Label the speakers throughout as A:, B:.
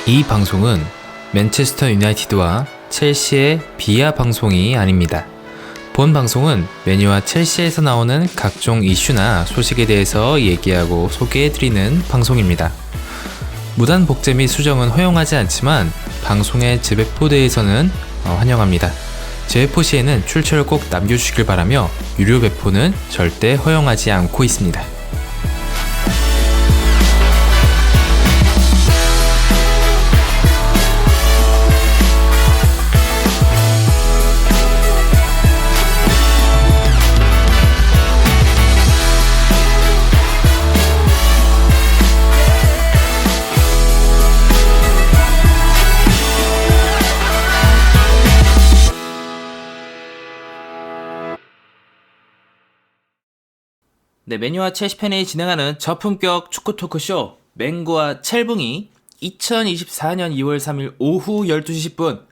A: 이 방송은 맨체스터 유나이티드와 첼시의 비하 방송이 아닙니다. 본 방송은 맨유와 첼시에서 나오는 각종 이슈나 소식에 대해서 얘기하고 소개해드리는 방송입니다. 무단 복제 및 수정은 허용하지 않지만 방송의 재배포 대해서는 환영합니다. 재배포 시에는 출처를 꼭 남겨주시길 바라며 유료 배포는 절대 허용하지 않고 있습니다.
B: 네, 맨유와 첼시 팬이 진행하는 저품격 축구 토크쇼 맹구와 첼붕이 2024년 2월 3일 오후 12시 10분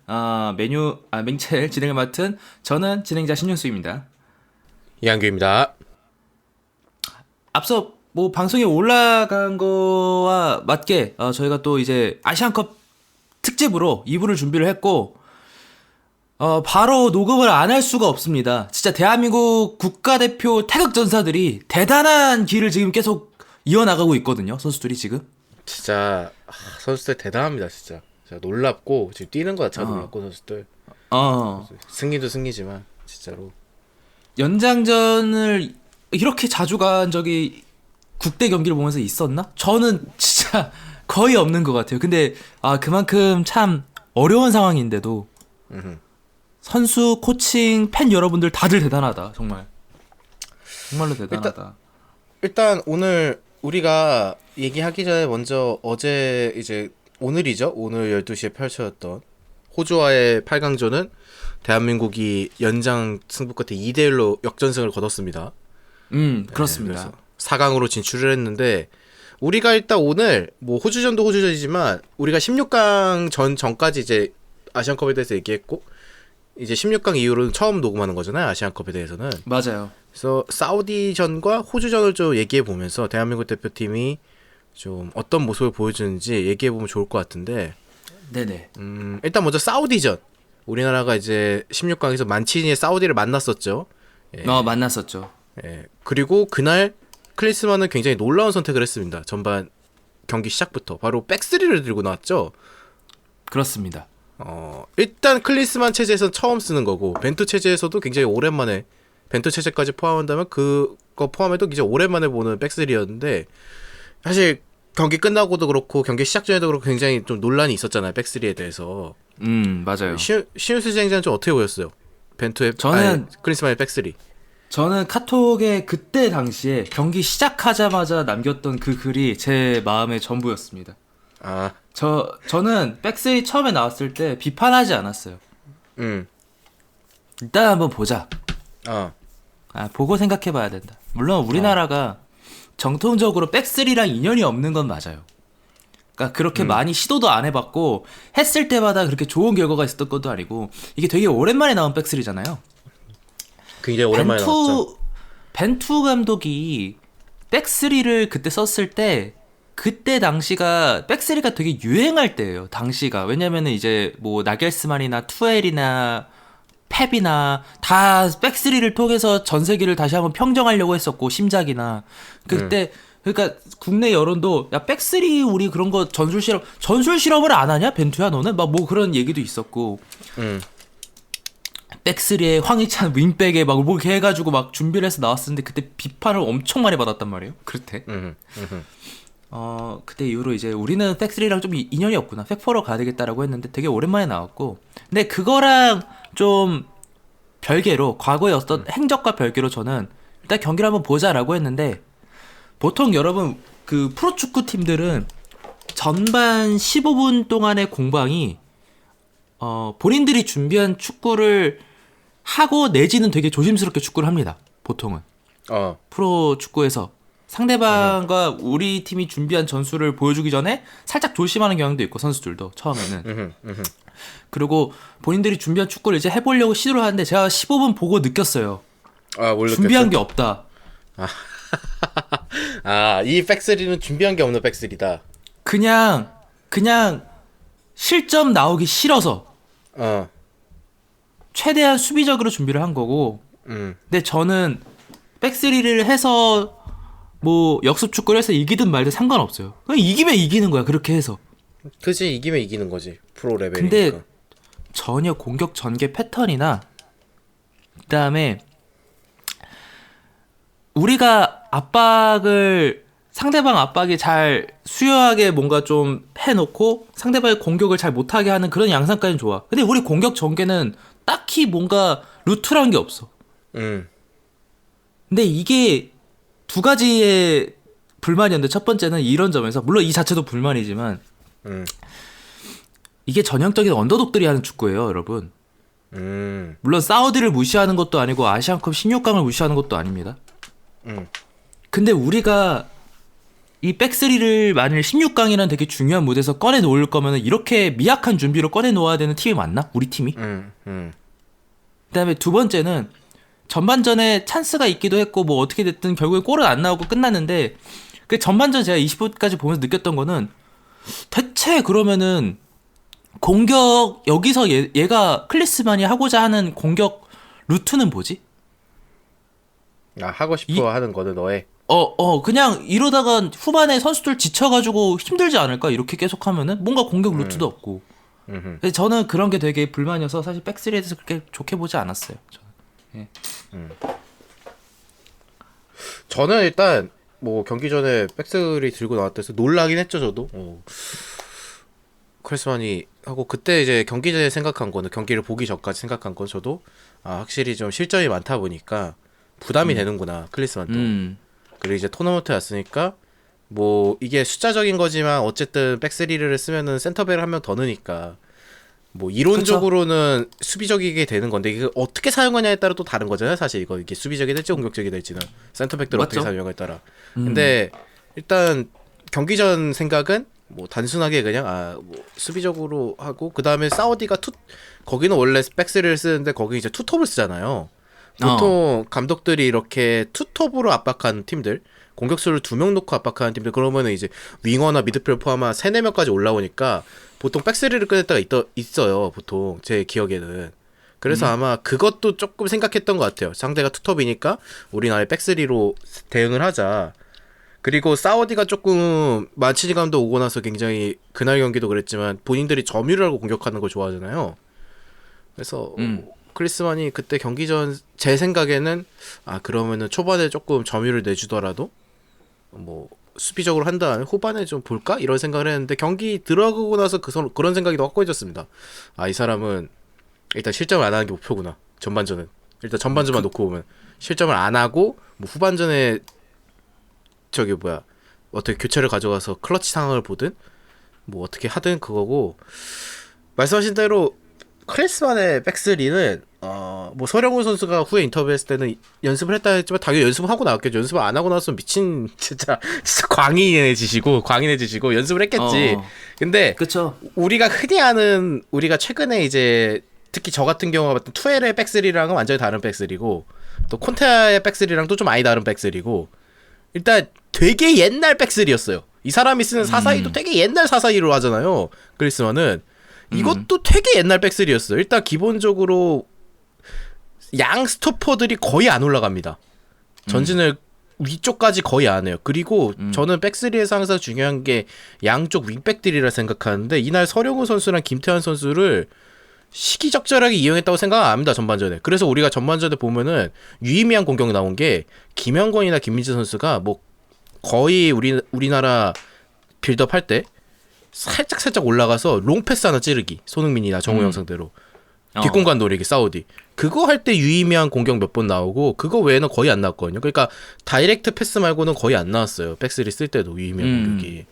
B: 맹첼 진행을 맡은 저는 진행자 신윤수입니다.
C: 이한규입니다.
B: 앞서 방송에 올라간 거와 맞게 저희가 또 이제 아시안컵 특집으로 2부를 준비를 했고 바로 녹음을 안 할 수가 없습니다. 진짜 대한민국 국가대표 태극전사들이 대단한 길을 지금 계속 이어나가고 있거든요. 선수들이 지금.
C: 진짜 선수들 대단합니다. 진짜 놀랍고 지금 뛰는 거 자체가 놀랍고 선수들. 승리도 승리지만 진짜로.
B: 연장전을 이렇게 자주 간 적이 국대 경기를 보면서 있었나? 저는 진짜 거의 없는 것 같아요. 근데 그만큼 참 어려운 상황인데도 선수, 코칭, 팬 여러분들 다들 대단하다. 정말로 대단하다.
C: 일단 오늘 우리가 얘기하기 전에 먼저 어제 이제 오늘이죠. 오늘 12시에 펼쳐졌던 호주와의 8강전은 대한민국이 연장 승부 끝에 2대1로 역전승을 거뒀습니다.
B: 그렇습니다.
C: 그래서 4강으로 진출을 했는데 우리가 일단 오늘 호주전도 호주전이지만 우리가 16강 전까지 이제 아시안컵에 대해서 얘기했고 이제 16강 이후로는 처음 녹음하는 거잖아요. 아시안컵에 대해서는.
B: 맞아요.
C: 그래서 사우디전과 호주전을 좀 얘기해 보면서 대한민국 대표팀이 좀 어떤 모습을 보여주는지 얘기해 보면 좋을 것 같은데.
B: 네네.
C: 일단 먼저 사우디전. 우리나라가 이제 16강에서 만치니의 사우디를 만났었죠. 예.
B: 만났었죠.
C: 예. 그리고 그날 클리스만은 굉장히 놀라운 선택을 했습니다. 전반 경기 시작부터 바로 백스리를 들고 나왔죠.
B: 그렇습니다.
C: 일단 클리스만 체제에서 처음 쓰는 거고 벤투 체제에서도 굉장히 오랜만에 벤투 체제까지 포함한다면 그거 포함해도 이제 오랜만에 보는 백스리였는데 사실 경기 끝나고도 그렇고 경기 시작 전에도 그렇고 굉장히 좀 논란이 있었잖아요. 백스리에 대해서.
B: 맞아요.
C: 시윤수 진행자는 좀 어떻게 보였어요? 벤투의 클리스만의 백스리.
B: 저는 카톡에 그때 당시에 경기 시작하자마자 남겼던 그 글이 제 마음의 전부였습니다. 저는 백스리 처음에 나왔을 때 비판하지 않았어요. 일단 한번 보자. 보고 생각해봐야 된다. 물론 우리나라가 정통적으로 백스리랑 인연이 없는 건 맞아요. 그러니까 그렇게 많이 시도도 안 해봤고 했을 때마다 그렇게 좋은 결과가 있었던 것도 아니고 이게 되게 오랜만에 나온 백스리잖아요.
C: 굉장히 오랜만에 나왔죠.
B: 벤투 감독이 백스리를 그때 썼을 때 그때 당시가 백스리가 되게 유행할 때예요. 당시가. 왜냐면은 이제 나겔스만이나 투엘이나 펩이나 다 백스리를 통해서 전 세계를 다시 한번 평정하려고 했었고 심작이나 그때 그러니까 국내 여론도 야 백스리 우리 그런 거 전술 실험을 안 하냐 벤투야 너는 막 그런 얘기도 있었고 백스리에 황희찬 윙백에 이렇게 해가지고 막 준비를 해서 나왔었는데 그때 비판을 엄청 많이 받았단 말이에요. 그때. 그때 이후로 이제 우리는 팩3랑 좀 인연이 없구나. 팩4로 가야 되겠다라고 했는데 되게 오랜만에 나왔고. 근데 그거랑 좀 별개로, 과거의 어떤 행적과 별개로 저는 일단 경기를 한번 보자라고 했는데, 보통 여러분, 그 프로축구 팀들은 전반 15분 동안의 공방이, 본인들이 준비한 축구를 하고 내지는 되게 조심스럽게 축구를 합니다. 보통은. 프로축구에서. 상대방과 우리 팀이 준비한 전술을 보여주기 전에 살짝 조심하는 경향도 있고 선수들도 처음에는 그리고 본인들이 준비한 축구를 이제 해보려고 시도를 하는데 제가 15분 보고 느꼈어요. 준비한 게 없다.
C: 이 백스리는 준비한 게 없는 백스리다.
B: 그냥 실점 나오기 싫어서
C: 어.
B: 최대한 수비적으로 준비를 한 거고. 근데 저는 백스리를 해서 뭐 역습 축구를 해서 이기든 말든 상관없어요. 그냥 이기면 이기는 거야. 그렇게 해서.
C: 그지 이기면 이기는 거지 프로 레벨이니까.
B: 근데 전혀 공격 전개 패턴이나 그다음에 우리가 상대방 압박이 잘 수요하게 뭔가 좀 해놓고 상대방의 공격을 잘 못하게 하는 그런 양상까지는 좋아. 근데 우리 공격 전개는 딱히 뭔가 루트란 게 없어. 근데 이게 두 가지의 불만이었는데 첫 번째는 이런 점에서 물론 이 자체도 불만이지만 이게 전형적인 언더독들이 하는 축구예요, 여러분. 물론 사우디를 무시하는 것도 아니고 아시안컵 16강을 무시하는 것도 아닙니다. 근데 우리가 이 백스리를 만일 16강이라는 되게 중요한 무대에서 꺼내 놓을 거면 이렇게 미약한 준비로 꺼내 놓아야 되는 팀이 맞나? 우리 팀이? 그다음에 두 번째는 전반전에 찬스가 있기도 했고 뭐 어떻게 됐든 결국에 골은 안 나오고 끝났는데 그 전반전 제가 20분까지 보면서 느꼈던 거는 대체 그러면은 공격 여기서 얘가 클리스만이 하고자 하는 공격 루트는 뭐지?
C: 아 하고 싶어 하는 거는 너의.
B: 그냥 이러다가 후반에 선수들 지쳐가지고 힘들지 않을까? 이렇게 계속 하면은 뭔가 공격 루트도 없고. 근데 저는 그런 게 되게 불만이어서 사실 백스리에 대해서 그렇게 좋게 보지 않았어요. 저는.
C: 저는 일단 뭐 경기 전에 백스리 들고 나왔다 해서 놀라긴 했죠 저도. 크리스만이 하고 그때 이제 경기 전에 생각한 거는 경기를 보기 전까지 생각한 건 저도 확실히 좀 실점이 많다 보니까 부담이 되는구나 클리스만도. 그리고 이제 토너먼트 왔으니까 뭐 이게 숫자적인 거지만 어쨌든 백스리를 쓰면은 센터백을 한 명 더 넣으니까 뭐 이론적으로는 그쵸? 수비적이게 되는 건데 이게 어떻게 사용하냐에 따라 또 다른 거잖아요 사실 이게 수비적이 될지 공격적이 될지는 센터백들 어떻게 사용하냐에 따라. 근데 일단 경기 전 생각은 뭐 단순하게 그냥 뭐 수비적으로 하고 그 다음에 사우디가 거기는 원래 백스리를 쓰는데 거기 이제 투톱을 쓰잖아요. 보통 감독들이 이렇게 투톱으로 압박하는 팀들, 공격수를 2명 놓고 압박하는 팀들 그러면은 이제 윙어나 미드필더 포함한 3, 4명까지 올라오니까 보통 백스리를 꺼낼 때가 있어요. 보통 제 기억에는. 그래서 아마 그것도 조금 생각했던 것 같아요. 상대가 투톱이니까 우리는 아예 백스리로 대응을 하자. 그리고 사우디가 조금 만치니 감독 오고 나서 굉장히 그날 경기도 그랬지만 본인들이 점유를 하고 공격하는 걸 좋아하잖아요. 그래서 크리스만이 그때 경기 전 제 생각에는 그러면은 초반에 조금 점유를 내주더라도 뭐 수비적으로 한 다음에 후반에 좀 볼까? 이런 생각을 했는데 경기 들어가고 나서 그런 생각이 더 확고해졌습니다. 이 사람은 일단 실점을 안 하는 게 목표구나. 전반전은 일단 전반전만 놓고 보면 실점을 안 하고 뭐 후반전에 어떻게 교체를 가져가서 클러치 상황을 보든 뭐 어떻게 하든 그거고 말씀하신 대로 클리스만의 백스리는 뭐 서령훈 선수가 후에 인터뷰했을 때는 연습을 했다 했지만 당연히 연습을 하고 나왔겠죠. 연습을 안 하고 나왔으면 미친 진짜 광인해지시고 연습을 했겠지. 근데
B: 그쵸.
C: 우리가 흔히 아는 우리가 최근에 이제 특히 저 같은 경우가 봤던 투엘의 백스리랑은 완전히 다른 백스리고 또 콘테의 백스리랑 또 좀 많이 다른 백스리고 일단 되게 옛날 백스리였어요. 이 사람이 쓰는 사사이도 되게 옛날 사사이로 하잖아요. 크리스만은 이것도 되게 옛날 백스리였어요. 일단 기본적으로 양 스토퍼들이 거의 안 올라갑니다. 전진을 위쪽까지 거의 안 해요. 그리고 저는 백스리에서 항상 중요한 게 양쪽 윙백들이라 생각하는데 이날 서령우 선수랑 김태환 선수를 시기적절하게 이용했다고 생각 안 합니다. 전반전에. 그래서 우리가 전반전에 보면은 유의미한 공격이 나온 게 김영권이나 김민재 선수가 뭐 거의 우리나라 빌드업 할 때 살짝 올라가서 롱패스 하나 찌르기 손흥민이나 정우영 상대로 뒷공간 노리기 사우디 그거 할 때 유의미한 공격 몇 번 나오고 그거 외에는 거의 안 나왔거든요. 그러니까 다이렉트 패스 말고는 거의 안 나왔어요. 백스리 쓸 때도 유의미한 공격이.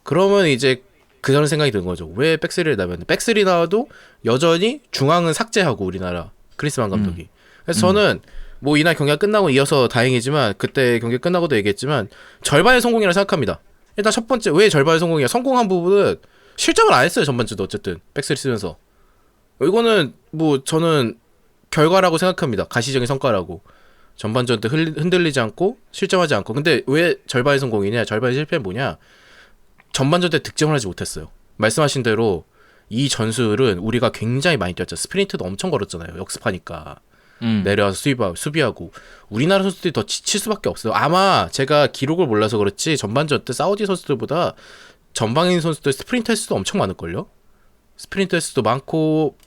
C: 그러면 이제 그런 생각이 드는 거죠. 왜 백스리를 나면 백스리 나와도 여전히 중앙은 삭제하고 우리나라 크리스만 감독이. 그래서 저는 뭐 이날 경기가 끝나고 이어서 다행이지만 그때 경기 끝나고도 얘기했지만 절반의 성공이라 생각합니다. 일단 첫 번째 왜 절반의 성공이야? 성공한 부분은 실점을 안 했어요. 전반전도 어쨌든 백스리 쓰면서 이거는 뭐 저는 결과라고 생각합니다. 가시적인 성과라고. 전반전 때 흔들리지 않고 실점하지 않고. 근데 왜 절반의 성공이냐? 절반의 실패는 뭐냐? 전반전 때 득점을 하지 못했어요. 말씀하신 대로 이 전술은 우리가 굉장히 많이 뛰었죠. 스프린트도 엄청 걸었잖아요. 역습하니까. 내려와서 수비하고 우리나라 선수들이 더 지칠 수밖에 없어요. 아마 제가 기록을 몰라서 그렇지 전반전 때 사우디 선수들보다 전방인 선수들 스프린트 횟수도 엄청 많을걸요. 스프린트 횟수도 많고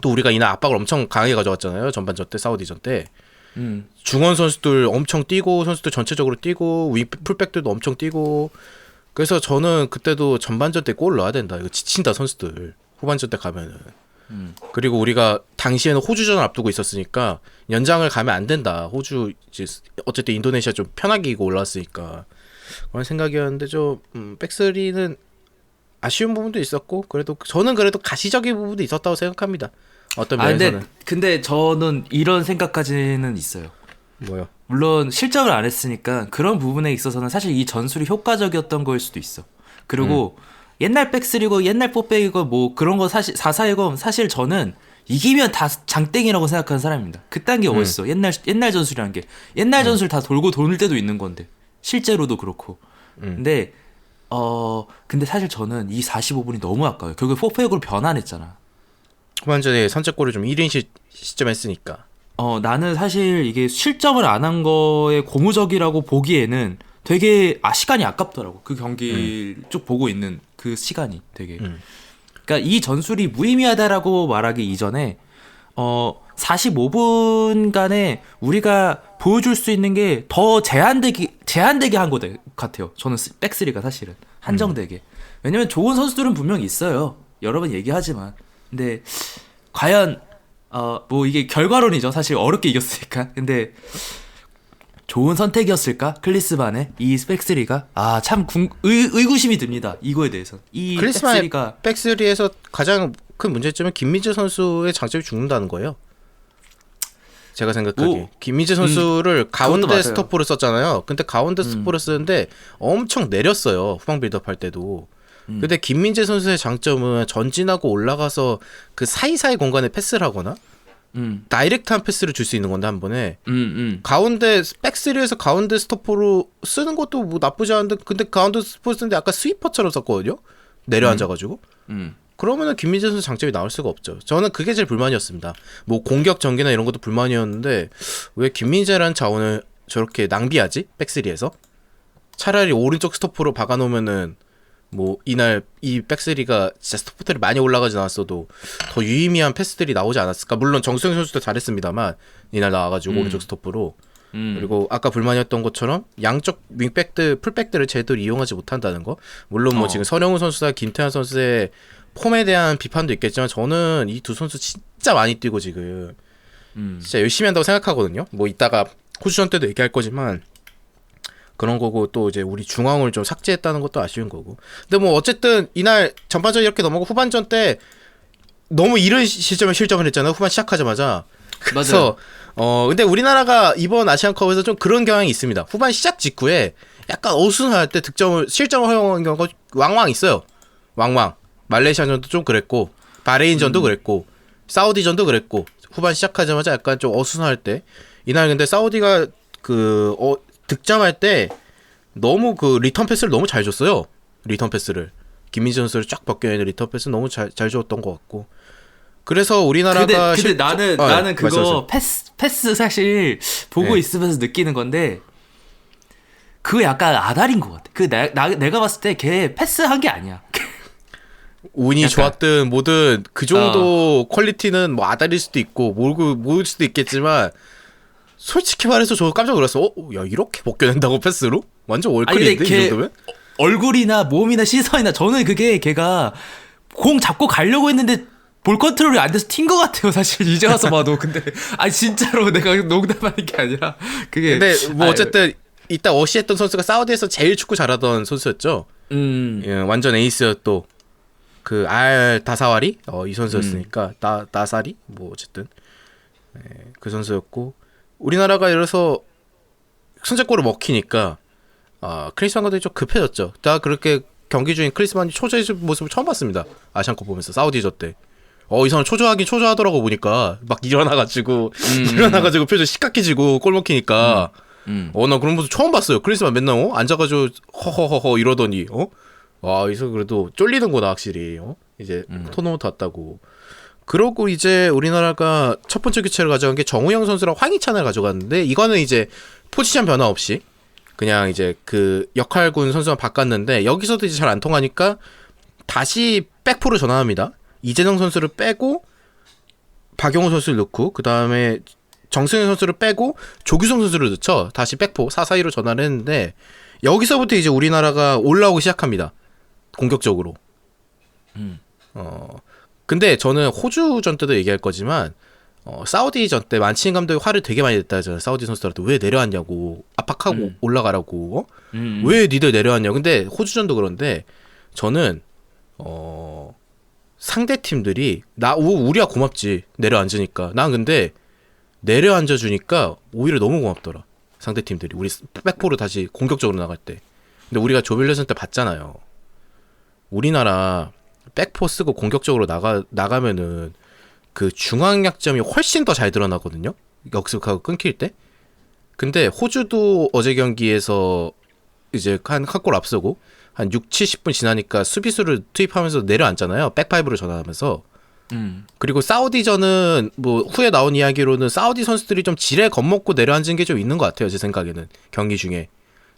C: 또 우리가 이날 압박을 엄청 강하게 가져왔잖아요. 전반전 때 사우디전 때 중원 선수들 엄청 뛰고 선수들 전체적으로 뛰고 윙 풀백들도 엄청 뛰고 그래서 저는 그때도 전반전 때 골 넣어야 된다. 이거 지친다 선수들 후반전 때 가면은. 그리고 우리가 당시에는 호주전 앞두고 있었으니까 연장을 가면 안 된다. 호주 이제 어쨌든 인도네시아 좀 편하게 이고 올라왔으니까 그런 생각이었는데 좀 백스리는 아쉬운 부분도 있었고 그래도 저는 그래도 가시적인 부분도 있었다고 생각합니다. 어떤 면에서는.
B: 근데 저는 이런 생각까지는 있어요.
C: 뭐요?
B: 물론 실적을 안 했으니까 그런 부분에 있어서는 사실 이 전술이 효과적이었던 거일 수도 있어. 그리고 옛날 백스리고 옛날 뽀백이고 뭐 그런 거 사실 4-4-1건 사실 저는 이기면 다 장땡이라고 생각하는 사람입니다. 그딴 게 어딨어. 옛날 전술이란 게. 옛날 전술 다 돌고 도는 때도 있는 건데. 실제로도 그렇고. 근데 사실 저는 이 45분이 너무 아까워요. 결국 뽀백으로 변환했잖아.
C: 후반전에 선제골을 좀 1인 시점에 했으니까.
B: 나는 사실 이게 실점을 안 한 거에 고무적이라고 보기에는 되게 시간이 아깝더라고. 그 경기 쭉 보고 있는 그 시간이 되게. 그러니까 이 전술이 무의미하다라고 말하기 이전에 45분간에 우리가 보여줄 수 있는 게 더 제한되게 한 것 같아요. 저는 백스리가 사실은 한정되게. 왜냐면 좋은 선수들은 분명히 있어요. 여러 번 얘기하지만. 근데 과연 뭐 이게 결과론이죠. 사실 어렵게 이겼으니까. 근데 좋은 선택이었을까? 클리스만의 이 백스리가 참 의구심이 듭니다. 이거에 대해서. 이
C: 클리스만의
B: 백스리가
C: 백스리에서 가장 큰 문제점은 김민재 선수의 장점이 죽는다는 거예요. 제가 생각하기에 김민재 선수를 가운데 스토퍼로 썼잖아요. 근데 가운데 스토퍼로 쓰는데 엄청 내렸어요. 후방 빌드업 할 때도. 근데 김민재 선수의 장점은 전진하고 올라가서 그 사이사이 공간에 패스를 하거나 다이렉트한 패스를 줄 수 있는 건데 한 번에 가운데 백스리에서 가운데 스토퍼로 쓰는 것도 뭐 나쁘지 않은데 근데 가운데 스토퍼 쓰는데 약간 스위퍼처럼 썼거든요. 내려앉아가지고 그러면은 김민재 선수 장점이 나올 수가 없죠. 저는 그게 제일 불만이었습니다. 뭐 공격 전개나 이런 것도 불만이었는데 왜 김민재라는 자원을 저렇게 낭비하지? 백스리에서 차라리 오른쪽 스토퍼로 박아놓으면은 뭐 이날 이 백스리가 진짜 스토퍼들이 많이 올라가지 않았어도 더 유의미한 패스들이 나오지 않았을까. 물론 정수영 선수도 잘했습니다만 이날 나와가지고 오른쪽 스토퍼로 그리고 아까 불만이었던 것처럼 양쪽 윙백들 풀백들을 제대로 이용하지 못한다는 거. 물론 뭐 지금 선영우 선수나 김태환 선수의 폼에 대한 비판도 있겠지만 저는 이 두 선수 진짜 많이 뛰고 지금 진짜 열심히 한다고 생각하거든요. 뭐 이따가 호주전 때도 얘기할 거지만 그런 거고 또 이제 우리 중앙을 좀 삭제했다는 것도 아쉬운 거고. 근데 뭐 어쨌든 이날 전반전 이렇게 넘어가고 후반전 때 너무 이른 시점에 실점을 했잖아요. 후반 시작하자마자. 그래서 근데 우리나라가 이번 아시안컵에서 좀 그런 경향이 있습니다. 후반 시작 직후에 약간 어수선할 때 실점을 허용한 경우가 왕왕 있어요. 왕왕. 말레이시아전도 좀 그랬고 바레인전도 그랬고 사우디전도 그랬고 후반 시작하자마자 약간 좀 어수선할 때 이날 근데 사우디가 득점할 때 너무 그 리턴 패스를 너무 잘 줬어요. 리턴 패스를 김민재 선수를 쫙 벗겨내는 리턴 패스 너무 잘 줬던 것 같고 그래서 우리나라가
B: 근데 나는 그거
C: 말씀하세요.
B: 패스 사실 보고 있으면서 느끼는 건데 그거 약간 아다리인 것 같아. 내가 봤을 때 걔 패스한 게 아니야.
C: 운이 좋았든 뭐든 그 정도 퀄리티는 뭐 아다릴 수도 있고 모를 수도 있겠지만 솔직히 말해서 저 깜짝 놀랐어. 야 이렇게 벗겨낸다고 패스로? 완전 월클인데 이 정도면?
B: 얼굴이나 몸이나 시선이나 저는 그게 걔가 공 잡고 가려고 했는데 볼 컨트롤이 안 돼서 튄 것 같아요. 사실 이제 와서 봐도. 근데 진짜로 내가 농담하는 게 아니라 그게.
C: 근데 뭐 어쨌든 이따 어시했던 선수가 사우디에서 제일 축구 잘하던 선수였죠. 예, 완전 에이스였또 그 다사와리 이 선수였으니까 다사리 뭐 어쨌든 그 선수였고. 우리나라가 예를 들어서 선제골을 먹히니까 크리스만 감독이 좀 급해졌죠. 다 그렇게 경기 중인 크리스만이 초조해진 모습을 처음 봤습니다. 아시안컵 보면서 사우디전 때. 이 사람 초조하긴 초조하더라고 보니까 막 일어나가지고 표정 시각해지고 골 먹히니까 나 그런 모습 처음 봤어요. 크리스만 맨날 앉아가지고 허허허허 이러더니 와, 여기서 그래도 쫄리는구나 확실히. 이제 토너먼트 왔다고. 그러고 이제 우리나라가 첫 번째 교체를 가져간 게 정우영 선수랑 황희찬을 가져갔는데 이거는 이제 포지션 변화 없이 그냥 이제 그 역할군 선수만 바꿨는데 여기서도 이제 잘 안 통하니까 다시 백포로 전환합니다. 이재성 선수를 빼고 박용호 선수를 넣고 그 다음에 정승현 선수를 빼고 조규성 선수를 넣죠. 다시 백포 4-4-2로 전환을 했는데 여기서부터 이제 우리나라가 올라오기 시작합니다. 공격적으로. 근데 저는 호주전 때도 얘기할 거지만 사우디전 때 만치인 감독이 화를 되게 많이 냈다 하잖아요. 사우디 선수들한테 왜 내려왔냐고 압박하고 올라가라고 왜 니들 내려왔냐고. 근데 호주전도 그런데 저는 상대 팀들이 우리가 고맙지 내려앉으니까. 난 근데 내려앉아 주니까 오히려 너무 고맙더라. 상대 팀들이 우리 백포로 다시 공격적으로 나갈 때. 근데 우리가 조별예선 때 봤잖아요. 우리나라 백포 쓰고 공격적으로 나가면은 그 중앙 약점이 훨씬 더 잘 드러나거든요. 역습하고 끊길 때. 근데 호주도 어제 경기에서 이제 한 골 앞서고 한 6, 70분 지나니까 수비수를 투입하면서 내려앉잖아요. 백파이브로 전환하면서. 그리고 사우디전은 뭐 후에 나온 이야기로는 사우디 선수들이 좀 지레 겁먹고 내려앉은 게 좀 있는 것 같아요. 제 생각에는. 경기 중에.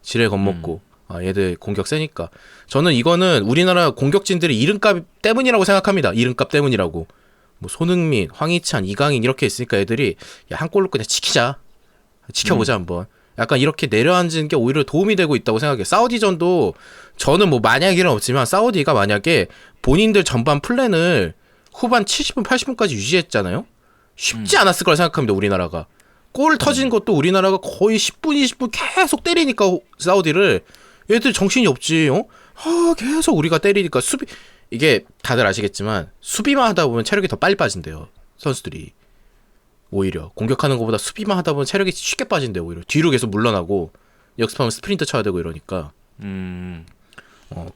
C: 지레 겁먹고. 얘들 공격 세니까. 저는 이거는 우리나라 공격진들의 이름값 때문이라고 생각합니다. 이름값 때문이라고. 뭐 손흥민, 황희찬, 이강인 이렇게 있으니까 애들이 야, 한 골로 그냥 지켜보자 한번. 약간 이렇게 내려앉은 게 오히려 도움이 되고 있다고 생각해요. 사우디전도 저는 뭐 만약에는 없지만 사우디가 만약에 본인들 전반 플랜을 후반 70분, 80분까지 유지했잖아요. 쉽지 않았을 거라 생각합니다. 우리나라가. 골 터진 것도 우리나라가 거의 10분, 20분 계속 때리니까 사우디를 얘들 정신이 없지. 계속 우리가 때리니까 이게 다들 아시겠지만 수비만 하다 보면 체력이 더 빨리 빠진대요. 선수들이. 오히려 공격하는 것보다 수비만 하다 보면 체력이 쉽게 빠진대요. 오히려 뒤로 계속 물러나고 역습하면 스프린트 쳐야 되고 이러니까.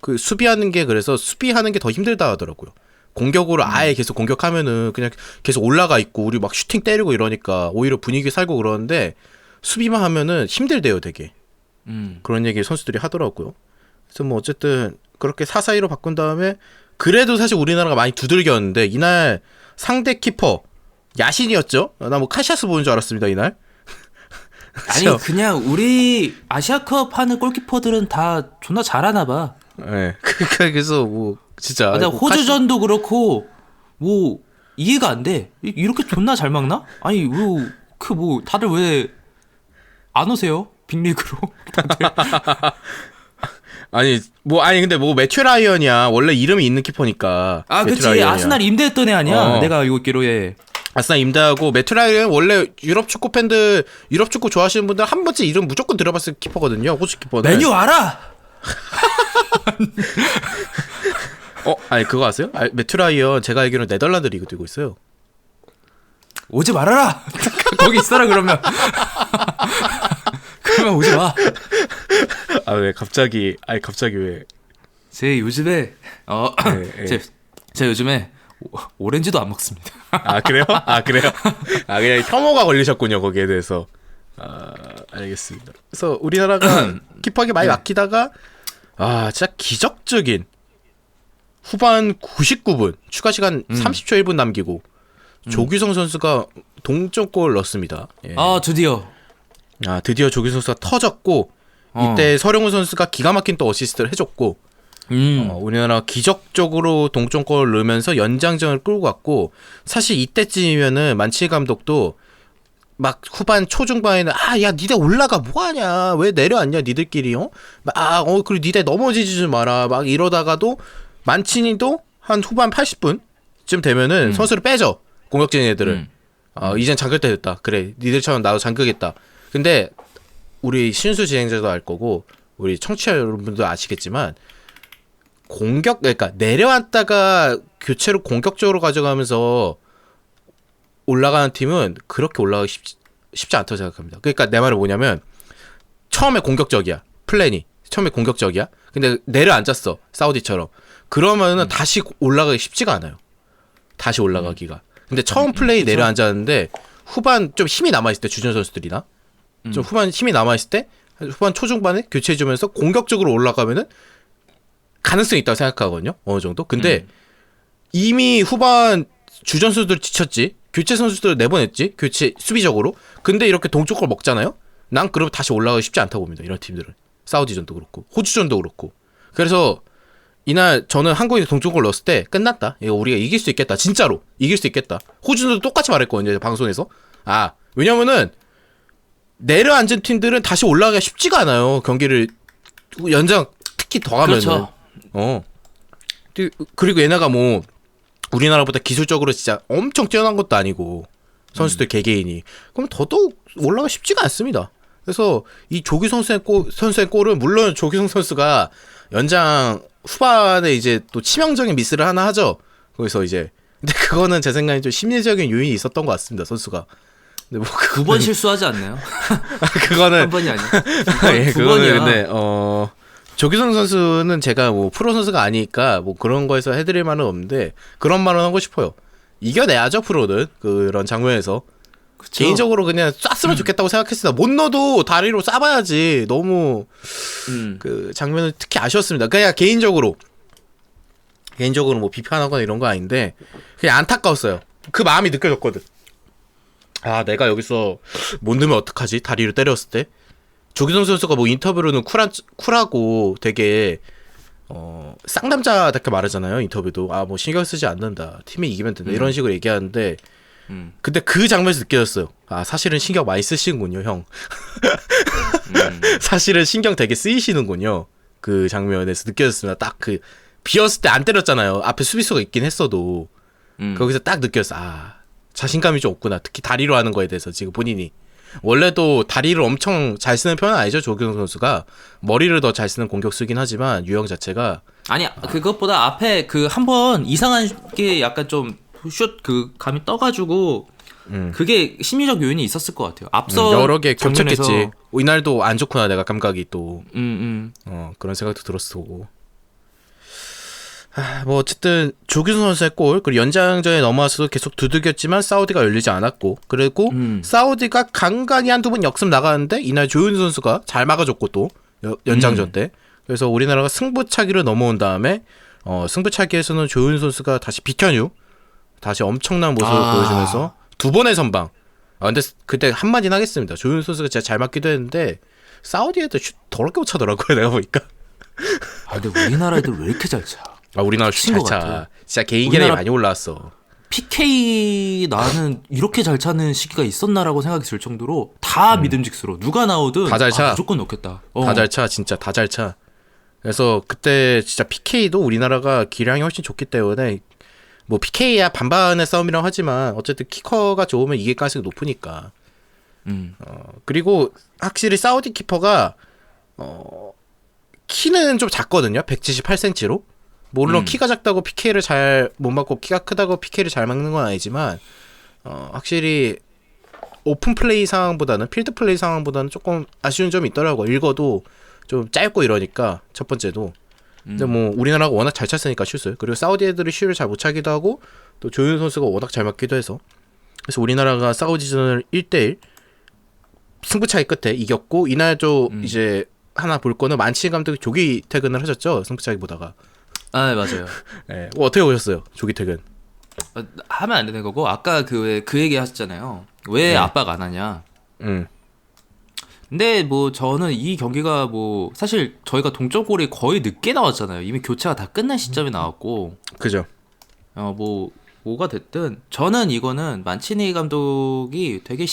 C: 그 수비하는 게 그래서 수비하는 게 더 힘들다 하더라고요. 공격으로 아예 계속 공격하면은 그냥 계속 올라가 있고 우리 막 슈팅 때리고 이러니까 오히려 분위기 살고 그러는데 수비만 하면은 힘들대요, 되게. 그런 얘기 선수들이 하더라고요. 그래서 뭐 어쨌든 그렇게 4-4-2로 바꾼 다음에 그래도 사실 우리나라가 많이 두들겼는데 이날 상대 키퍼 야신이었죠? 나 뭐 카시아스 보는 줄 알았습니다, 이날.
B: 아니 그냥 우리 아시아컵 하는 골키퍼들은 다 존나 잘하나 봐.
C: 네. 그래서 뭐 진짜
B: 맞아, 호주전도 그렇고 뭐 이해가 안 돼. 이렇게 존나 잘 막나? 아니 뭐 다들 왜 안 오세요? 빅리그로.
C: 아니 근데 뭐 매튜 라이언이야. 원래 이름이 있는 키퍼니까.
B: 아,
C: 매튜
B: 그치.
C: 라이언이야.
B: 아스날 임대했던 애 아니야? 내가 알고 있기로 해.
C: 아스날 임대하고 매튜 라이언 원래 유럽 축구 팬들, 유럽 축구 좋아하시는 분들 한 번쯤 이름 무조건 들어봤을 키퍼거든요. 호주 키퍼는.
B: 메뉴 알아?
C: 아니 그거 아세요? 매튜 라이언 제가 알기로는 네덜란드 리그 뛰고 있어요.
B: 오지 말아라. 거기 있어라 그러면. 그러면 오지 마.
C: 왜 갑자기 왜?
B: 제 요즘에
C: 네.
B: 제 요즘에 오렌지도 안 먹습니다.
C: 그래요? 그냥 혐오가 걸리셨군요, 거기에 대해서. 알겠습니다. 그래서 우리나라가 키퍼하게 많이 막히다가 진짜 기적적인 후반 99분 추가 시간 30초 1분 남기고 조규성 선수가 동점골 넣었습니다. 예.
B: 드디어
C: 조규성 선수가 터졌고 이때 서령우 선수가 기가 막힌 또 어시스트를 해줬고 우리나라가 기적적으로 동점골을 넣으면서 연장전을 끌고 갔고 사실 이때쯤이면은 만치 감독도 막 후반 초중반에는 야 니네 올라가 뭐하냐 왜 내려앉냐 니들끼리 그리고 니네 넘어지지 좀 마라 막 이러다가도 만치니도 한 후반 80분쯤 되면은 선수를 빼죠. 공격진 애들을. 이젠 잠글 때 됐다. 그래 니들처럼 나도 잠그겠다. 근데 우리 신수 진행자도 알 거고 우리 청취자 여러분들도 아시겠지만 그러니까 내려왔다가 교체로 공격적으로 가져가면서 올라가는 팀은 그렇게 올라가기 쉽지 않다고 생각합니다. 그러니까 내 말은 뭐냐면 처음에 공격적이야. 플랜이. 처음에 공격적이야. 근데 내려앉았어. 사우디처럼. 그러면은 다시 올라가기 쉽지가 않아요. 다시 올라가기가. 근데 처음 플레이 내려앉았는데 후반 좀 힘이 남아있을 때 주전 선수들이나 좀 후반 힘이 남아있을 때 후반 초중반에 교체해주면서 공격적으로 올라가면은 가능성이 있다고 생각하거든요. 어느 정도. 근데 이미 후반 주전 선수들 지쳤지. 교체 선수들 내보냈지. 교체 수비적으로. 근데 이렇게 동쪽골 먹잖아요. 난 그럼 다시 올라가기 쉽지 않다고 봅니다. 이런 팀들은. 사우디전도 그렇고 호주전도 그렇고. 그래서 이날 저는 한국이 동쪽골 넣었을 때 끝났다. 이거 우리가 이길 수 있겠다. 진짜로 이길 수 있겠다. 호주전도 똑같이 말했거든요. 방송에서. 왜냐면은 내려앉은 팀들은 다시 올라가기가 쉽지가 않아요. 경기를 연장 특히 더 하면은.
B: 그렇죠.
C: 그리고 얘네가 뭐 우리나라보다 기술적으로 진짜 엄청 뛰어난 것도 아니고 선수들 개개인이 그럼 더더욱 올라가 쉽지가 않습니다. 그래서 이 조규성 선수의 골은 물론 조규성 선수가 연장 후반에 이제 또 치명적인 미스를 하나 하죠. 거기서 이제 근데 그거는 제 생각에 좀 심리적인 요인이 있었던 것 같습니다. 선수가. 근데 뭐
B: 두 번 실수하지 않나요?
C: 그거는
B: 한 번이 아니야.
C: 예,
B: 두
C: 그거는
B: 번이야.
C: 근데 조규성 선수는 제가 뭐 프로 선수가 아니니까 뭐 그런 거에서 해드릴 말은 없는데 그런 말은 하고 싶어요. 이겨내야죠 프로는 그런 장면에서.
B: 그쵸?
C: 개인적으로 그냥 쐈으면 좋겠다고 생각했습니다. 못 넣어도 다리로 쏴봐야지. 너무 그 장면은 특히 아쉬웠습니다. 그냥 개인적으로 뭐 비판하거나 이런 거 아닌데 그냥 안타까웠어요. 그 마음이 느껴졌거든. 내가 여기서 못 넣으면 어떡하지? 다리를 때렸을 때. 조규성 선수가 뭐 인터뷰로는 쿨하고 되게 쌍남자답게 말하잖아요. 인터뷰도 뭐 신경 쓰지 않는다. 팀이 이기면 된다. 이런 식으로 얘기하는데 근데 그 장면에서 느껴졌어요. 사실은 신경 많이 쓰시는군요, 형. 사실은 신경 되게 쓰이시는군요. 그 장면에서 느껴졌습니다. 딱 그 비었을 때 안 때렸잖아요. 앞에 수비수가 있긴 했어도 거기서 딱 느꼈어. 자신감이 좀 없구나. 특히 다리로 하는 거에 대해서 지금 본인이 원래도 다리를 엄청 잘 쓰는 편은 아니죠. 조규성 선수가 머리를 더 잘 쓰는 공격수긴 하지만 유형 자체가
B: 아니 그것보다 앞에 그 한 번 이상한 게 약간 좀 슛 그 감이 떠가지고 그게 심리적 요인이 있었을 것 같아요. 앞서
C: 여러 개 겹쳤겠지.
B: 장면에서-
C: 이날도 안 좋구나 내가 감각이 또 그런 생각도 들었어. 뭐 어쨌든 조규성 선수의 골 그리고 연장전에 넘어와서도 계속 두들겼지만 사우디가 열리지 않았고 그리고 사우디가 간간히 한두 번 역습 나가는데 이날 조윤 선수가 잘 막아줬고 또 연장전 때 그래서 우리나라가 승부차기로 넘어온 다음에 승부차기에서는 조윤 선수가 다시 비켜뉴 다시 엄청난 모습을 보여주면서 두 번의 선방. 근데 그때 한마디는 하겠습니다. 조윤 선수가 진짜 잘 맞기도 했는데 사우디 애들 슛 더럽게 못 차더라고요. 내가 보니까.
B: 근데 우리나라 애들 왜 이렇게 잘 차?
C: 우리나라 슛 잘
B: 것
C: 차.
B: 같아.
C: 진짜 개인 기량이
B: 우리나라-
C: 많이 올라왔어.
B: PK 나는 이렇게 잘 차는 시기가 있었나라고 생각이 들 정도로 다 믿음직스러워. 누가 나오든
C: 다 잘 차.
B: 무조건 넣겠다.
C: 다 잘 차. 진짜 다 잘 차. 그래서 그때 진짜 PK도 우리나라가 기량이 훨씬 좋기 때문에 뭐 PK야 반반의 싸움이라고 하지만 어쨌든 키커가 좋으면 이길 가능성이 높으니까. 그리고 확실히 사우디 키퍼가 키는 좀 작거든요. 178cm로. 물론 키가 작다고 PK를 잘 못 맞고 키가 크다고 PK를 잘 막는 건 아니지만 확실히 오픈 플레이 상황보다는 필드 플레이 상황보다는 조금 아쉬운 점이 있더라고. 읽어도 좀 짧고 이러니까 첫 번째도. 근데 뭐 우리나라가 워낙 잘 찼으니까 슛을. 그리고 사우디 애들이 슛을 잘 못 차기도 하고 또 조윤 선수가 워낙 잘 맞기도 해서 그래서 우리나라가 사우디전을 1대1 승부차기 끝에 이겼고 이날도 이제 하나 볼 거는 만치 감독이 조기 퇴근을 하셨죠. 승부차기 보다가.
B: 맞아요.
C: 네. 어떻게 보셨어요? 조기 퇴근.
B: 하면 안 되는 거고 아까 그 얘기 하셨잖아요. 왜 압박 안 하냐? 근데 뭐 저는 이 경기가 뭐 사실 저희가 동점골이 거의 늦게 나왔잖아요. 이미 교체가 다 끝난 시점에 나왔고
C: 그죠.
B: 뭐가 됐든 저는 이거는 만치니 감독이 되게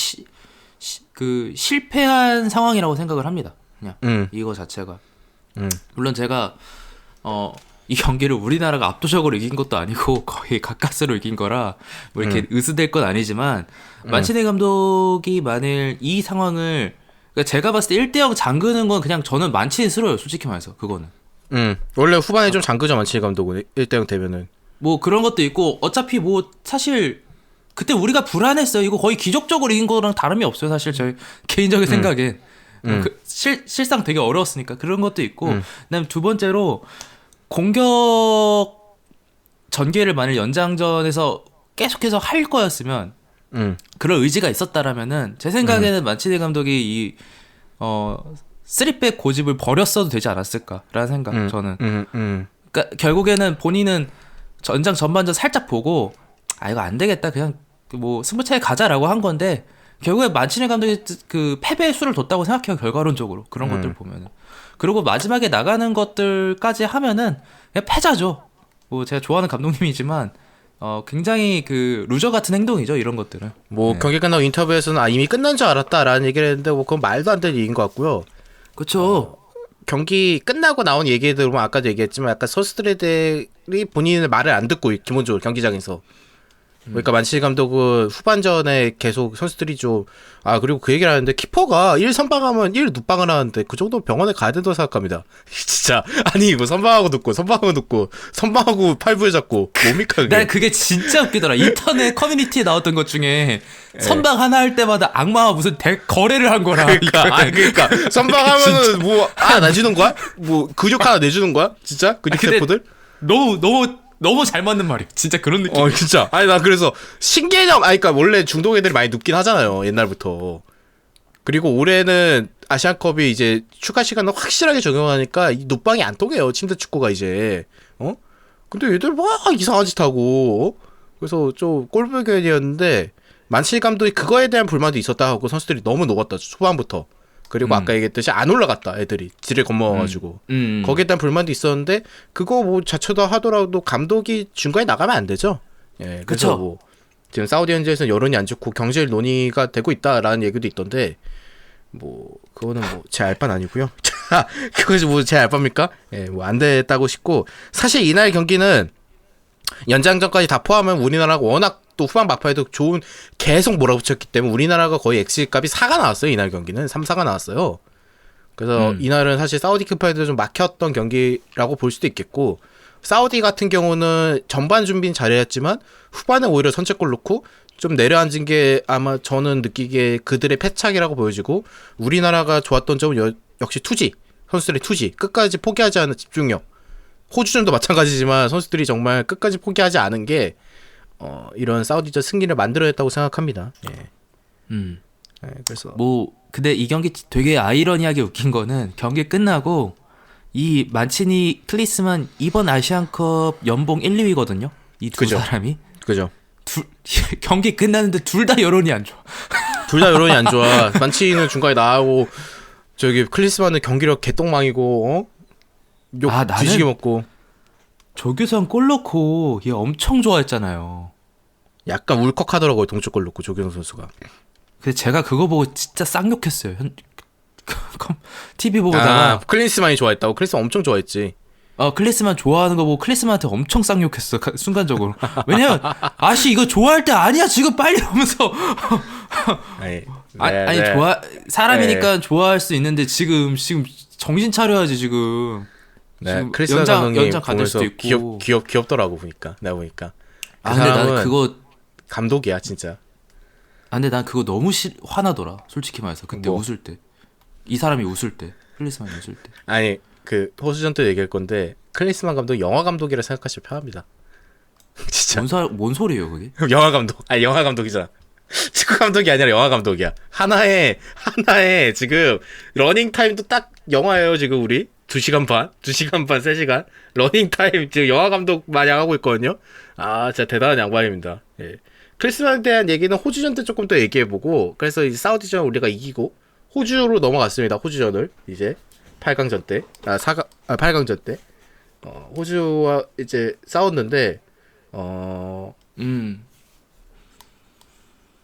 B: 실패한 상황이라고 생각을 합니다. 그냥 이거 자체가 물론 제가 이 경기를 우리나라가 압도적으로 이긴 것도 아니고 거의 가까스로 이긴 거라 뭐 이렇게 으스댈 건 아니지만 만치니 감독이 만일 이 상황을 그러니까 제가 봤을 때 1대0 잠그는 건 그냥 저는 만치니 싫어요. 솔직히 말해서 그거는.
C: 원래 후반에 좀 잠그죠. 만치니 감독은 1대0 되면은.
B: 뭐 그런 것도 있고 어차피 뭐 사실 그때 우리가 불안했어요. 이거 거의 기적적으로 이긴 거랑 다름이 없어요. 사실 저희 개인적인 생각엔 실상 되게 어려웠으니까 그런 것도 있고 그다음에 두 번째로 공격 전개를 만일 연장전에서 계속해서 할 거였으면 그런 의지가 있었다라면은 제 생각에는 만치니 감독이 이 3백 고집을 버렸어도 되지 않았을까라는 생각 저는 그러니까 결국에는 본인은 전장 전반전 살짝 보고 아 이거 안 되겠다 그냥 뭐 승부차에 가자라고 한 건데 결국에 만치니 감독이 그 패배의 수를 뒀다고 생각해요 결과론적으로 그런 것들 보면은. 그리고 마지막에 나가는 것들까지 하면은 그냥 패자죠. 뭐 제가 좋아하는 감독님이지만 굉장히 그 루저 같은 행동이죠 이런 것들은.
C: 뭐
B: 네.
C: 경기 끝나고 인터뷰에서는 아 이미 끝난 줄 알았다라는 얘기를 했는데 뭐 그건 말도 안 되는 얘기인 것 같고요.
B: 그렇죠.
C: 경기 끝나고 나온 얘기에 들으면 아까도 얘기했지만 약간 선수들이 본인의 말을 안 듣고 기본적으로 경기장에서 그러니까 만치니 감독은 후반전에 계속 선수들이 좀 그리고 그 얘기를 하는데 키퍼가 1 선방하면 1 눕방을 하는데 그 정도 병원에 가야 된다고 생각합니다. 진짜 아니 뭐 선방하고 눕고 선방하고 팔부에 잡고 뭡니까 그게?
B: 난 그게 진짜 웃기더라. 인터넷 커뮤니티에 나왔던 것 중에 선방 하나 할 때마다 악마와 무슨 거래를 한 거라.
C: 그러니까 선방하면은 뭐 내주는 거야? 뭐 근육 하나 내주는 거야? 진짜 근육
B: 근데
C: 세포들?
B: 너무 잘 맞는 말이야. 진짜 그런 느낌.
C: 진짜. 아니 나 그래서 신개념 그러니까 원래 중동 애들이 많이 눕긴 하잖아요 옛날부터. 그리고 올해는 아시안컵이 이제 추가 시간을 확실하게 적용하니까 이 눕방이 안 통해요 침대 축구가 이제. 근데 얘들 막 이상한 짓 하고. 그래서 좀 꼴불견이었는데 만치니 감독이 그거에 대한 불만도 있었다 하고 선수들이 너무 녹았다 초반부터. 그리고 아까 얘기했듯이 안 올라갔다 애들이 지레 겁먹어가지고 거기에 대한 불만도 있었는데 그거 뭐 자체도 하더라도 감독이 중간에 나가면 안 되죠. 예, 그래서
B: 그쵸.
C: 뭐 지금 사우디 현지에서는 여론이 안 좋고 경질 논의가 되고 있다라는 얘기도 있던데 뭐 그거는 뭐 제 알바는 아니고요. 그것이 뭐 제 알바입니까? 예, 뭐 안 됐다고 싶고 사실 이날 경기는 연장전까지 다 포함하면 우리나라가 워낙 또 후반 막판에도 좋은 계속 몰아붙였기 때문에 우리나라가 거의 XG값이 4가 나왔어요. 이날 경기는 3, 4가 나왔어요. 그래서 이날은 사실 사우디 급파에도 좀 막혔던 경기라고 볼 수도 있겠고 사우디 같은 경우는 전반 준비는 잘했지만 후반에 오히려 선제골 넣고 좀 내려앉은 게 아마 저는 느끼기에 그들의 패착이라고 보여지고 우리나라가 좋았던 점은 역시 투지 선수들의 투지 끝까지 포기하지 않은 집중력 호주전도 마찬가지지만 선수들이 정말 끝까지 포기하지 않은 게 이런 사우디전 승리를 만들어냈다고 생각합니다. 예. 그래서
B: 뭐 근데 이 경기 되게 아이러니하게 웃긴 거는 경기 끝나고 이 만치니 클리스만 이번 아시안컵 연봉 1, 2위거든요. 이 두
C: 그죠.
B: 사람이
C: 그죠.
B: 경기 끝났는데 둘 다 여론이 안 좋아.
C: 둘 다 여론이 안 좋아. 만치는 중간에 나가고 저기 클리스만은 경기력 개똥망이고 욕
B: 나는
C: 뒤지게 먹고
B: 조규성 골 넣고 얘 엄청 좋아했잖아요.
C: 약간 울컥하더라고요. 동쪽골 넣고 조규성 선수가.
B: 그래서 제가 그거 보고 진짜 쌍욕했어요. TV 보다가
C: 클리스만이 좋아했다고? 클리스만 엄청 좋아했지.
B: 클리스만 좋아하는 거 보고 클리스만한테 엄청 쌍욕했어 순간적으로. 왜냐면 아씨 이거 좋아할 때 아니야 지금 빨리 하면서 아니 좋아 사람이니까 좋아할 수 있는데 지금 정신 차려야지 지금.
C: 네,
B: 지금 연장 받을 수도 있고.
C: 귀엽더라고 보니까 내가 보니까.
B: 근데 난 그거
C: 감독이야 진짜.
B: 근데 난 그거 너무 화나더라 솔직히 말해서 그때
C: 뭐?
B: 웃을 때 이 사람이 웃을 때 클리스만이 웃을 때.
C: 아니 그 호수전 때 얘기할 건데 클리스만 감독 영화 감독이라 생각하시면 편합니다. 진짜.
B: 뭔 소리예요 그게?
C: 영화 감독. 영화 감독이잖아. 축구 감독이 아니라 영화 감독이야. 하나에 지금 러닝 타임도 딱 영화예요. 지금 우리 2시간 반, 3시간 러닝 타임 지금 영화 감독 마냥 하고 있거든요. 진짜 대단한 양반입니다. 예. 클리스만에 대한 얘기는 호주전 때 조금 더 얘기해보고 그래서 이제 사우디전 우리가 이기고 호주로 넘어갔습니다. 호주전을 이제 8강전 때 8강전 때 호주와 이제 싸웠는데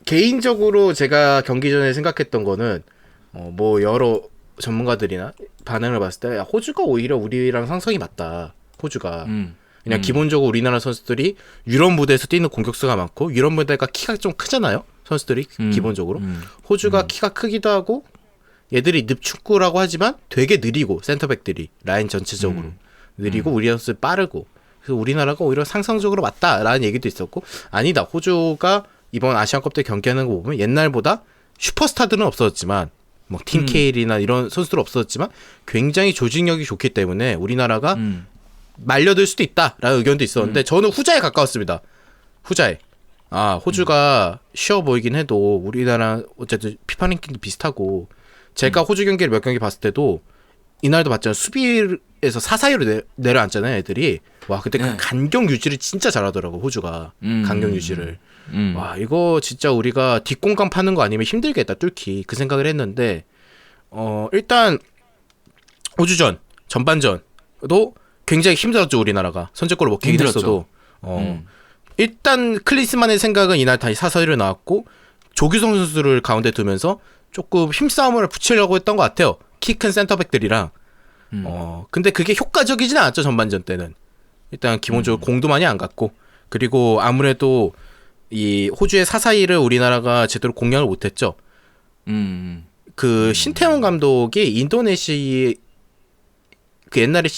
C: 개인적으로 제가 경기 전에 생각했던 거는 뭐 여러 전문가들이나 반응을 봤을 때 호주가 오히려 우리랑 상성이 맞다. 호주가 그냥 기본적으로 우리나라 선수들이 유럽 무대에서 뛰는 공격수가 많고 유럽 무대가 키가 좀 크잖아요. 선수들이 기본적으로 호주가 키가 크기도 하고 얘들이 늪축구라고 하지만 되게 느리고 센터백들이 라인 전체적으로 느리고 우리 선수 빠르고 그래서 우리나라가 오히려 상상적으로 맞다라는 얘기도 있었고 아니다 호주가 이번 아시안컵 때 경기하는 거 보면 옛날보다 슈퍼스타들은 없었지만 뭐 팀 케일이나 이런 선수들 없었지만 굉장히 조직력이 좋기 때문에 우리나라가 말려들 수도 있다라는 의견도 있었는데 저는 후자에 가까웠습니다. 후자에. 호주가 쉬워 보이긴 해도 우리나라 어쨌든 피파 랭킹도 비슷하고 제가 호주 경기를 몇 경기 봤을 때도 이날도 봤잖아. 수비에서 사사이로 내려앉잖아요, 애들이. 와, 그때
B: 네.
C: 그 간격 유지를 진짜 잘하더라고, 호주가. 간격 유지를.
B: 음.
C: 와, 이거 진짜 우리가 뒷공간 파는 거 아니면 힘들겠다, 뚫기. 그 생각을 했는데, 일단, 호주전, 전반전도 굉장히 힘들었죠, 우리나라가. 선제골을 먹히긴
B: 힘들었죠.
C: 했어도. 일단, 클리스만의 생각은 이날 다시 사사이로 나왔고, 조규성 선수를 가운데 두면서 조금 힘싸움을 붙이려고 했던 것 같아요. 키 큰 센터백들이랑. 근데 그게 효과적이진 않았죠, 전반전 때는. 일단 기본적으로 공도 많이 안 갔고, 그리고 아무래도 이 호주의 사사이를 우리나라가 제대로 공략을 못했죠. 그 신태용 감독이 인도네시아 그 옛날에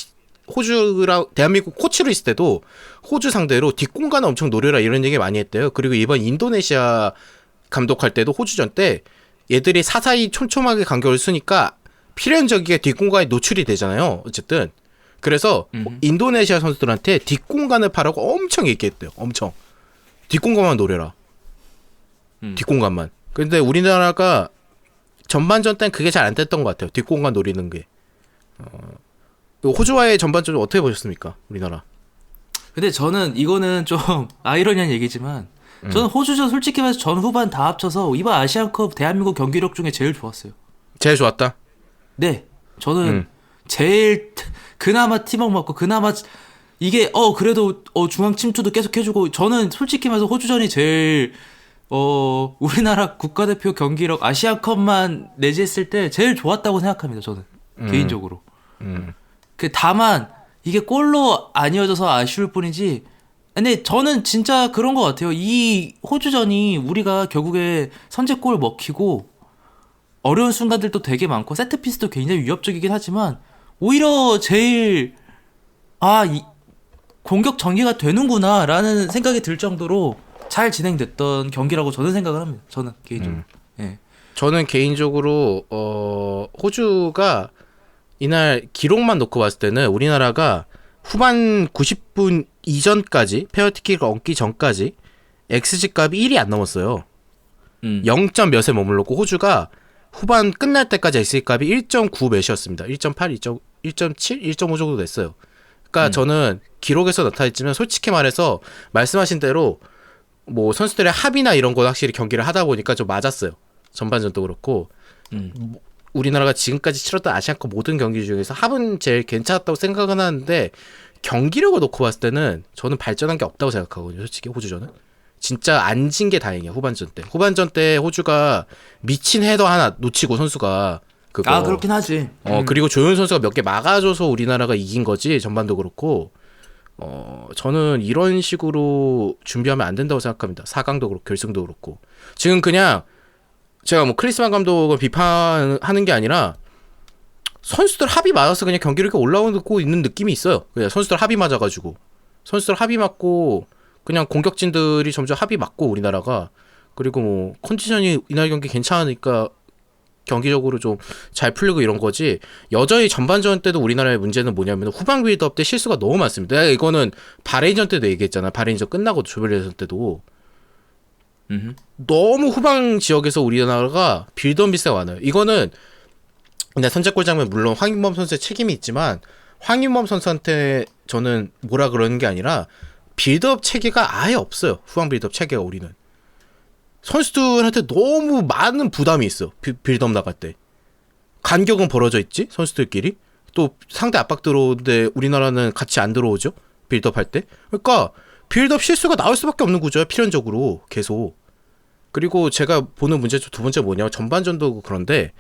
C: 호주랑 대한민국 코치로 있을 때도 호주 상대로 뒷공간을 엄청 노려라 이런 얘기 많이 했대요. 그리고 이번 인도네시아 감독할 때도 호주전 때 얘들이 사사이 촘촘하게 간격을 쓰니까 필연적이게 뒷공간에 노출이 되잖아요. 어쨌든 그래서 인도네시아 선수들한테 뒷공간을 파라고 엄청 얘기했대요. 엄청 뒷공간만 노려라. 뒷공간만. 근데 우리나라가 전반전 땐 그게 잘 안 됐던 것 같아요. 뒷공간 노리는 게. 호주와의 전반전 어떻게 보셨습니까? 우리나라.
B: 근데 저는 이거는 좀 아이러니한 얘기지만 저는 호주전 솔직히 말해서 전 후반 다 합쳐서 이번 아시안컵 대한민국 경기력 중에 제일 좋았어요.
C: 제일 좋았다.
B: 네, 저는 제일 그나마 팀워크 맞고 그나마 이게 그래도 중앙 침투도 계속 해주고 저는 솔직히 말해서 호주전이 제일 우리나라 국가대표 경기력 아시안컵만 내지했을 때 제일 좋았다고 생각합니다. 저는 개인적으로. 그 다만 이게 골로 안 이어져서 아쉬울 뿐이지. 근데 저는 진짜 그런 것 같아요. 이 호주전이 우리가 결국에 선제골 먹히고 어려운 순간들도 되게 많고 세트피스도 굉장히 위협적이긴 하지만 오히려 제일 공격 전개가 되는구나 라는 생각이 들 정도로 잘 진행됐던 경기라고 저는 생각을 합니다. 저는 개인적으로. 예.
C: 저는 개인적으로 호주가 이날 기록만 놓고 봤을 때는 우리나라가 후반 90분 이전까지 페어티킥을 얹기 전까지 XG 값이 1이 안 넘었어요. 0점 몇에 머물렀고 호주가 후반 끝날 때까지 XG 값이 1.9 몇이었습니다. 1.8, 1.7, 1.5 정도 됐어요. 그러니까 저는 기록에서 나타냈지만 솔직히 말해서 말씀하신 대로 뭐 선수들의 합의나 이런 거 확실히 경기를 하다 보니까 좀 맞았어요. 전반전도 그렇고 우리나라가 지금까지 치렀던 아시안컵 모든 경기 중에서 합은 제일 괜찮았다고 생각은 하는데 경기력을 놓고 봤을 때는 저는 발전한 게 없다고 생각하거든요. 솔직히 호주전은 진짜 안 진 게 다행이야. 후반전 때 호주가 미친 헤더 하나 놓치고 선수가 그거
B: 그렇긴 하지.
C: 그리고 조현 선수가 몇 개 막아줘서 우리나라가 이긴 거지. 전반도 그렇고 저는 이런 식으로 준비하면 안 된다고 생각합니다. 4강도 그렇고 결승도 그렇고 지금 그냥 제가 뭐 클리스만 감독을 비판하는 게 아니라 선수들 합이 맞아서 그냥 경기력이 올라오고 있는 느낌이 있어요. 그냥 선수들 합이 맞아가지고 선수들 합이 맞고 그냥 공격진들이 점점 합이 맞고 우리나라가 그리고 뭐 컨디션이 이날 경기 괜찮으니까 경기적으로 좀 잘 풀리고 이런 거지. 여전히 전반전 때도 우리나라의 문제는 뭐냐면 후반 빌드업 때 실수가 너무 많습니다. 내가 이거는 바레인전 때도 얘기했잖아. 바레인전 끝나고 조별예선 때도 너무 후방 지역에서 우리나라가 빌드업 미스가 많아요. 이거는 근데 선제골 장면 물론 황인범 선수의 책임이 있지만 황인범 선수한테 저는 뭐라 그러는 게 아니라 빌드업 체계가 아예 없어요. 후방 빌드업 체계가 우리는. 선수들한테 너무 많은 부담이 있어. 빌드업 나갈 때. 간격은 벌어져 있지 선수들끼리. 또 상대 압박 들어오는데 우리나라는 같이 안 들어오죠. 빌드업 할 때. 그러니까 빌드업 실수가 나올 수밖에 없는 구조야. 필연적으로 계속. 그리고 제가 보는 문제 두 번째 뭐냐면 전반전도 그런데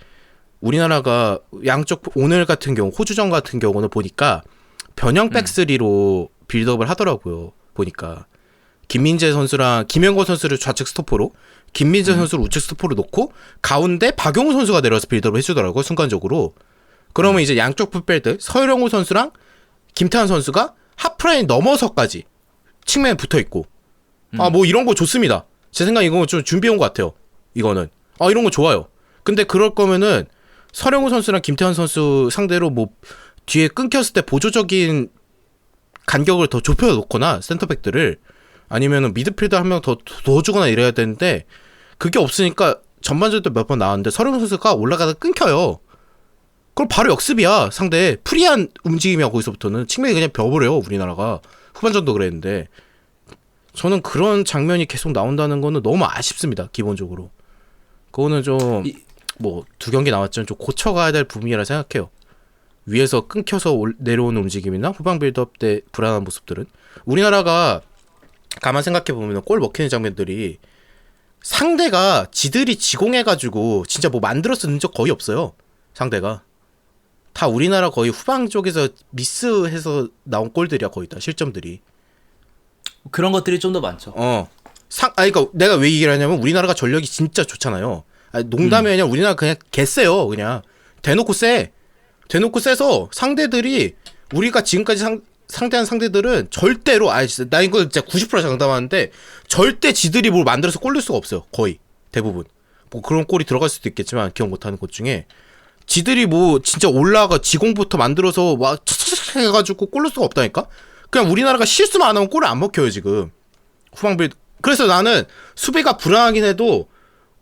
C: 우리나라가 양쪽 오늘 같은 경우 호주전 같은 경우는 보니까 변형 백스리로 빌드업을 하더라고요. 보니까 김민재 선수랑 김영거 선수를 좌측 스토퍼로 김민재 선수를 우측 스토퍼로 놓고 가운데 박용우 선수가 내려서 빌드업을 해주더라고요. 순간적으로. 그러면 이제 양쪽 풀백들 서영우 선수랑 김태환 선수가 하프라인 넘어서까지 측면에 붙어있고 뭐 이런 거 좋습니다. 제 생각에 이거 좀 준비해온 것 같아요. 이거는 이런 거 좋아요. 근데 그럴 거면은 서령우 선수랑 김태환 선수 상대로 뭐 뒤에 끊겼을 때 보조적인 간격을 더 좁혀 놓거나 센터백들을 아니면은 미드필더 한 명 더 주거나 이래야 되는데 그게 없으니까 전반전도 몇 번 나왔는데 서령우 선수가 올라가다 끊겨요. 그럼 바로 역습이야. 상대 프리한 움직임이야. 거기서부터는 측면이 그냥 벼버려요. 우리나라가 후반전도 그랬는데 저는 그런 장면이 계속 나온다는 거는 너무 아쉽습니다. 기본적으로 그거는 좀 뭐 두 경기 나왔지만 좀 고쳐가야 될 부분이라 생각해요. 위에서 끊겨서 내려오는 움직임이나 후방 빌드업 때 불안한 모습들은 우리나라가 가만 생각해 보면 골 먹히는 장면들이 상대가 지들이 지공해가지고 진짜 뭐 만들어 쓰는 적 거의 없어요. 상대가 다 우리나라 거의 후방 쪽에서 미스해서 나온 골들이야. 거의 다 실점들이.
B: 그런 것들이 좀 더 많죠.
C: 그러니까 내가 왜 얘기를 하냐면 우리나라가 전력이 진짜 좋잖아요. 농담이 아니라 우리나라 그냥 개쎄요. 그냥 대놓고 세서 상대들이 우리가 지금까지 상대한 상대들은 절대로 나 이거 진짜 90% 장담하는데 절대 지들이 뭘 만들어서 골 넣을 수가 없어요. 거의 대부분. 뭐 그런 골이 들어갈 수도 있겠지만 기억 못하는 것 중에 지들이 뭐 진짜 올라가 지공부터 만들어서 막 해가지고 골 넣을 수가 없다니까. 그냥 우리나라가 실수만 안 하면 골을 안 먹혀요 지금. 후방빌. 그래서 나는 수비가 불안하긴 해도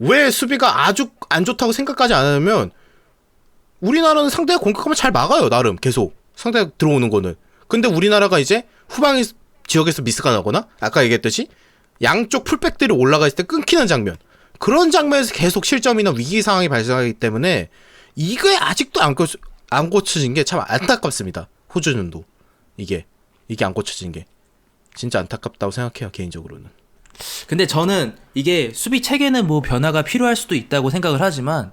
C: 왜 수비가 아주 안 좋다고 생각하지 않으면 우리나라는 상대가 공격하면 잘 막아요. 나름 계속 상대가 들어오는 거는. 근데 우리나라가 이제 후방 지역에서 미스가 나거나 아까 얘기했듯이 양쪽 풀백들이 올라가 있을 때 끊기는 장면, 그런 장면에서 계속 실점이나 위기 상황이 발생하기 때문에 이게 아직도 안 고쳐진 게 참 안타깝습니다. 호주전도 이게 안 고쳐진 게 진짜 안타깝다고 생각해요 개인적으로는.
B: 근데 저는 이게 수비 체계는 뭐 변화가 필요할 수도 있다고 생각을 하지만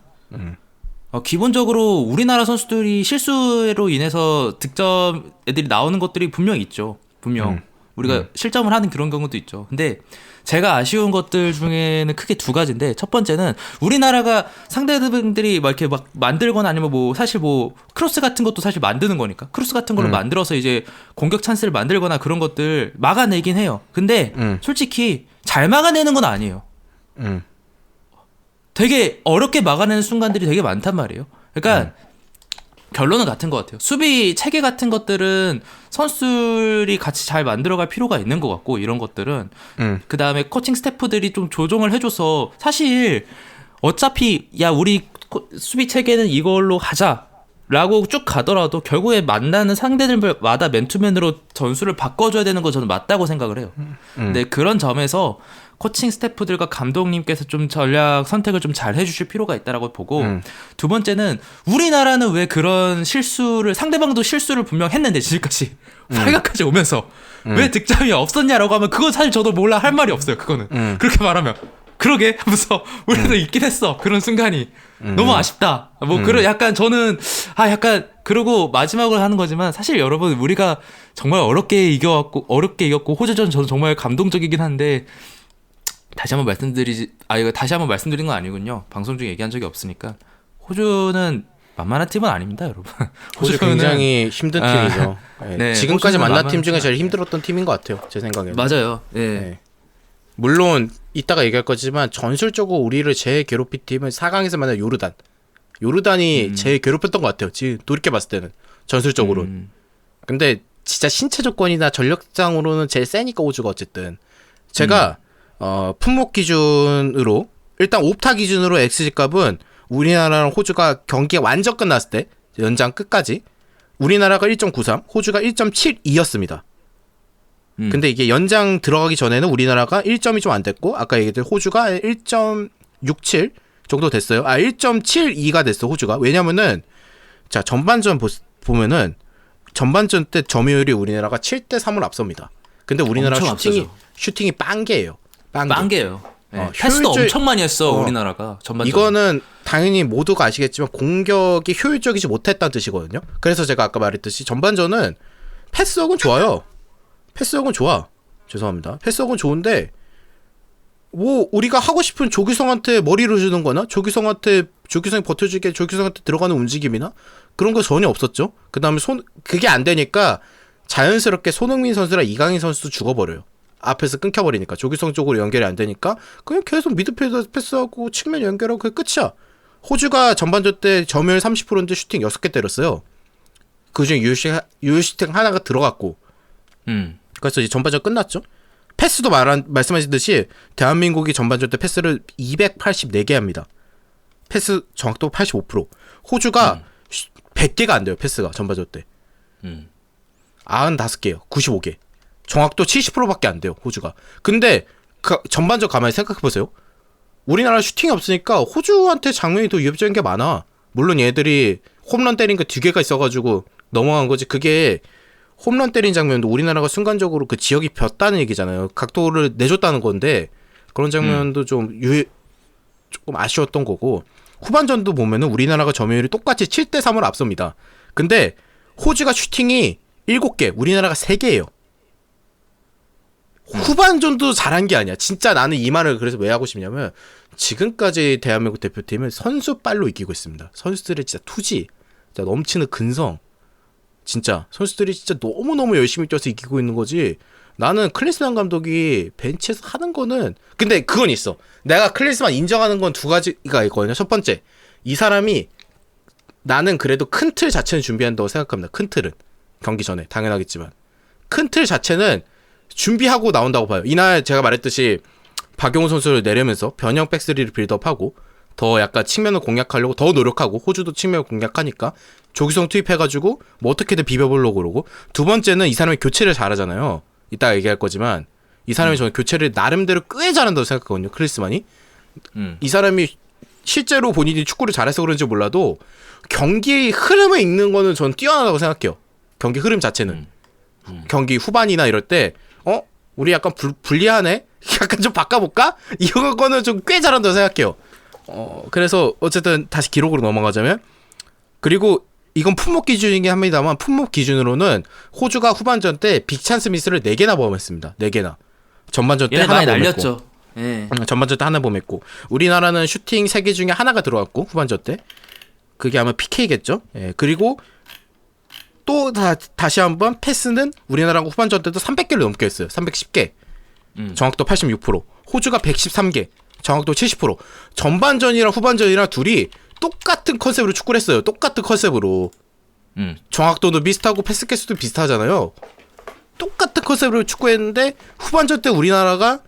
B: 기본적으로 우리나라 선수들이 실수로 인해서 득점 애들이 나오는 것들이 분명 있죠. 분명 우리가 실점을 하는 그런 경우도 있죠. 근데 제가 아쉬운 것들 중에는 크게 두 가지인데, 첫 번째는 우리나라가 상대들이 막 이렇게 막 만들거나 아니면 뭐 사실 뭐 크로스 같은 것도 사실 만드는 거니까 크로스 같은 걸로 만들어서 이제 공격 찬스를 만들거나 그런 것들 막아내긴 해요. 근데 솔직히 잘 막아내는 건 아니에요. 되게 어렵게 막아내는 순간들이 되게 많단 말이에요. 그러니까 결론은 같은 것 같아요. 수비 체계 같은 것들은 선수들이 같이 잘 만들어갈 필요가 있는 것 같고, 이런 것들은 그 다음에 코칭 스태프들이 좀 조정을 해줘서, 사실 어차피 야 우리 수비 체계는 이걸로 가자라고 쭉 가더라도 결국에 만나는 상대들마다 맨투맨으로 전술을 바꿔줘야 되는 거 저는 맞다고 생각을 해요. 근데 그런 점에서 코칭 스태프들과 감독님께서 좀 전략 선택을 좀 잘 해주실 필요가 있다라고 보고, 두 번째는 우리나라는 왜 그런 실수를, 상대방도 실수를 분명 했는데 지금까지 8강까지 오면서 왜 득점이 없었냐라고 하면 그건 사실 저도 몰라 할 말이 없어요. 그거는 그렇게 말하면 그러게 하면서 우리도 있긴 했어. 그런 순간이 너무 아쉽다. 뭐 그런 약간 저는 약간 그러고 마지막으로 하는 거지만, 사실 여러분 우리가 정말 어렵게 이겼고 호주전 저는 정말 감동적이긴 한데, 다시 한번 말씀드린 건 아니군요. 방송 중에 얘기한 적이 없으니까. 호주는 만만한 팀은 아닙니다, 여러분.
C: 호주 굉장히 힘든 팀이죠. 네, 지금까지 만난 팀 중에 제일 힘들었던 팀인 것 같아요, 제 생각에는.
B: 맞아요.
C: 네. 물론 이따가 얘기할 거지만 전술적으로 우리를 제일 괴롭힌 팀은 4강에서 만난 요르단이 제일 괴롭혔던 것 같아요. 지금 돌이켜봤을 때는 전술적으로는. 근데 진짜 신체 조건이나 전력상으로는 제일 세니까 호주가 어쨌든. 제가 품목 기준으로 일단 옵타 기준으로 XG 값은 우리나라랑 호주가 경기가 완전 끝났을 때 연장 끝까지 우리나라가 1.93, 호주가 1.72였습니다. 근데 이게 연장 들어가기 전에는 우리나라가 1점이 좀 안 됐고, 아까 얘기했던 호주가 1.67 정도 됐어요. 1.72가 됐어 호주가. 왜냐면은 자 전반전 보면은 전반전 때 점유율이 우리나라가 7대 3을 앞섭니다. 근데 우리나라 슈팅이 빵개예요.
B: 빵개예요. 네. 패스도 엄청 많이 했어 우리나라가 전반전.
C: 이거는 당연히 모두가 아시겠지만 공격이 효율적이지 못했다는 뜻이거든요. 그래서 제가 아까 말했듯이 전반전은 패스워크는 좋아요. 패스워크는 좋아. 죄송합니다. 패스워크는 좋은데 뭐 우리가 하고 싶은 조규성한테 머리를 주는 거나 조규성이 버텨주게 조규성한테 들어가는 움직임이나 그런 거 전혀 없었죠. 그 다음에 그게 안 되니까 자연스럽게 손흥민 선수랑 이강인 선수도 죽어버려요. 앞에서 끊겨버리니까 조규성 쪽으로 연결이 안 되니까 그냥 계속 미드필더 패스하고 측면 연결하고 그게 끝이야. 호주가 전반전 때 점유율 30%인데 슈팅 6개 때렸어요. 그중에 유효슈팅 하나가 들어갔고 그래서 이제 전반전 끝났죠. 패스도 말씀하신 듯이 대한민국이 전반전 때 패스를 284개 합니다. 패스 정확도 85%. 호주가 100개가 안 돼요. 패스가 전반전 때. 95개예요. 95개. 정확도 70%밖에 안 돼요. 호주가. 근데 전반전 가만히 생각해 보세요. 우리나라 슈팅이 없으니까 호주한테 장면이 더 위협적인 게 많아. 물론 얘들이 홈런 때린 거 2개가 있어가지고 넘어간 거지. 그게 홈런 때린 장면도 우리나라가 순간적으로 그 지역이 볐다는 얘기잖아요. 각도를 내줬다는 건데 그런 장면도 조금 아쉬웠던 거고, 후반전도 보면은 우리나라가 점유율이 똑같이 7대3으로 앞섭니다. 근데 호주가 슈팅이 7개, 우리나라가 3개예요. 후반전도 잘한 게 아니야. 진짜 나는 이 말을 그래서 왜 하고 싶냐면, 지금까지 대한민국 대표팀은 선수빨로 이기고 있습니다. 선수들의 진짜 투지, 진짜 넘치는 근성, 진짜 선수들이 진짜 너무너무 열심히 뛰어서 이기고 있는 거지. 나는 클린스만 감독이 벤치에서 하는 거는, 근데 그건 있어. 내가 클린스만 인정하는 건 2가지가 있거든요. 첫 번째, 이 사람이, 나는 그래도 큰 틀 자체는 준비한다고 생각합니다. 큰 틀은 경기 전에 당연하겠지만 큰 틀 자체는 준비하고 나온다고 봐요. 이날 제가 말했듯이 박용호 선수를 내려면서 변형 백스리를 빌드업하고 더 약간 측면을 공략하려고 더 노력하고, 호주도 측면을 공략하니까 조기성 투입해가지고 뭐 어떻게든 비벼보려고 그러고, 두 번째는 이 사람이 교체를 잘하잖아요. 이따가 얘기할 거지만 이 사람이 저는 교체를 나름대로 꽤 잘한다고 생각하거든요. 클리스만이. 이 사람이 실제로 본인이 축구를 잘해서 그런지 몰라도 경기 흐름을 읽는 거는 전 뛰어나다고 생각해요. 경기 흐름 자체는. 경기 후반이나 이럴 때 우리 약간 불리하네? 약간 좀 바꿔볼까? 이런 거는 좀 꽤 잘한다고 생각해요. 그래서 어쨌든 다시 기록으로 넘어가자면, 그리고 이건 품목 기준이긴 합니다만 품목 기준으로는 호주가 후반전 때 빅찬스 미스를 4개나 범했습니다. 4개나. 전반전 때
B: 얘네
C: 하나
B: 많이
C: 범했고.
B: 날렸죠. 예.
C: 전반전 때 하나 범했고, 우리나라는 슈팅 3개 중에 하나가 들어갔고, 후반전 때 그게 아마 PK겠죠. 예. 그리고 또 다시 한번 패스는 우리나라가 후반전 때도 300개를 넘게 했어요. 310개. 정확도 86%. 호주가 113개. 정확도 70%. 전반전이랑 후반전이랑 둘이 똑같은 컨셉으로 축구를 했어요. 똑같은 컨셉으로. 정확도도 비슷하고 패스 개수도 비슷하잖아요. 똑같은 컨셉으로 축구했는데 후반전 때 우리나라가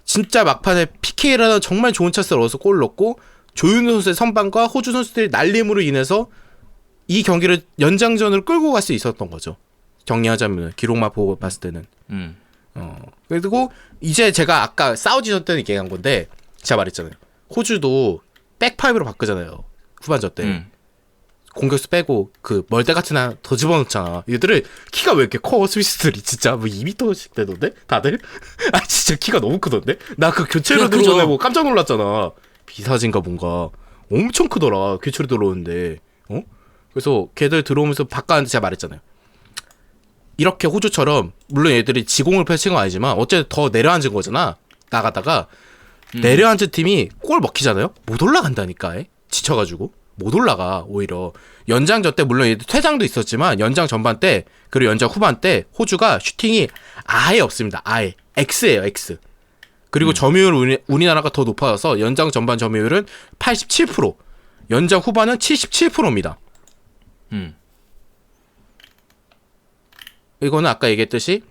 C: 진짜 막판에 PK라는 정말 좋은 찬스를 얻어서 골을 넣고, 조윤우 선수의 선방과 호주 선수들의 날림으로 인해서 이 경기를 연장전으로 끌고 갈 수 있었던 거죠. 정리하자면 기록만 보고 봤을 때는. 그리고 이제 제가 아까 사우디전 때는 얘기한 건데, 제가 말했잖아요. 호주도 백파이브로 바꾸잖아요. 후반전 때. 공격수 빼고 그 멀대 같은 하나 더 집어넣잖아. 얘들은 키가 왜 이렇게 커? 스위스들이 진짜 뭐 2m씩 되던데? 다들? 아 진짜 키가 너무 크던데? 나 그 교체로 들어오네 뭐 깜짝 놀랐잖아. 비사진가 뭔가 엄청 크더라. 교체로 들어오는데. 그래서 걔들 들어오면서 바깥한테 제가 말했잖아요. 이렇게 호주처럼, 물론 얘들이 지공을 펼친 건 아니지만 어쨌든 더 내려앉은 거잖아. 나가다가 내려앉은 팀이 골 먹히잖아요. 못 올라간다니까. 지쳐가지고 못 올라가. 오히려 연장전 때 물론 얘들 퇴장도 있었지만 연장 전반 때 그리고 연장 후반 때 호주가 슈팅이 아예 없습니다. 아예 X예요. X. 그리고 점유율 우리나라가 더 높아져서 연장 전반 점유율은 87%, 연장 후반은 77%입니다. 이거는 아까 얘기했듯이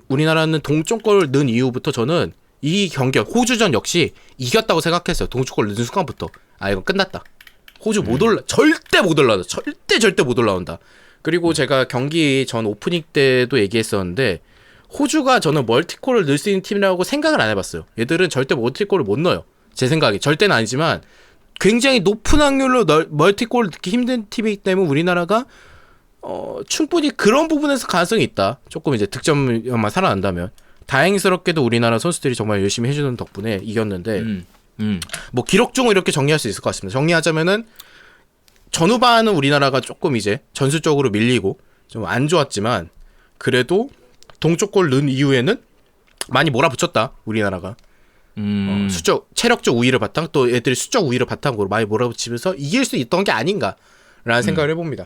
C: 우리나라는 동점골을 넣은 이후부터 저는 이 경기 호주전 역시 이겼다고 생각했어요. 동점골 넣은 순간부터 이건 끝났다. 호주 못 올라, 절대 못 올라온다. 절대 못 올라온다. 그리고 제가 경기 전 오프닝 때도 얘기했었는데, 호주가 저는 멀티골을 넣을 수 있는 팀이라고 생각을 안 해봤어요. 얘들은 절대 멀티골을 못 넣어요. 제 생각에. 절대는 아니지만 굉장히 높은 확률로 멀티골을 넣기 힘든 팀이기 때문에 우리나라가 충분히 그런 부분에서 가능성이 있다. 조금 이제 득점만 살아난다면. 다행스럽게도 우리나라 선수들이 정말 열심히 해주는 덕분에 이겼는데, 뭐 기록적으로 이렇게 정리할 수 있을 것 같습니다. 정리하자면은 전후반은 우리나라가 조금 이제 전술적으로 밀리고 좀 안 좋았지만, 그래도 동쪽골 넣은 이후에는 많이 몰아붙였다. 우리나라가. 체력적 우위를 바탕, 또 애들이 수적 우위를 바탕으로 많이 몰아붙이면서 이길 수 있던 게 아닌가라는 생각을 해봅니다.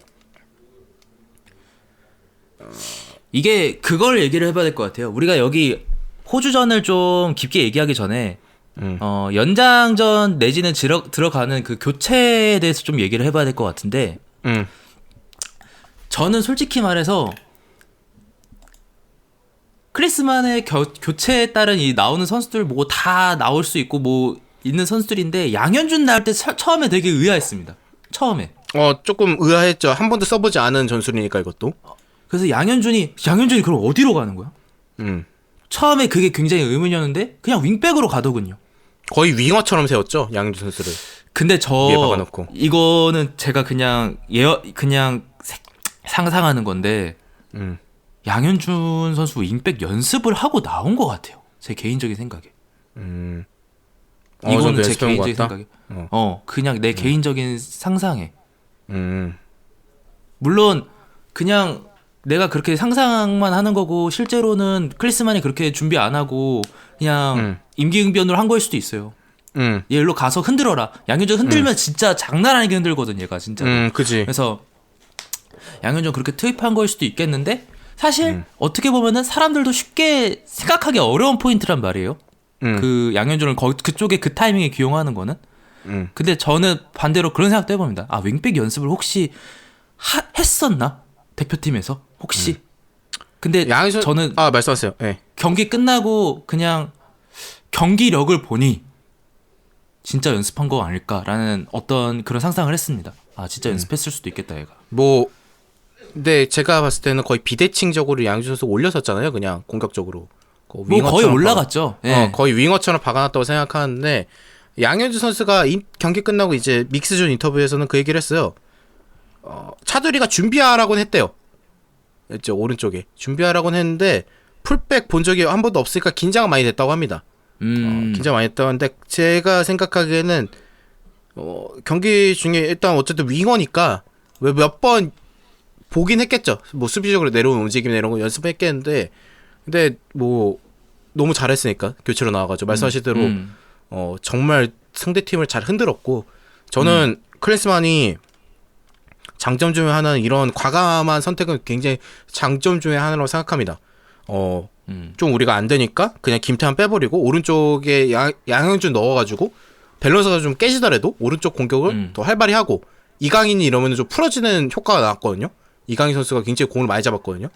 B: 이게 그걸 얘기를 해봐야 될 것 같아요. 우리가 여기 호주전을 좀 깊게 얘기하기 전에 연장전 내지는 들어가는 그 교체에 대해서 좀 얘기를 해봐야 될 것 같은데, 저는 솔직히 말해서 클리스만의 교체에 따른 이 나오는 선수들 뭐 다 나올 수 있고 뭐 있는 선수들인데, 양현준 나올 때 처음에 되게 의아했습니다. 처음에.
C: 조금 의아했죠. 한 번도 써보지 않은 전술이니까 이것도.
B: 그래서 양현준이 그럼 어디로 가는 거야?
C: 음.
B: 처음에 그게 굉장히 의문이었는데 그냥 윙백으로 가더군요.
C: 거의 윙어처럼 세웠죠, 양현준 선수를.
B: 근데
C: 위에 박아놓고.
B: 이거는 제가 그냥 상상하는 건데
C: 음.
B: 양현준 선수 윙백 연습을 하고 나온 것 같아요. 제 개인적인 생각에.
C: 어느 정도
B: 이거는 제
C: 연습한 것
B: 개인적인
C: 같다?
B: 생각에. 그냥 내 개인적인 상상에.
C: 음.
B: 물론 그냥 내가 그렇게 상상만 하는 거고 실제로는 클리스만이 그렇게 준비 안 하고 그냥 임기응변으로 한 거일 수도 있어요. 얘로 가서 흔들어라. 양현준 흔들면 진짜 장난 아니게 흔들거든 얘가 진짜.
C: 그지.
B: 그래서 양현준 그렇게 투입한 거일 수도 있겠는데 사실 어떻게 보면은 사람들도 쉽게 생각하기 어려운 포인트란 말이에요. 그 양현준을 그쪽에 그 타이밍에 기용하는 거는. 근데 저는 반대로 그런 생각도 해봅니다. 아 윙백 연습을 혹시 했었나? 대표팀에서 혹시. 근데
C: 양현준
B: 저는
C: 말씀하세요. 네.
B: 경기 끝나고 그냥 경기력을 보니 진짜 연습한 거 아닐까라는 어떤 그런 상상을 했습니다. 아 진짜 연습했을 수도 있겠다 얘가.
C: 근데 제가 봤을 때는 거의 비대칭적으로 양현준 선수 올렸었잖아요. 그냥 공격적으로.
B: 거의 올라갔죠. 예.
C: 거의 윙어처럼 박아놨다고 생각하는데 양현준 선수가 경기 끝나고 이제 믹스존 인터뷰에서는 그 얘기를 했어요. 차두리가 준비하라고는 했대요. 이제 오른쪽에 준비하라고는 했는데 풀백 본 적이 한 번도 없으니까 긴장 많이 됐다고 합니다. 긴장 많이 했다고 하는데 제가 생각하기에는 경기 중에 일단 어쨌든 윙어니까 왜 몇 번 보긴 했겠죠. 뭐 수비적으로 내려오는 움직임 이런 거 연습했겠는데 근데 뭐 너무 잘했으니까 교체로 나와가지고 말씀하신 대로 정말 상대팀을 잘 흔들었고 저는 클린스만이 장점 중에 하나는 이런 과감한 선택은 굉장히 장점 중에 하나라고 생각합니다. 좀 우리가 안 되니까 그냥 김태환 빼버리고 오른쪽에 양현준 넣어가지고 밸런스가 좀 깨지더라도 오른쪽 공격을 더 활발히 하고 이강인이 이러면 좀 풀어지는 효과가 나왔거든요. 이강인 선수가 굉장히 공을 많이 잡았거든요.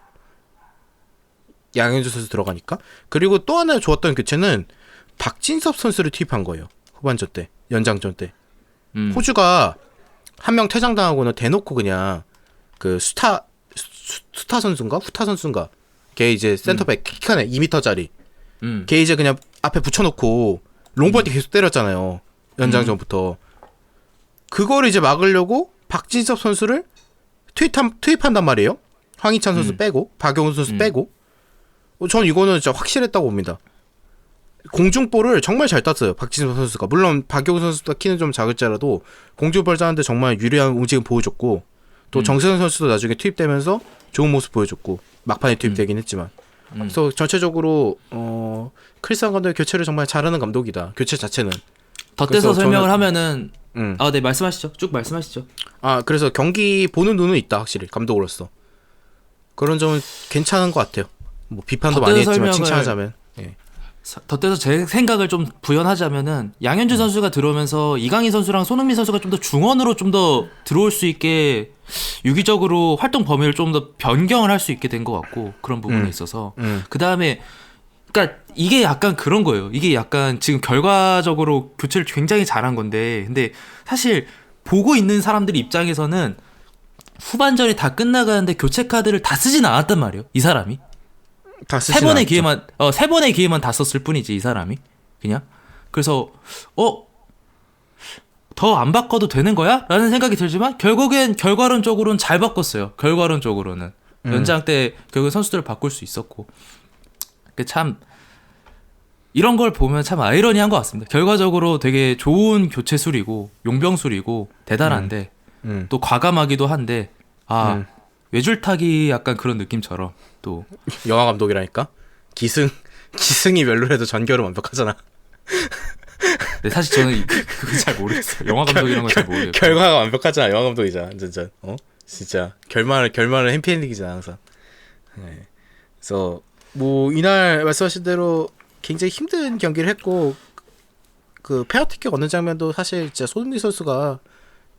C: 양현준 선수 들어가니까. 그리고 또 하나 좋았던 교체는 박진섭 선수를 투입한 거예요. 후반전 때, 연장전 때. 호주가 한 명 퇴장당하고는 대놓고 그냥 그 수타 선수인가? 후타 선수인가? 걔 이제 센터백 킥하네 2m짜리. 걔 이제 그냥 앞에 붙여놓고 롱볼 때 계속 때렸잖아요. 연장전부터. 그거를 이제 막으려고 박진섭 선수를 투입한단 말이에요. 황희찬 선수 빼고 박용훈 선수 빼고. 전 이거는 진짜 확실했다고 봅니다. 공중볼을 정말 잘 땄어요. 박진섭 선수가. 물론 박용훈 선수보다 키는 좀 작을지라도 공중볼 짜는데 정말 유리한 움직임 보여줬고 또 정세현 선수도 나중에 투입되면서 좋은 모습 보여줬고 막판에 투입되긴 했지만 그래서 전체적으로 크리스찬 감독의 교체를 정말 잘하는 감독이다. 교체 자체는.
B: 덧대서 설명을 하면은 네 말씀하시죠. 쭉 말씀하시죠.
C: 그래서 경기 보는 눈은 있다 확실히 감독으로서. 그런 점은 괜찮은 것 같아요. 뭐 비판도 많이 했지만 칭찬하자면. 예.
B: 덧대서 제 생각을 좀 부연하자면은 양현준 선수가 들어오면서 이강인 선수랑 손흥민 선수가 좀 더 중원으로 좀 더 들어올 수 있게 유기적으로 활동 범위를 좀 더 변경을 할 수 있게 된 것 같고 그런 부분에 있어서 그 다음에 그러니까 이게 약간 그런 거예요. 이게 약간 지금 결과적으로 교체를 굉장히 잘한 건데 근데 사실 보고 있는 사람들 입장에서는 후반전이 다 끝나가는데 교체 카드를 다 쓰진 않았단 말이에요. 이 사람이. 세 번의 기회만 다 썼을 뿐이지 이 사람이 그냥. 그래서 더 안 바꿔도 되는 거야? 라는 생각이 들지만 결국엔 결과론적으로는 잘 바꿨어요. 결과론적으로는 연장 때 결국 선수들을 바꿀 수 있었고 참 이런 걸 보면 참 아이러니한 것 같습니다. 결과적으로 되게 좋은 교체술이고 용병술이고 대단한데 또 과감하기도 한데 외줄타기 약간 그런 느낌처럼 또
C: 영화 감독이라니까 기승이 별로라도 전결은 완벽하잖아.
B: 네, 사실 저는 그거 잘 모르겠어요. 영화 감독이란 걸 잘 모르겠고
C: 결과가 완벽하잖아. 영화 감독이잖아. 진짜 진짜 결말은 해피엔딩이잖아 항상. 네. 그래서 뭐 이날 말씀하신 대로 굉장히 힘든 경기를 했고 그 페어티킥 얻는 장면도 사실 진짜 손흥민 선수가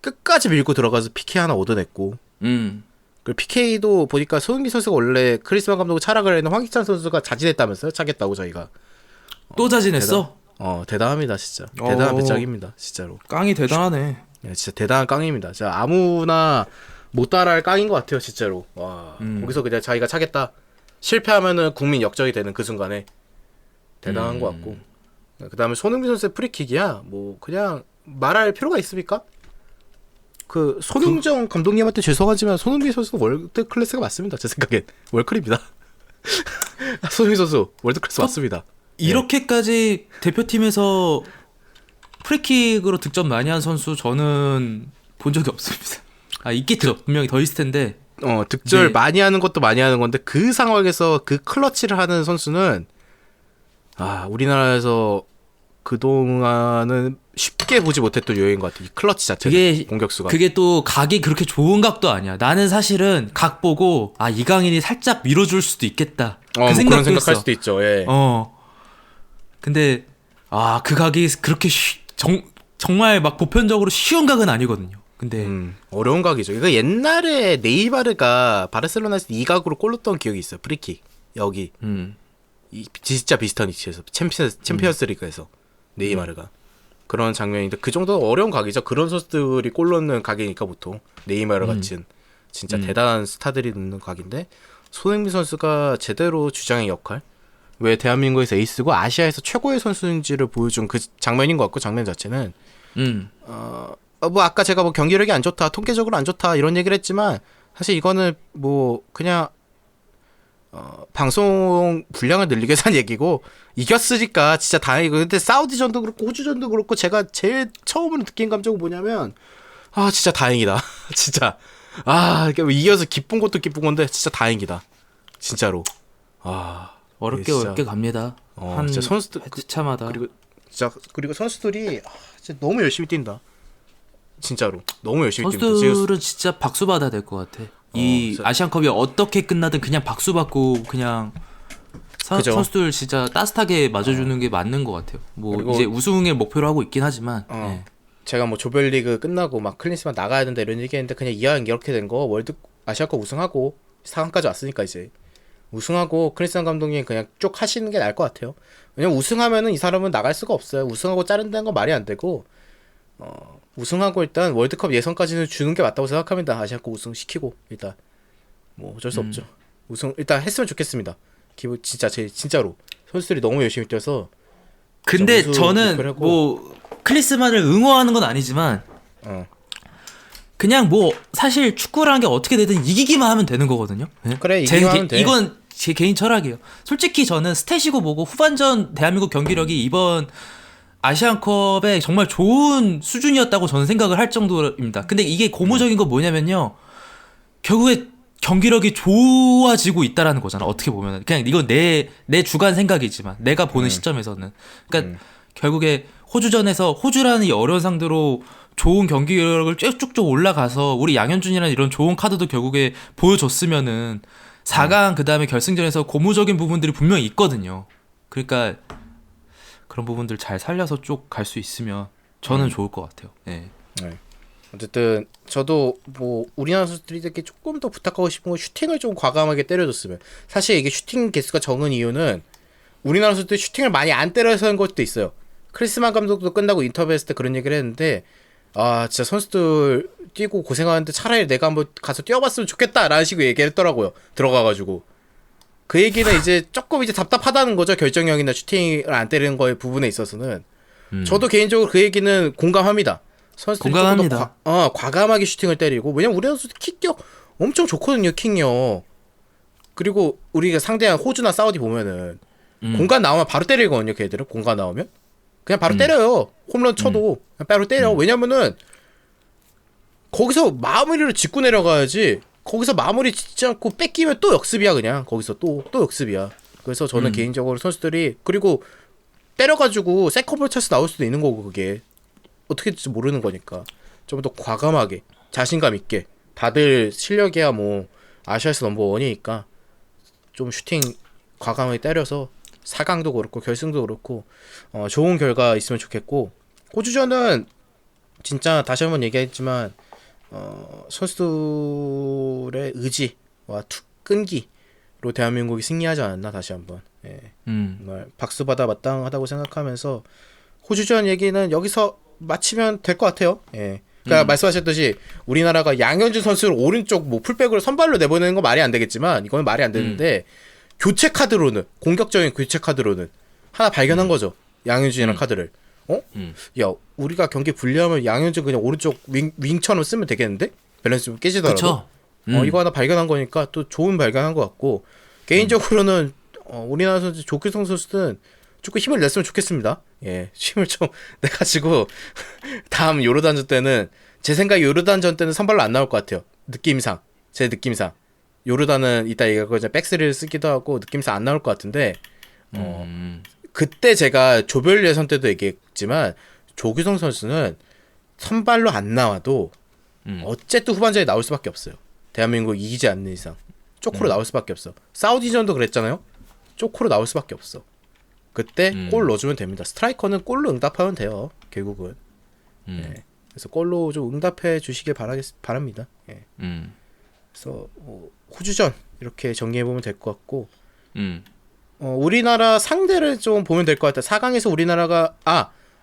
C: 끝까지 밀고 들어가서 PK 하나 얻어냈고 그리고 PK도 보니까 손흥민 선수가 원래 크리스만 감독을 차락을 했는 황희찬 선수가 자진했다면서요? 차겠다고 저희가.
B: 또 자진했어?
C: 대단합니다 진짜. 대단한 배짱입니다 진짜로.
B: 깡이 대단하네.
C: 진짜 대단한 깡입니다. 진짜 아무나 못 따라할 깡인 것 같아요, 진짜로. 와, 거기서 그냥 자기가 차겠다. 실패하면은 국민 역적이 되는 그 순간에 대단한 것 같고. 그 다음에 손흥민 선수의 프리킥이야. 뭐 그냥 말할 필요가 있습니까? 그 손흥정 감독님한테 죄송하지만 손흥민 선수는 월드 클래스가 맞습니다. 제 생각엔 월클입니다. 손흥민 선수 월드 클래스 맞습니다.
B: 이렇게까지 대표팀에서 프리킥으로 득점 많이 한 선수 저는 본 적이 없습니다. 아 있겠죠. 분명히 더 있을 텐데.
C: 득절
B: 네.
C: 많이 하는 것도 많이 하는 건데 그 상황에서 그 클러치를 하는 선수는 우리나라에서 그동안은 쉽게 보지 못했던 요인 것 같아요. 이 클러치 자체가 공격수가.
B: 그게 또 각이 그렇게 좋은 각도 아니야. 나는 사실은 각 보고 이강인이 살짝 밀어줄 수도 있겠다. 그
C: 뭐
B: 생각도
C: 그런 생각할
B: 했어.
C: 수도 있죠. 예.
B: 근데 그 각이 그렇게 정말 막 보편적으로 쉬운 각은 아니거든요. 근데
C: 어려운 각이죠. 이거 옛날에 네이마르가 바르셀로나에서 이 각으로 골 넣었던 기억이 있어요. 프리킥 여기 진짜 비슷한 위치에서 챔피언스 리그에서 네이마르가 그런 장면인데 그 정도 어려운 각이죠. 그런 선수들이 골 넣는 각이니까 보통 네이마르 같은 진짜 대단한 스타들이 넣는 각인데 손흥민 선수가 제대로 주장의 역할 왜 대한민국에서 에이스고 아시아에서 최고의 선수인지를 보여준 그 장면인 것 같고 장면 자체는 뭐 아까 제가 뭐 경기력이 안 좋다 통계적으로 안 좋다 이런 얘기를 했지만 사실 이거는 뭐 그냥 방송 분량을 늘리기 위해서 한 얘기고 이겼으니까 진짜 다행이고 근데 사우디전도 그렇고 호주전도 그렇고 제가 제일 처음으로 느낀 감정은 뭐냐면 진짜 다행이다 진짜 이겨서 기쁜 것도 기쁜 건데 진짜 다행이다 진짜로
B: 어렵게
C: 진짜.
B: 어렵게 갑니다. 한
C: 진짜 선수들
B: 회차마다.
C: 그리고 선수들이 진짜 너무 열심히 뛴다 진짜로 너무 열심히 뛴다
B: 선수들은 진짜 박수 받아야 될 것 같아. 이
C: 진짜.
B: 아시안컵이 어떻게 끝나든 그냥 박수 받고 그냥
C: 그죠.
B: 선수들 진짜 따뜻하게 맞아주는 게 맞는 것 같아요. 뭐
C: 그리고-
B: 이제 우승을 목표로 하고 있긴 하지만. 예.
C: 제가 뭐 조별리그 끝나고 막 클린스만 나가야 된다 이런 얘기했는데 그냥 이왕 이렇게 된 거 아시아컵 우승하고 4강까지 왔으니까 이제 우승하고 클린스만 감독님 그냥 쭉 하시는 게 나을 것 같아요. 왜냐면 우승하면은 이 사람은 나갈 수가 없어요. 우승하고 자른다는 건 말이 안 되고 우승하고 일단 월드컵 예선까지는 주는 게 맞다고 생각합니다. 아시아컵 우승 시키고 일단 뭐 어쩔 수 없죠. 우승 일단 했으면 좋겠습니다. 기분 진짜 진짜로 선수들이 너무 열심히 뛰어서
B: 근데
C: 우승
B: 저는
C: 목표를 하고.
B: 뭐 클리스만을 응원하는 건 아니지만
C: 어.
B: 그냥 뭐 사실 축구라는 게 어떻게 되든 이기기만 하면 되는 거거든요. 예?
C: 그래,
B: 제
C: 이기기만 하면 돼.
B: 이건 제 개인 철학이에요. 솔직히 저는 스탯이고 뭐고 후반전 대한민국 경기력이 이번 아시안컵에 정말 좋은 수준이었다고 저는 생각을 할 정도입니다. 근데 이게 고무적인 건 뭐냐면요. 결국에 경기력이 좋아지고 있다라는 거잖아. 어떻게 보면 그냥 이건 내 주관 생각이지만 내가 보는 시점에서는 그러니까 결국에 호주전에서 호주라는 이 어려운 상대로 좋은 경기력을 쭉쭉쭉 올라가서 우리 양현준이라는 이런 좋은 카드도 결국에 보여줬으면은 4강 그다음에 결승전에서 고무적인 부분들이 분명히 있거든요. 그러니까 그런 부분들 잘 살려서 쭉 갈 수 있으면 저는 좋을 것 같아요. 네.
C: 네. 어쨌든 저도 뭐 우리나라 선수들에게 조금 더 부탁하고 싶은 건 슈팅을 좀 과감하게 때려줬으면. 사실 이게 슈팅 개수가 적은 이유는 우리나라 선수들이 슈팅을 많이 안 때려서 한 것도 있어요. 크리스만 감독도 끝나고 인터뷰했을 때 그런 얘기를 했는데 진짜 선수들 뛰고 고생하는데 차라리 내가 한번 가서 뛰어봤으면 좋겠다라는 식으로 얘기를 했더라고요. 들어가가지고 그 얘기는 이제 조금 이제 답답하다는 거죠. 결정력이나 슈팅을 안 때리는 거에 부분에 있어서는 저도 개인적으로 그 얘기는 공감합니다. 선수들이
B: 공감합니다.
C: 조금 더 과감하게 슈팅을 때리고 왜냐면 우리나라 선수들 킥력 엄청 좋거든요. 킥력. 그리고 우리가 상대한 호주나 사우디 보면은 공간 나오면 바로 때리거든요. 걔들은 공간 나오면 그냥 바로 때려요. 홈런 쳐도 그냥 바로 때려. 왜냐면은 거기서 마무리를 짓고 내려가야지. 거기서 마무리 짓지 않고 뺏기면 또 역습이야. 그냥 거기서 또 역습이야. 그래서 저는 개인적으로 선수들이 그리고 때려가지고 세컨볼 찬스 나올 수도 있는 거고 그게 어떻게 될지 모르는 거니까 좀 더 과감하게 자신감 있게 다들 실력이야 뭐 아시아에서 넘버원이니까 좀 슈팅 과감하게 때려서 4강도 그렇고 결승도 그렇고 좋은 결과 있으면 좋겠고 호주전은 진짜 다시 한번 얘기했지만 선수들의 의지와 끈기로 대한민국이 승리하지 않았나 다시 한번 정말 박수받아 마땅하다고 생각하면서 호주전 얘기는 여기서 마치면 될 것 같아요. 그러니까 말씀하셨듯이 우리나라가 양현준 선수를 오른쪽 뭐 풀백으로 선발로 내보내는 건 말이 안 되겠지만 이거는 말이 안 되는데 교체 카드로는 공격적인 교체 카드로는 하나 발견한 거죠. 양현준이랑 카드를. 야 우리가 경기 불리하면 양현준 그냥 오른쪽 윙처럼 쓰면 되겠는데? 밸런스 깨지더라도.
B: 그쵸.
C: 이거 하나 발견한 거니까 또 좋은 발견한 것 같고 개인적으로는 우리나라 선수 조규성 선수는 조금 힘을 냈으면 좋겠습니다. 예, 힘을 좀 내가지고 다음 요르단전 때는 제 생각에 요르단전 때는 선발로 안 나올 것 같아요. 느낌상 제 느낌상 요르단은 이따 얘기할 거죠. 백스리를 쓰기도 하고 느낌상 안 나올 것 같은데 그때 제가 조별 예선 때도 얘기했지만 조규성 선수는 선발로 안 나와도 어쨌든 후반전에 나올 수밖에 없어요. 대한민국 이기지 않는 이상 쪼코로 나올 수밖에 없어. 사우디전도 그랬잖아요. 쪼코로 나올 수밖에 없어. 그때 골 넣어주면 됩니다. 스트라이커는 골로 응답하면 돼요. 결국은. 예. 그래서 골로 좀 응답해 주시길 바랍니다. 예. 그래서 호주전 이렇게 정리해 보면 될 것 같고. 우리나라 상대를 좀 보면 될 것 같아요. 4강에서 우리나라가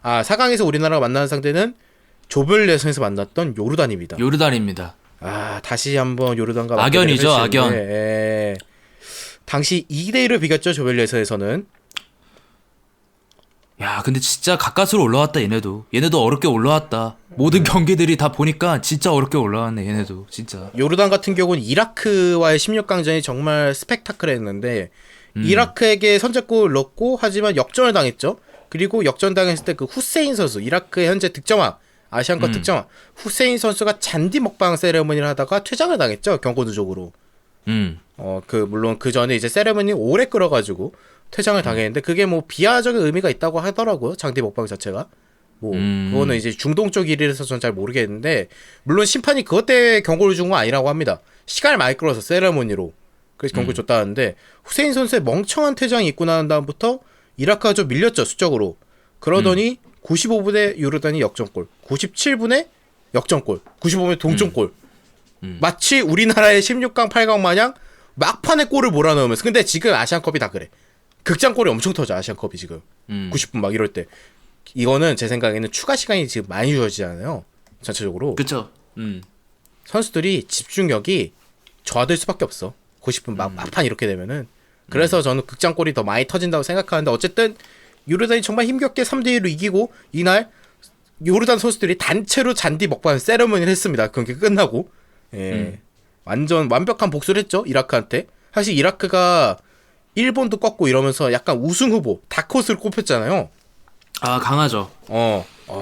C: 4강에서 우리나라가 만나는 상대는 조별 예선에서 만났던 요르단입니다.
B: 요르단입니다.
C: 다시 한번 요르단과
B: 악연이죠, 악연.
C: 예. 당시 2대1을 비겼죠, 조별 예선에서는.
B: 야, 근데 진짜 가까스로 올라왔다, 얘네도. 얘네도 어렵게 올라왔다. 모든 경기들이 다 보니까 진짜 어렵게 올라왔네, 얘네도. 진짜.
C: 요르단 같은 경우는 이라크와의 16강전이 정말 스펙타클했는데 이라크에게 선제골을 넣고 하지만 역전을 당했죠. 그리고 역전당했을 때 그 후세인 선수, 이라크의 현재 득점왕, 아시안컵 득점왕 후세인 선수가 잔디 먹방 세레머니를 하다가 퇴장을 당했죠. 경고 누적으로. 물론 그 전에 이제 세레머니 오래 끌어가지고 퇴장을 당했는데 그게 뭐 비하적인 의미가 있다고 하더라고요. 잔디 먹방 자체가. 그거는 이제 중동 쪽 일이라서 전 잘 모르겠는데 물론 심판이 그것 때문에 경고를 준 건 아니라고 합니다. 시간을 많이 끌어서 세레머니로. 그래서 경고 줬다는데 후세인 선수의 멍청한 퇴장이 있고 난 다음부터 이라크가 좀 밀렸죠. 수적으로. 그러더니 95분에 요르단이 역전골, 97분에 역전골, 95분에 동점골. 마치 우리나라의 16강, 8강 마냥 막판에 골을 몰아넣으면서. 근데 지금 아시안컵이 다 그래. 극장골이 엄청 터져, 아시안컵이 지금. 90분 막 이럴 때. 이거는 제 생각에는 추가 시간이 지금 많이 주어지잖아요. 전체적으로.
B: 그쵸.
C: 선수들이 집중력이 저하될 수밖에 없어. 90분 막판 이렇게 되면은. 그래서 저는 극장골이 더 많이 터진다고 생각하는데 어쨌든 요르단이 정말 힘겹게 3대1로 이기고 이날 요르단 선수들이 단체로 잔디 먹방 세레머니를 했습니다. 경기 끝나고. 예. 완전 완벽한 복수를 했죠. 이라크한테. 사실 이라크가 일본도 꺾고 이러면서 약간 우승 후보 다크호스를 꼽혔잖아요.
B: 강하죠.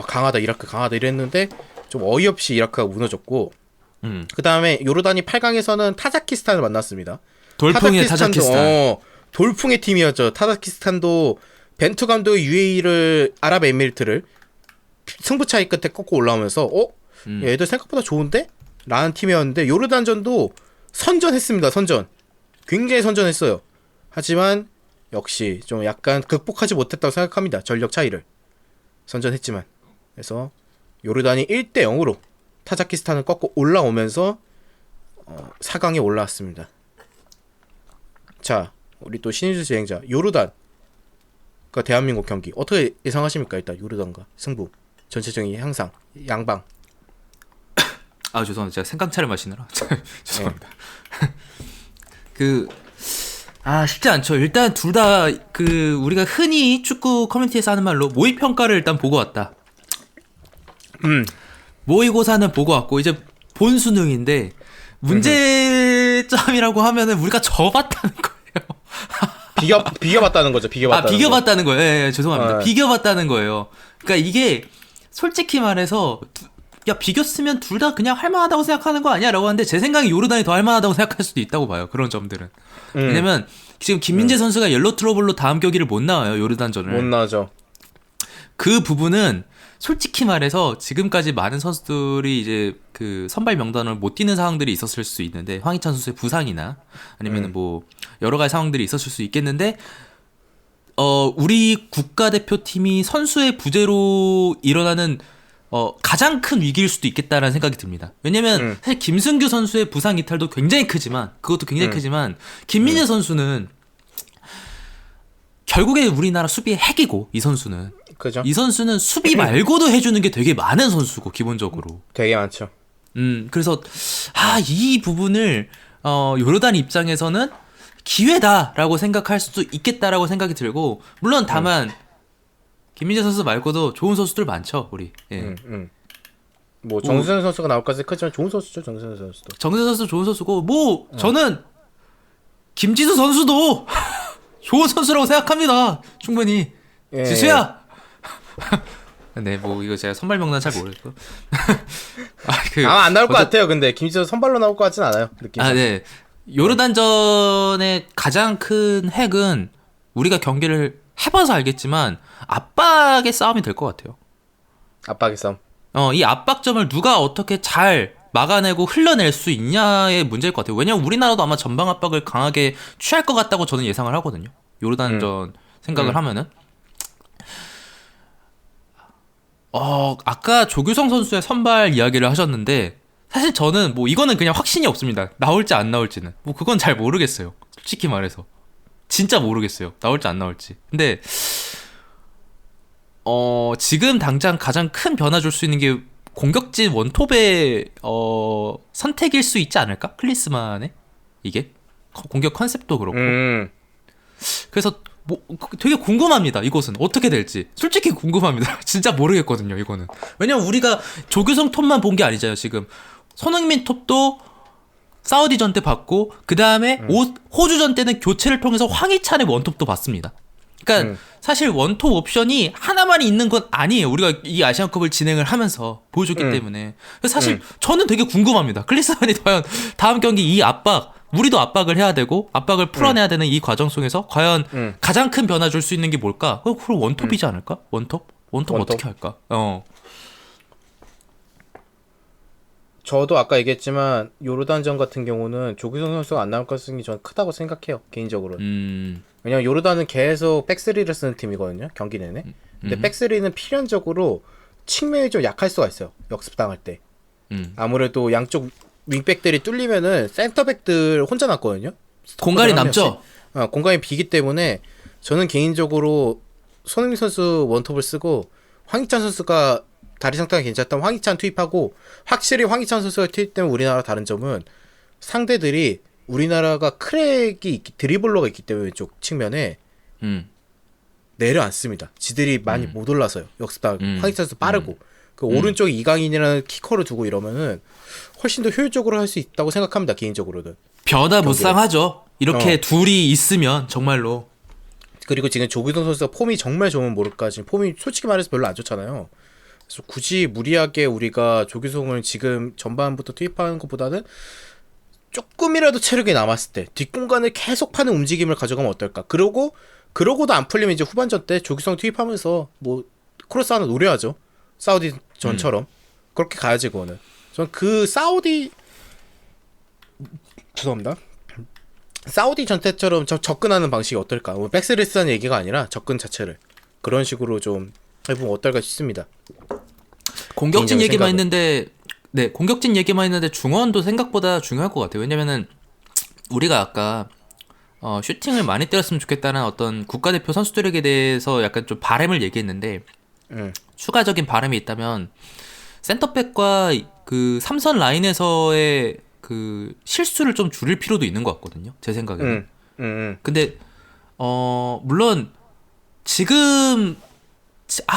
C: 강하다 이라크 강하다 이랬는데 좀 어이없이 이라크가 무너졌고 그 다음에 요르단이 8강에서는 타자키스탄을 만났습니다.
B: 돌풍의 타자키스탄.
C: 돌풍의 팀이었죠. 타자키스탄도 벤투 감독의 UAE를 아랍에미리트를 승부 차이 끝에 꺾고 올라오면서 얘들 생각보다 좋은데? 라는 팀이었는데 요르단전도 선전했습니다. 선전. 굉장히 선전했어요. 하지만 역시 좀 약간 극복하지 못했다고 생각합니다. 전력 차이를. 선전했지만. 그래서 요르단이 1대0으로 타자키스탄을 꺾고 올라오면서 4강에 올라왔습니다. 자, 우리 또 신인수 진행자 요르단과 대한민국 경기 어떻게 예상하십니까? 일단 요르단과 승부 전체적인 향상 양방.
B: 죄송합니다. 제가 생강차를 마시느라 죄송합니다. 쉽지 않죠. 일단 둘 다 우리가 흔히 축구 커뮤니티에서 하는 말로 모의 평가를 일단 보고 왔다. 모의고사는 보고 왔고 이제 본 수능인데 문제점이라고 하면은 우리가 져봤다는 거예요.
C: 비교봤다는 거죠.
B: 비교봤다는 거예요. 예, 죄송합니다.
C: 네.
B: 비교봤다는 거예요. 그러니까 이게 솔직히 말해서 비겼으면 둘 다 그냥 할만하다고 생각하는 거 아니야? 라고 하는데 제 생각에 요르단이 더 할만하다고 생각할 수도 있다고 봐요. 그런 점들은. 왜냐면 지금 김민재 선수가 옐로 트러블로 다음 경기를 못 나와요. 요르단전을.
C: 못 나죠.
B: 그 부분은 솔직히 말해서 지금까지 많은 선수들이 이제 그 선발 명단을 못 뛰는 상황들이 있었을 수 있는데 황희찬 선수의 부상이나 아니면 뭐 여러 가지 상황들이 있었을 수 있겠는데 우리 국가대표팀이 선수의 부재로 일어나는 가장 큰 위기일 수도 있겠다라는 생각이 듭니다. 왜냐면 사실 김승규 선수의 부상 이탈도 굉장히 크지만 그것도 굉장히 크지만 김민재 선수는 결국에 우리나라 수비의 핵이고 이 선수는
C: 그죠?
B: 이 선수는 수비 말고도 해주는 게 되게 많은 선수고 기본적으로.
C: 되게 많죠.
B: 그래서 이 부분을 요르단 입장에서는 기회다라고 생각할 수도 있겠다라고 생각이 들고 물론 다만 김민재 선수 말고도 좋은 선수들 많죠 우리. 예.
C: 뭐 정수현 선수가 나올까지 크지만 좋은 선수죠 정수현 선수도.
B: 정세 선수 좋은 선수고 뭐 저는 김지수 선수도 좋은 선수라고 생각합니다. 충분히.
C: 예.
B: 지수야. 네, 뭐 이거 제가 선발 명단 잘 모르겠고.
C: 아마 안 나올 것 같아요. 근데 김지수 선발로 나올 것 같진 않아요. 느낌상.
B: 네. 요르단전의 가장 큰 핵은 우리가 경기를 해봐서 알겠지만 압박의 싸움이 될 것 같아요.
C: 압박의 싸움.
B: 이 압박점을 누가 어떻게 잘 막아내고 흘러낼 수 있냐의 문제일 것 같아요. 왜냐면 우리나라도 아마 전방 압박을 강하게 취할 것 같다고 저는 예상을 하거든요. 요르단전 생각을 하면은. 아까 조규성 선수의 선발 이야기를 하셨는데 사실 저는 뭐 이거는 그냥 확신이 없습니다. 나올지 안 나올지는. 뭐 그건 잘 모르겠어요. 솔직히 말해서. 진짜 모르겠어요. 나올지 안 나올지. 근데 지금 당장 가장 큰 변화 줄 수 있는 게 공격진 원톱의 선택일 수 있지 않을까? 클리스만의 이게 공격 컨셉도 그렇고. 그래서 뭐 되게 궁금합니다. 이것은 어떻게 될지 솔직히 궁금합니다. 진짜 모르겠거든요. 이거는 왜냐면 우리가 조규성 톱만 본 게 아니잖아요. 지금 손흥민 톱도 사우디전 때 봤고 그 다음에 호주전 때는 교체를 통해서 황희찬의 원톱도 봤습니다. 그러니까 사실 원톱 옵션이 하나만 있는 건 아니에요. 우리가 이 아시안컵을 진행을 하면서 보여줬기 때문에. 그래서 사실 저는 되게 궁금합니다. 클리스만이 과연 다음 경기 이 압박, 우리도 압박을 해야 되고 압박을 풀어내야 되는 이 과정 속에서 과연 가장 큰 변화 줄 수 있는 게 뭘까? 그럼 원톱이지 않을까? 원톱 어떻게 할까?
C: 저도 아까 얘기했지만 요르단전 같은 경우는 조규성 선수가 안 나올 가능성이 저는 크다고 생각해요. 개인적으로는. 왜냐면 요르단은 계속 백스리를 쓰는 팀이거든요. 경기 내내. 근데 백스리는 필연적으로 측면이 좀 약할 수가 있어요. 역습당할 때. 아무래도 양쪽 윙백들이 뚫리면은 센터백들 혼자 남거든요.
B: 공간이 남죠?
C: 공간이 비기 때문에 저는 개인적으로 손흥민 선수 원톱을 쓰고 황희찬 선수가 다리 상태가 괜찮다면 황희찬 투입하고 확실히 황희찬 선수가 투입되면 우리나라 다른 점은 상대들이 우리나라가 크랙이 드리블러가 있기 때문에 왼쪽 측면에 내려앉습니다. 지들이 많이 못 올라서요. 역습당 황희찬 선수 빠르고 그 오른쪽에 이강인이라는 키커를 두고 이러면은 훨씬 더 효율적으로 할 수 있다고 생각합니다. 개인적으로는.
B: 변화무쌍하죠. 이렇게 둘이 있으면 정말로.
C: 그리고 지금 조규성 선수가 폼이 정말 좋으면 모를까 지금 폼이 솔직히 말해서 별로 안 좋잖아요. 그래서 굳이 무리하게 우리가 조규성을 지금 전반부터 투입하는 것보다는 조금이라도 체력이 남았을 때 뒷공간을 계속 파는 움직임을 가져가면 어떨까. 그러고도 안 풀리면 이제 후반전 때 조규성 투입하면서 뭐 크로스 하나 노려야죠. 사우디 전처럼. 그렇게 가야지 그거는. 전 그 죄송합니다. 사우디 전태처럼 접근하는 방식이 어떨까. 뭐 백스리스라는 얘기가 아니라 접근 자체를 그런 식으로 좀 해보면 어떨까 싶습니다.
B: 공격진 얘기만
C: 생각은.
B: 했는데 공격진 얘기만 했는데 중원도 생각보다 중요할 것 같아요. 왜냐면은 우리가 아까 슈팅을 많이 때렸으면 좋겠다는 어떤 국가대표 선수들에게 대해서 약간 좀 바람을 얘기했는데 추가적인 바람이 있다면 센터백과 그 삼선 라인에서의 그 실수를 좀 줄일 필요도 있는 것 같거든요. 제 생각에는. 근데 물론 지금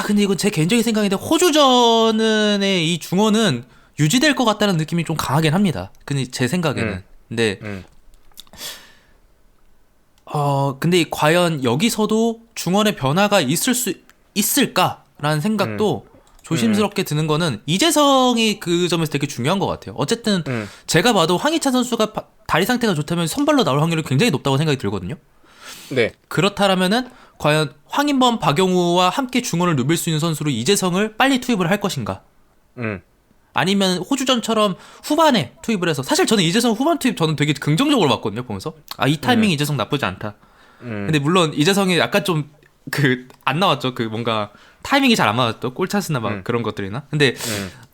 B: 근데 이건 제 개인적인 생각인데 호주전의 이 중원은 유지될 것 같다는 느낌이 좀 강하긴 합니다. 근데 제 생각에는. 근데 근데 과연 여기서도 중원의 변화가 있을까라는 생각도 조심스럽게 드는 거는 이재성이 그 점에서 되게 중요한 것 같아요. 어쨌든 제가 봐도 황희찬 선수가 다리 상태가 좋다면 선발로 나올 확률이 굉장히 높다고 생각이 들거든요.
C: 네.
B: 그렇다라면은 과연 황인범, 박용우와 함께 중원을 누빌 수 있는 선수로 이재성을 빨리 투입을 할 것인가? 아니면 호주전처럼 후반에 투입을 해서 사실 저는 이재성 후반 투입 저는 되게 긍정적으로 봤거든요. 보면서 이 타이밍 이재성 나쁘지 않다. 근데 물론 이재성이 약간 좀 안 나왔죠. 뭔가 타이밍이 잘 안 맞았죠. 골 찬스나 막 그런 것들이나. 근데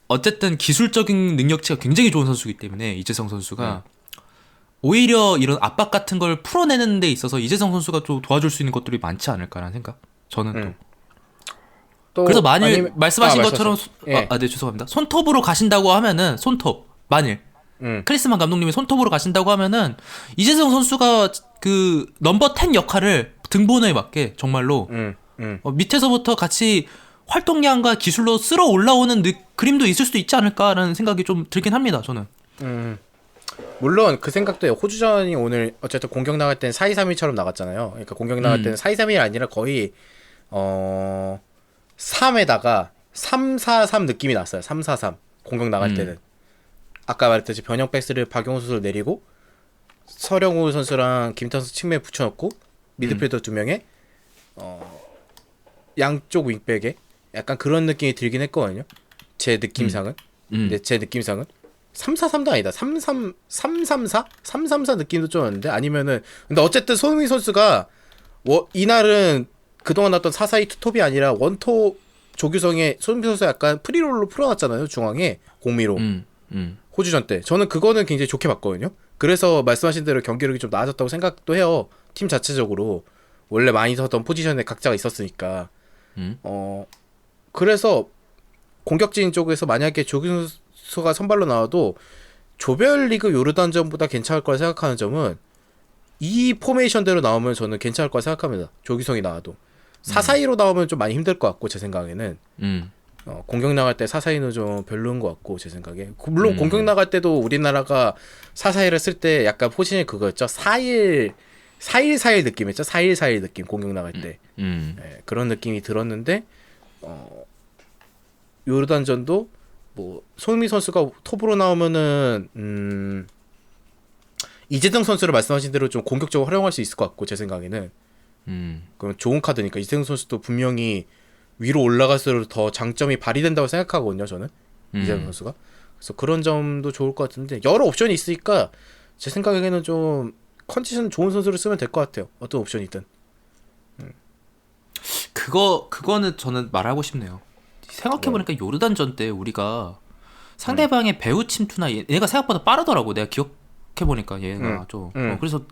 B: 어쨌든 기술적인 능력치가 굉장히 좋은 선수이기 때문에 이재성 선수가 오히려 이런 압박 같은 걸 풀어내는 데 있어서 이재성 선수가 좀 도와줄 수 있는 것들이 많지 않을까라는 생각. 저는 또.
C: 또
B: 그래서 만일
C: 아니면-
B: 말씀하신
C: 아,
B: 것처럼
C: 예.
B: 네, 죄송합니다. 손톱으로 가신다고 하면은 손톱 만일 클리스만 감독님이 손톱으로 가신다고 하면은 이재성 선수가 그 넘버 10 역할을 등번호에 맞게 정말로 밑에서부터 같이 활동량과 기술로 쓸어 올라오는 그림도 있을 수도 있지 않을까라는 생각이 좀 들긴 합니다. 저는.
C: 물론 그 생각도 해요. 호주전이 오늘 어쨌든 공격 나갈 때는 4-2-3-1처럼 나갔잖아요. 그러니까 공격 나갈 때는 4-2-3-1이 아니라 거의 3에다가 3-4-3 느낌이 났어요. 3-4-3 공격 나갈 때는. 아까 말했듯이 변형 백스를 박용수 선수를 내리고 서령우 선수랑 김탄수 측면에 붙여놓고 미드필더 2명에 양쪽 윙백에 약간 그런 느낌이 들긴 했거든요. 제 느낌상은. 근데 제 느낌상은 3-4-3도 아니다. 3-3, 3-3-4? 3-3-4 느낌도 좀 왔는데 아니면은 근데 어쨌든 손흥민 선수가 이날은 그동안 났던 4-4-2 투톱이 아니라 원톱 조규성의 손흥민 선수 약간 프리롤로 풀어놨잖아요. 중앙에 공미로. 호주전 때. 저는 그거는 굉장히 좋게 봤거든요. 그래서 말씀하신 대로 경기력이 좀 나아졌다고 생각도 해요. 팀 자체적으로. 원래 많이 서던 포지션에 각자가 있었으니까. 그래서 공격진 쪽에서 만약에 조규성가 선발로 나와도 조별리그 요르단전보다 괜찮을 거라 생각하는 점은 이 포메이션대로 나오면 저는 괜찮을 거라 생각합니다. 조규성이 나와도. 4-4-2로 나오면 좀 많이 힘들 것 같고 제 생각에는. 공격 나갈 때 4-4-2는 좀 별로인 것 같고 제 생각에. 물론 공격 나갈 때도 우리나라가 4-4-2를 쓸 때 약간 포지션이 그거였죠. 4-1 느낌이었죠. 4-1 느낌 공격 나갈 때. 네, 그런 느낌이 들었는데 요르단전도 뭐 손흥민 선수가 톱으로 나오면은 이재동 선수를 말씀하신 대로 좀 공격적으로 활용할 수 있을 것 같고 제 생각에는. 그럼 좋은 카드니까 이재동 선수도 분명히 위로 올라갈수록 더 장점이 발휘된다고 생각하거든요. 저는 이재동 선수가. 그래서 그런 점도 좋을 것 같은데 여러 옵션이 있으니까 제 생각에는 좀 컨디션 좋은 선수를 쓰면 될 것 같아요. 어떤 옵션이든.
B: 그거는 저는 말하고 싶네요. 생각해보니까 요르단전 때 우리가 상대방의 배후 침투나 얘가 생각보다 빠르더라고. 내가 기억해보니까 얘가 좀. 그래서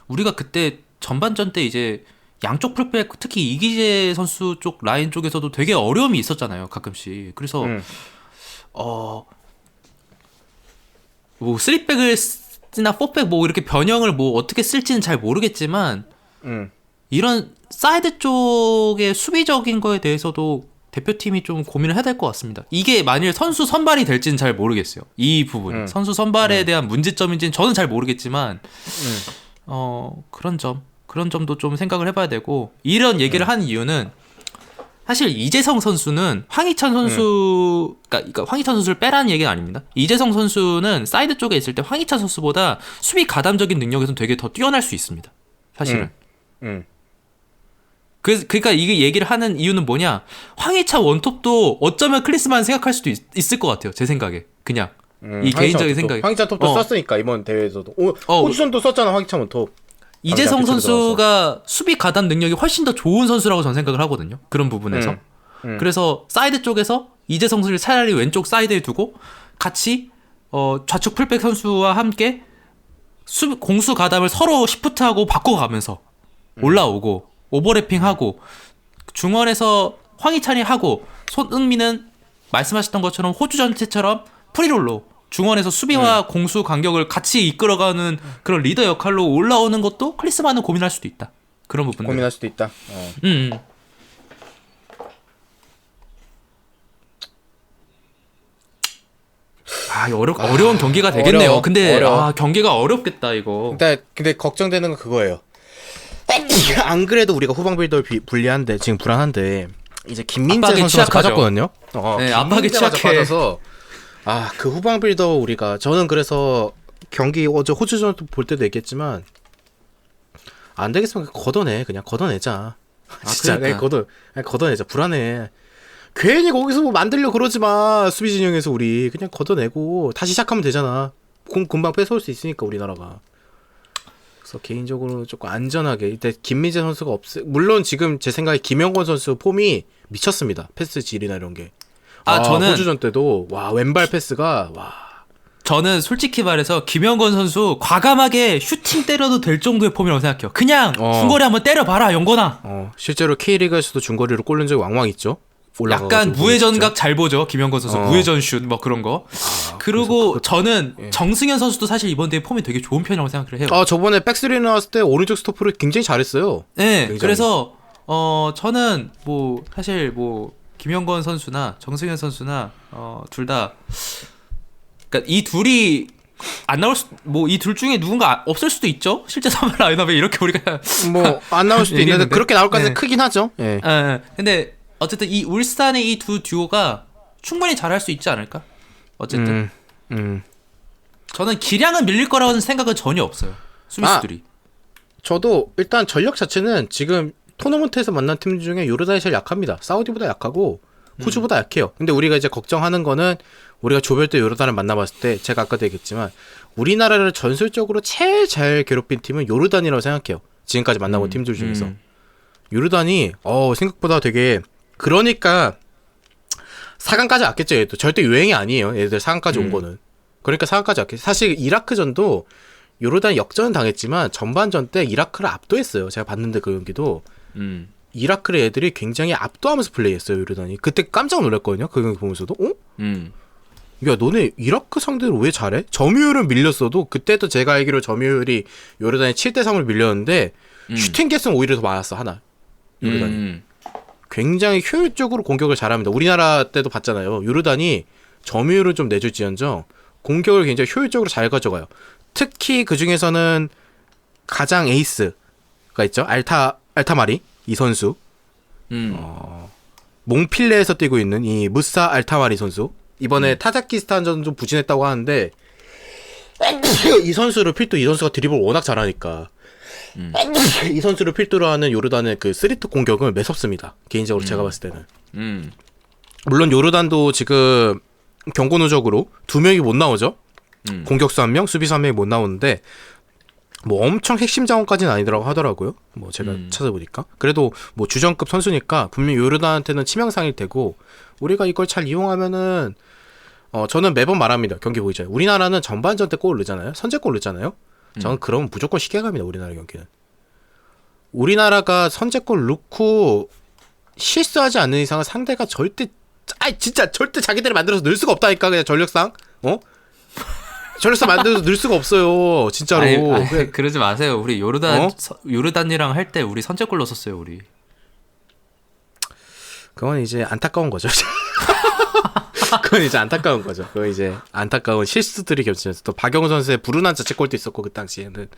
B: 우리가 그때 전반전 때 이제 양쪽 풀백 특히 이기재 선수 쪽 라인 쪽에서도 되게 어려움이 있었잖아요. 가끔씩. 그래서 뭐 3백을 쓰나 4백 뭐 이렇게 변형을 뭐 어떻게 쓸지는 잘 모르겠지만 이런 사이드 쪽의 수비적인 거에 대해서도 대표팀이 좀 고민을 해야 될 것 같습니다. 이게 만일 선수 선발이 될지는 잘 모르겠어요. 이 부분 선수 선발에 대한 문제점인지는 저는 잘 모르겠지만 그런 점도 좀 생각을 해봐야 되고 이런 얘기를 한 이유는 사실 이재성 선수는 황희찬 선수 그러니까 황희찬 선수를 빼라는 얘기는 아닙니다. 이재성 선수는 사이드 쪽에 있을 때 황희찬 선수보다 수비 가담적인 능력에서는 되게 더 뛰어날 수 있습니다. 사실은. 그러니까 이게 얘기를 하는 이유는 뭐냐? 황희찬 원톱도 어쩌면 클리스만 생각할 수도 있을 것 같아요. 제 생각에 그냥 이 개인적인 생각에.
C: 황희찬 톱도 썼으니까 이번 대회에서도 호주전도 썼잖아. 황희찬 톱.
B: 이재성 선수가 수비 가담 능력이 훨씬 더 좋은 선수라고 저는 생각을 하거든요. 그런 부분에서. 그래서 사이드 쪽에서 이재성 선수를 차라리 왼쪽 사이드에 두고 같이 좌측 풀백 선수와 함께 공수 가담을 서로 시프트하고 바꿔가면서 올라오고 오버래핑하고 중원에서 황희찬이 하고 손흥민은 말씀하셨던 것처럼 호주전 때처럼 프리롤로 중원에서 수비와 공수 간격을 같이 이끌어가는 그런 리더 역할로 올라오는 것도 클리스만은 고민할 수도 있다. 그런 부분들.
C: 고민할 수도 있다.
B: 어려운 경기가 되겠네요.
C: 어려워.
B: 근데
C: 어려워.
B: 경기가 어렵겠다 이거.
C: 근데 걱정되는 건 그거예요. 안 그래도 우리가 후방 빌더 불리한데 지금 불안한데 이제 김민재
B: 압박에
C: 선수가
B: 취약하죠.
C: 빠졌거든요.
B: 네, 압박에 취약해.
C: 빠져서 그 후방 빌더 우리가 저는 그래서 경기 어제 호주전 볼 때도 얘기했지만 안 되겠으면 그냥 걷어내자. 진짜
B: 그러니까.
C: 그냥 걷어내자. 불안해. 괜히 거기서 뭐 만들려 그러지 마. 수비 진영에서 우리 그냥 걷어내고 다시 시작하면 되잖아. 공 금방 뺏어올 수 있으니까 우리나라가. 그래서 개인적으로 조금 안전하게 이때 김민재 선수가 물론 지금 제 생각에 김영권 선수 폼이 미쳤습니다. 패스 질이나 이런 게.
B: 저는
C: 호주전 때도 왼발 패스가
B: 저는 솔직히 말해서 김영건 선수 과감하게 슈팅 때려도 될 정도의 폼이라고 생각해요. 그냥 중거리 한번 때려봐라 영건아.
C: 실제로 K리그에서도 중거리로 골 넣은 적이 왕왕 있죠. 올라가.
B: 약간 무회전각 잘 보죠. 김영건 선수 무회전 슛 뭐 그런 거. 그리고 저는 정승현 선수도 사실 이번 대회 폼이 되게 좋은 편이라고 생각을 해요.
C: 저번에 백스리 나왔을 때 오른쪽 스토프를 굉장히 잘했어요.
B: 네,
C: 굉장히.
B: 그래서 저는 뭐 사실 뭐 김영건 선수나 정승현 선수나 둘 다 그러니까 이 둘이 안 나올 뭐 이 둘 중에 누군가 없을 수도 있죠. 실제 선발 라인업에 이렇게 우리가
C: 뭐 안 나올 수도 있는데
B: 얘기했는데.
C: 그렇게 나올 가능성이
B: 네.
C: 크긴 하죠. 예.
B: 근데 어쨌든 이 울산의 이 두 듀오가 충분히 잘할 수 있지 않을까? 어쨌든 저는 기량은 밀릴 거라는 생각은 전혀 없어요. 수비수들이.
C: 저도 일단 전력 자체는 지금 토너먼트에서 만난 팀 중에 요르단이 제일 약합니다. 사우디보다 약하고 호주보다 약해요. 근데 우리가 이제 걱정하는 거는 우리가 조별 때 요르단을 만나봤을 때 제가 아까도 얘기했지만 우리나라를 전술적으로 제일 잘 괴롭힌 팀은 요르단이라고 생각해요. 지금까지 만나본 팀들 중에서. 요르단이 생각보다 되게 그러니까 4강까지 왔겠죠. 얘도 절대 유행이 아니에요. 얘들 4강까지 온 거는. 그러니까 4강까지 왔겠죠. 사실 이라크전도 요르단이 역전은 당했지만 전반전 때 이라크를 압도했어요. 제가 봤는데 그 경기도 이라크를 애들이 굉장히 압도하면서 플레이했어요. 요르단이. 그때 깜짝 놀랐거든요. 그 경기 보면서도. 야 너네 이라크 상대로 왜 잘해? 점유율은 밀렸어도 그때도 제가 알기로 점유율이 요르단이 7대3을 밀렸는데 슈팅 개수는 오히려 더 많았어. 하나. 요르단이. 굉장히 효율적으로 공격을 잘합니다. 우리나라 때도 봤잖아요. 요르단이 점유율을 좀 내줄지언정 공격을 굉장히 효율적으로 잘 가져가요. 특히 그 중에서는 가장 에이스가 있죠. 알타마리 이 선수. 몽필레에서 뛰고 있는 이 무사 알타마리 선수. 이번에 타자키스탄전 좀 부진했다고 하는데 이 선수를 필두 이 선수가 드리블 워낙 잘하니까 이 선수를 필두로 하는 요르단의 그 쓰리톱 공격은 매섭습니다. 개인적으로 제가 봤을 때는. 물론 요르단도 지금 경고 누적으로 2명이 못 나오죠. 공격수 1명, 수비수 1명이 못 나오는데 뭐 엄청 핵심 자원까지는 아니더라고 하더라고요. 뭐 제가 찾아보니까. 그래도 뭐 주전급 선수니까 분명히 요르단한테는 치명상일 테고 우리가 이걸 잘 이용하면은 저는 매번 말합니다. 경기 보기 전에. 우리나라는 전반전 때 골 넣잖아요. 선제골 넣잖아요. 저는 그러면 무조건 쉽게 갑니다. 우리나라 경기는. 우리나라가 선제골 넣고 실수하지 않는 이상은 상대가 진짜 절대 자기들이 만들어서 넣을 수가 없다니까. 그냥 전력상. 전력상 만들어서 넣을 수가 없어요. 진짜로.
B: 아니, 그러지 마세요. 우리 요르단이랑 할 때 우리 선제골 넣었어요. 우리.
C: 그건 이제 안타까운 거죠. 그건 이제 안타까운 거죠. 그건 이제 안타까운 실수들이 겹치면서 또 박영훈 선수의 불운한 자책골도 있었고 그 당시에는.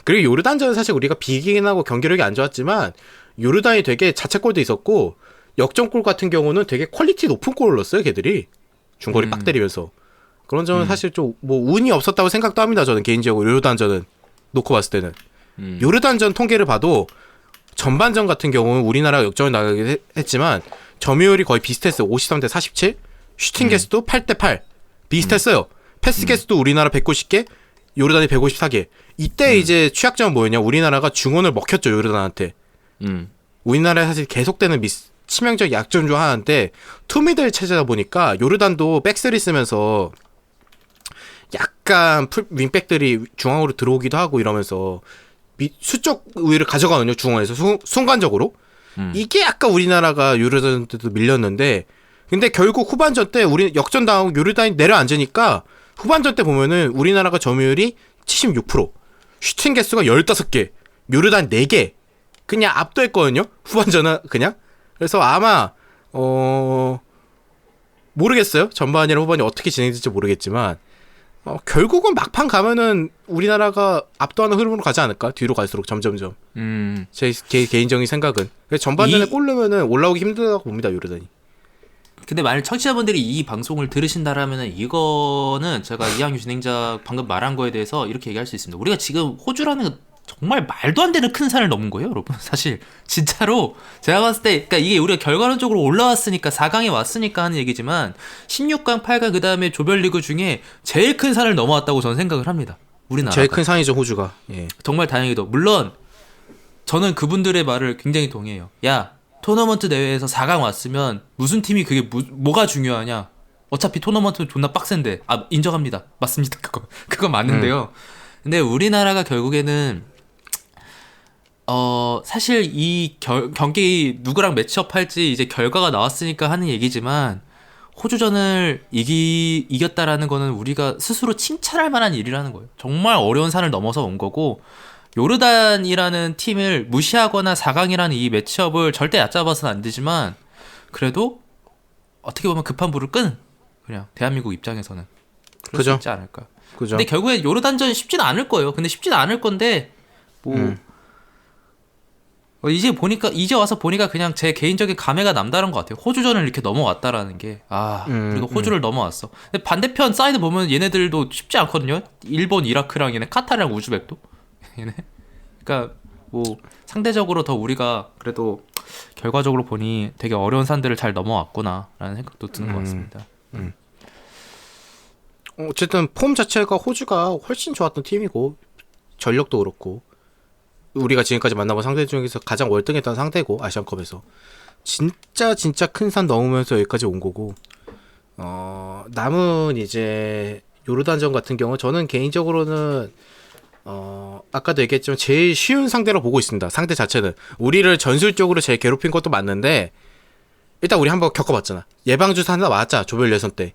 C: 그리고 요르단전은 사실 우리가 비기긴 하고 경기력이 안 좋았지만 요르단이 되게 자책골도 있었고 역전골 같은 경우는 되게 퀄리티 높은 골을 넣었어요. 걔들이 중거리 빡 때리면서. 그런 점은 사실 좀 뭐 운이 없었다고 생각도 합니다. 저는 개인적으로 요르단전은 놓고 봤을 때는. 요르단전 통계를 봐도 전반전 같은 경우는 우리나라가 역전을 나가긴 했지만 점유율이 거의 비슷했어요. 53대 47. 슈팅 개수도 8대 8. 비슷했어요. 패스 개수도 우리나라 190개, 요르단이 154개. 이때 이제 취약점은 뭐였냐? 우리나라가 중원을 먹혔죠. 요르단한테. 우리나라에 사실 계속되는 치명적 약점 중 하나인데 투미들 체제다 보니까 요르단도 백스리 쓰면서 약간 윙백들이 중앙으로 들어오기도 하고 이러면서 수적 우위를 가져가거든요. 중앙에서 순간적으로. 이게 약간 우리나라가 요르단 때도 밀렸는데 근데 결국 후반전 때 우리 역전당하고 요르단이 내려앉으니까 후반전 때 보면은 우리나라가 점유율이 76%, 슈팅 개수가 15개, 요르단 4개 그냥 압도했거든요. 후반전은 그냥. 그래서 아마 모르겠어요. 전반이랑 후반이 어떻게 진행될지 모르겠지만 결국은 막판 가면은 우리나라가 압도하는 흐름으로 가지 않을까? 뒤로 갈수록 점점점. 제 개인적인 생각은. 전반전에 골 넣으면은 올라오기 힘들다고 봅니다. 요르단이.
B: 근데 만약 청취자분들이 이 방송을 들으신다라면은 이거는 제가 이항규 진행자 방금 말한 거에 대해서 이렇게 얘기할 수 있습니다. 우리가 지금 호주라는 정말 말도 안 되는 큰 산을 넘은 거예요, 여러분. 사실 진짜로 제가 봤을 때, 그러니까 이게 우리가 결과론적으로 올라왔으니까 4강에 왔으니까 하는 얘기지만 16강, 8강 그 다음에 조별리그 중에 제일 큰 산을 넘어왔다고 저는 생각을 합니다. 우리나라가.
C: 제일 큰 산이죠, 호주가. 예.
B: 정말 다행히도. 물론 저는 그분들의 말을 굉장히 동의해요. 야, 토너먼트 대회에서 4강 왔으면 무슨 팀이 그게 뭐가 중요하냐? 어차피 토너먼트 존나 빡센데. 인정합니다. 맞습니다. 그건 맞는데요. 근데 우리나라가 결국에는 사실 이 경기 누구랑 매치업 할지 이제 결과가 나왔으니까 하는 얘기지만 호주전을 이겼다라는 거는 우리가 스스로 칭찬할 만한 일이라는 거예요. 정말 어려운 산을 넘어서 온 거고 요르단이라는 팀을 무시하거나 4강이라는 이 매치업을 절대 얕잡아서는 안 되지만 그래도 어떻게 보면 급한 불을 끈 그냥 대한민국 입장에서는 그럴
C: 그죠.
B: 수 있지 않을까.
C: 그죠.
B: 근데 결국에 요르단전 쉽지는 않을 거예요. 근데 쉽지는 않을 건데 뭐 이제 와서 보니까 그냥 제 개인적인 감회가 남다른 것 같아요. 호주전을 이렇게 넘어왔다라는 게 그리고 호주를 넘어왔어. 근데 반대편 사이드 보면 얘네들도 쉽지 않거든요. 일본, 이라크랑 얘네 카타르랑 우즈벡도 얘네. 그러니까 뭐 상대적으로 더 우리가 그래도 결과적으로 보니 되게 어려운 산들을 잘 넘어왔구나라는 생각도 드는 것 같습니다.
C: 어쨌든 폼 자체가 호주가 훨씬 좋았던 팀이고 전력도 그렇고 우리가 지금까지 만나본 상대 중에서 가장 월등했던 상대고 아시안컵에서 진짜 큰 산 넘으면서 여기까지 온 거고 남은 이제 요르단전 같은 경우 저는 개인적으로는 아까도 얘기했지만 제일 쉬운 상대로 보고 있습니다. 상대 자체는 우리를 전술적으로 제일 괴롭힌 것도 맞는데 일단 우리 한번 겪어봤잖아. 예방주사 하나 맞았잖아. 조별 예선 때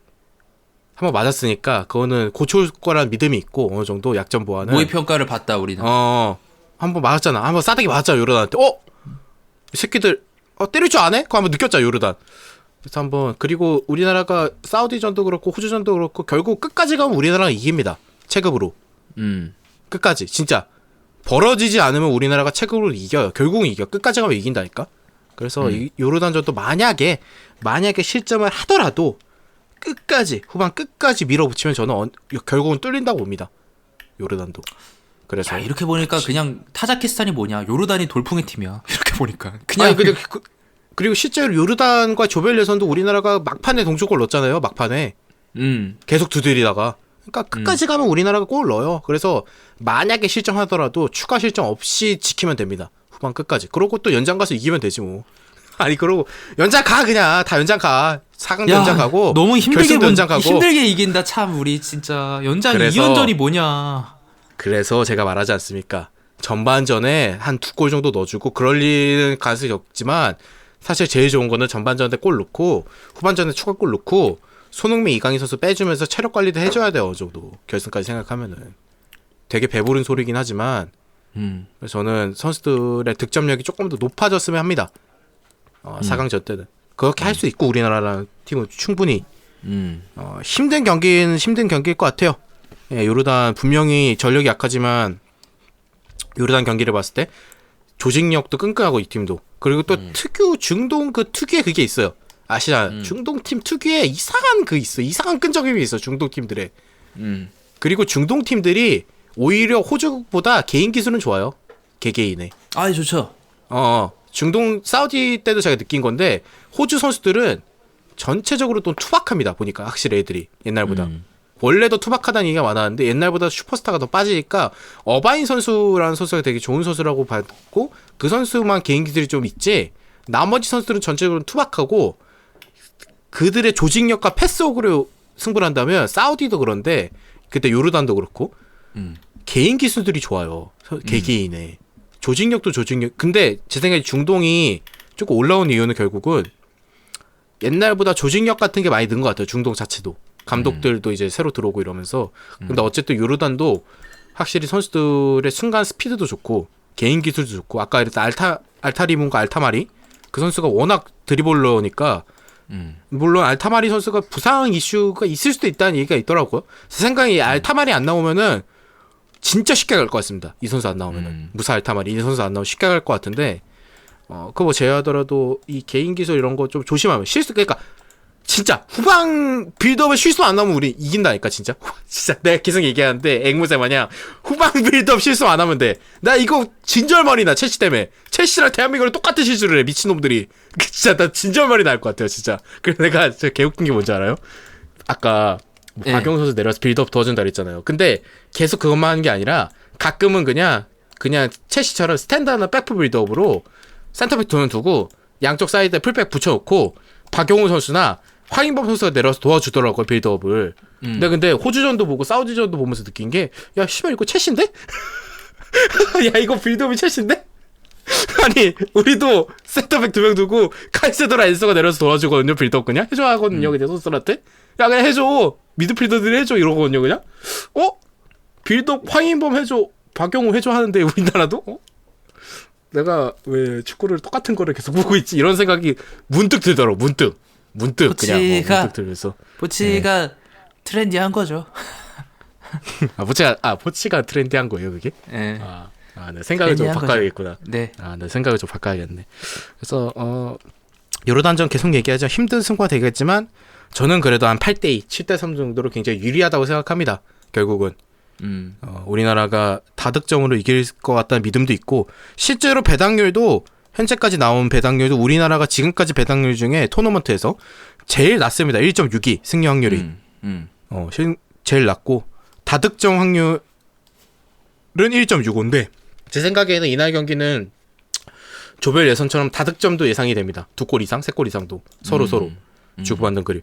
C: 한번 맞았으니까 그거는 고쳐올 거라는 믿음이 있고 어느 정도 약점 보완은
B: 모의 평가를 받다 우리는.
C: 한번 맞았잖아. 한번 싸대기 맞았잖아. 요르단한테. 이 새끼들 때릴 줄 아네? 그거 한번 느꼈잖아. 요르단. 그래서 한번 그리고 우리나라가 사우디전도 그렇고 호주전도 그렇고 결국 끝까지 가면 우리나라가 이깁니다. 체급으로. 끝까지 진짜 벌어지지 않으면 우리나라가 체급으로 이겨요. 결국은 이겨. 끝까지 가면 이긴다니까. 그래서 이 요르단전도 만약에 실점을 하더라도 후반 끝까지 밀어붙이면 저는 결국은 뚫린다고 봅니다. 요르단도. 그래서
B: 야, 이렇게 보니까 그냥 타자키스탄이 뭐냐? 요르단이 돌풍의 팀이야. 이렇게 보니까 그냥.
C: 아니 근데 그리고 실제로 요르단과 조별 예선도 우리나라가 막판에 동점골 넣었잖아요. 막판에 계속 두드리다가. 그러니까 끝까지 가면 우리나라가 골 넣어요. 그래서 만약에 실점하더라도 추가 실점 없이 지키면 됩니다. 후반 끝까지. 그러고 또 연장 가서 이기면 되지 뭐. 아니 그러고 연장 가 그냥 다 연장 가. 4강도 연장 가고
B: 너무 힘들게 이긴다 참 우리 진짜 연장
C: 그래서
B: 2연전이 뭐냐.
C: 그래서 제가 말하지 않습니까? 전반전에 한 2골 정도 넣어주고 그럴 일은 가능성이 적지만 사실 제일 좋은 거는 전반전에 골 넣고 후반전에 추가골 넣고 손흥민, 이강인 선수 빼주면서 체력 관리도 해줘야 돼요. 어느 정도 결승까지 생각하면은 되게 배부른 소리긴 하지만 그래서 저는 선수들의 득점력이 조금 더 높아졌으면 합니다. 4강전 때는 그렇게 할 수 있고 우리나라라는 팀은 충분히 힘든 경기는 힘든 경기일 것 같아요. 예, 요르단 분명히 전력이 약하지만 요르단 경기를 봤을 때 조직력도 끈끈하고 이 팀도 그리고 또 중동 그 특유의 그게 있어요. 아시잖아요. 중동 팀 특유의 이상한 이상한 끈적임이 있어 중동 팀들의. 그리고 중동 팀들이 오히려 호주보다 개인 기술은 좋아요. 개개인의.
B: 좋죠.
C: 중동 사우디 때도 제가 느낀 건데 호주 선수들은 전체적으로 또 투박합니다. 보니까 확실히 애들이 옛날보다. 원래도 투박하다는 얘기가 많았는데 옛날보다 슈퍼스타가 더 빠지니까 어바인 선수라는 선수가 되게 좋은 선수라고 봤고 그 선수만 개인 기술이 좀 있지 나머지 선수들은 전체적으로 투박하고 그들의 조직력과 패스워크로 승부를 한다면 사우디도 그런데 그때 요르단도 그렇고 개인 기술들이 좋아요. 개개인의 조직력도 조직력. 근데 제 생각에 중동이 조금 올라온 이유는 결국은 옛날보다 조직력 같은 게 많이 는 것 같아요. 중동 자체도. 감독들도 이제 새로 들어오고 이러면서. 근데 어쨌든 요르단도 확실히 선수들의 순간 스피드도 좋고 개인 기술도 좋고 아까 이랬던 알타리문과 알타마리 그 선수가 워낙 드리블러니까 물론 알타마리 선수가 부상 이슈가 있을 수도 있다는 얘기가 있더라고요. 제 생각에 알타마리 안 나오면은 진짜 쉽게 갈 것 같습니다. 이 선수 안 나오면은 무사 알타마리 이 선수 안 나오면 쉽게 갈 것 같은데 그거 뭐 제외하더라도 이 개인 기술 이런 거 좀 조심하면 그러니까 진짜 후방 빌드업에 실수 안 나오면 우리 이긴다니까 진짜. 진짜 내가 계속 얘기하는데 앵무새 마냥 후방 빌드업 실수 안 하면 돼. 나 이거 진절머리 나 첼시 때문에. 첼시랑 대한민국을 똑같은 실수를 해 미친놈들이. 진짜 나 진절머리 날 것 같아요 진짜. 그래서 내가 진짜 개웃긴 게 뭔지 알아요? 아까 박용 선수 내려와서 빌드업 도와준다 그랬잖아요. 근데 계속 그것만 하는 게 아니라 가끔은 그냥 첼시처럼 스탠드나 백프 빌드업으로 센터백 두 명 두고 양쪽 사이드에 풀백 붙여놓고 박용우 선수나 황인범 선수가 내려와서 도와주더라고요 빌드업을. 근데 호주전도 보고 사우디전도 보면서 느낀 게 야 씨발 이거 첼시인데? 야 이거 빌드업이 첼시인데? 아니 우리도 센터백 2명 두고 카이세도랑 엔서가 내려서 도와주거든요. 빌드업 그냥 해줘 하거든요. 그냥 선수들한테 야 그냥 해줘 미드필더들이 해줘 이러거든요. 그냥 빌드업 황인범 해줘 박용우 해줘 하는데 우리나라도 내가 왜 축구를 똑같은 거를 계속 보고 있지 이런 생각이 문득 들더라고. 문득 그냥 문득 들면서
B: 포치가 트렌디한 거죠.
C: 포치가 트렌디한 거예요 그게?
B: 네.
C: 네, 생각을 좀 바꿔야겠구나.
B: 네.
C: 네, 생각을 좀 바꿔야겠네. 그래서 요르단전 계속 얘기하죠. 힘든 승부가 되겠지만 저는 그래도 한 8대2, 7대3 정도로 굉장히 유리하다고 생각합니다. 결국은 우리나라가 다득점으로 이길 것 같다는 믿음도 있고 실제로 배당률도 현재까지 나온 배당률도 우리나라가 지금까지 배당률 중에 토너먼트에서 제일 낮습니다. 1.62 승리 확률이 제일 낮고 다득점 확률은 1.65인데 제 생각에는 이날 경기는 조별 예선처럼 다득점도 예상이 됩니다. 2골 이상, 3골 이상도 서로 주고받는 그림.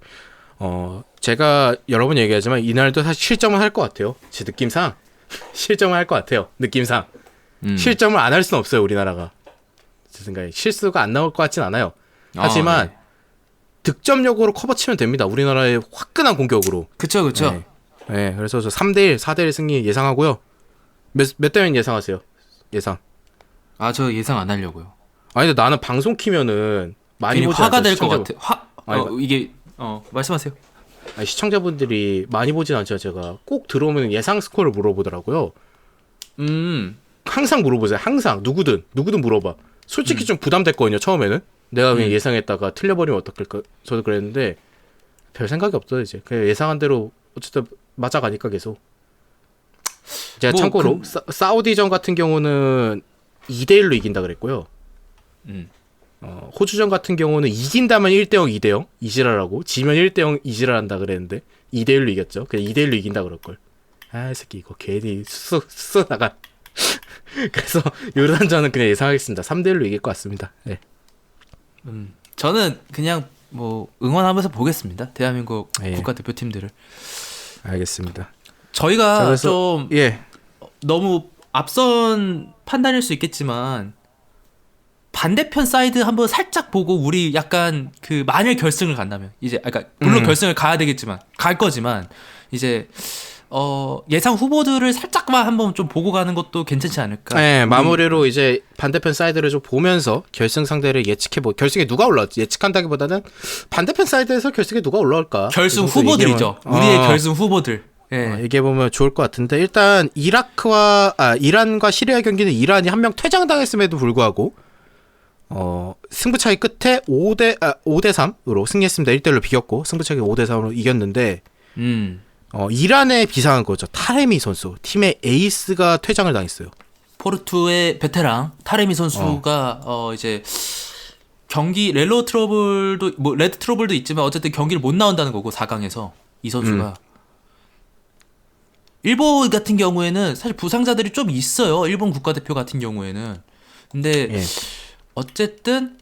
C: 제가 여러 번 얘기하지만 이날도 사실 실점은 할 것 같아요. 제 느낌상 실점을 할 것 같아요. 느낌상 실점을 안 할 수는 없어요. 우리나라가 제 생각에 실수가 안 나올 것 같진 않아요. 하지만
B: 네.
C: 득점력으로 커버치면 됩니다. 우리나라의 화끈한 공격으로.
B: 그쵸.
C: 네, 그래서 저 3대1, 4대1 승리 예상하고요. 몇 대면 예상하세요? 예상.
B: 저 예상 안 하려고요.
C: 아니 근데 나는 방송 키면은 많이 보지
B: 화가
C: 않죠,
B: 될 것
C: 시청자분.
B: 같아. 이게 말씀하세요.
C: 아니, 시청자분들이 많이 보진 않죠. 제가 꼭 들어오면 예상 스코어를 물어보더라고요. 항상 물어보세요. 항상 누구든 물어봐. 솔직히 좀 부담됐거든요. 처음에는 내가 그냥 예상했다가 틀려버리면 어떡할까. 저도 그랬는데 별 생각이 없어요. 이제 그냥 예상한 대로 어쨌든 맞아가니까 계속. 제가 참고로 사우디전 같은 경우는 2대1로 이긴다 그랬고요. 호주전 같은 경우는 이긴다면 1대0 2대0 이지랄하고 지면 1대0 이지랄한다 그랬는데 2대1로 이겼죠. 그냥 2대1로 이긴다 그럴걸. 이 새끼 이거 괜히 수 나가. 그래서 요르단전은 그냥 예상하겠습니다. 3대1로 이길 것 같습니다. 네.
B: 저는 그냥 응원하면서 보겠습니다. 대한민국
C: 예.
B: 국가대표팀들을.
C: 알겠습니다.
B: 저희가
C: 그래서,
B: 좀 너무 앞선 판단일 수 있겠지만 반대편 사이드 한번 살짝 보고 우리 약간 만일 결승을 간다면 이제 물론 결승을 가야 되겠지만 갈 거지만 이제 예상 후보들을 살짝만 한번 좀 보고 가는 것도 괜찮지 않을까?
C: 네, 마무리로 이제 반대편 사이드를 좀 보면서 결승 상대를 결승에 누가 올라올지 예측한다기보다는 반대편 사이드에서 결승에 누가 올라올까?
B: 결승 후보들이죠. 우리의 결승 후보들. 예.
C: 얘기해보면 좋을 것 같은데 일단 이란과 시리아 경기는 이란이 한 명 퇴장당했음에도 불구하고 승부차기 끝에 5대3으로 승리했습니다. 1대1로 비겼고 승부차기 5대3으로 이겼는데 이란에 비상한 거죠. 타레미 선수 팀의 에이스가 퇴장을 당했어요.
B: 포르투의 베테랑 타레미 선수가 이제 경기 레드 트러블도 있지만 어쨌든 경기를 못 나온다는 거고 4강에서 이 선수가 일본 같은 경우에는 사실 부상자들이 좀 있어요. 일본 국가대표 같은 경우에는. 근데 어쨌든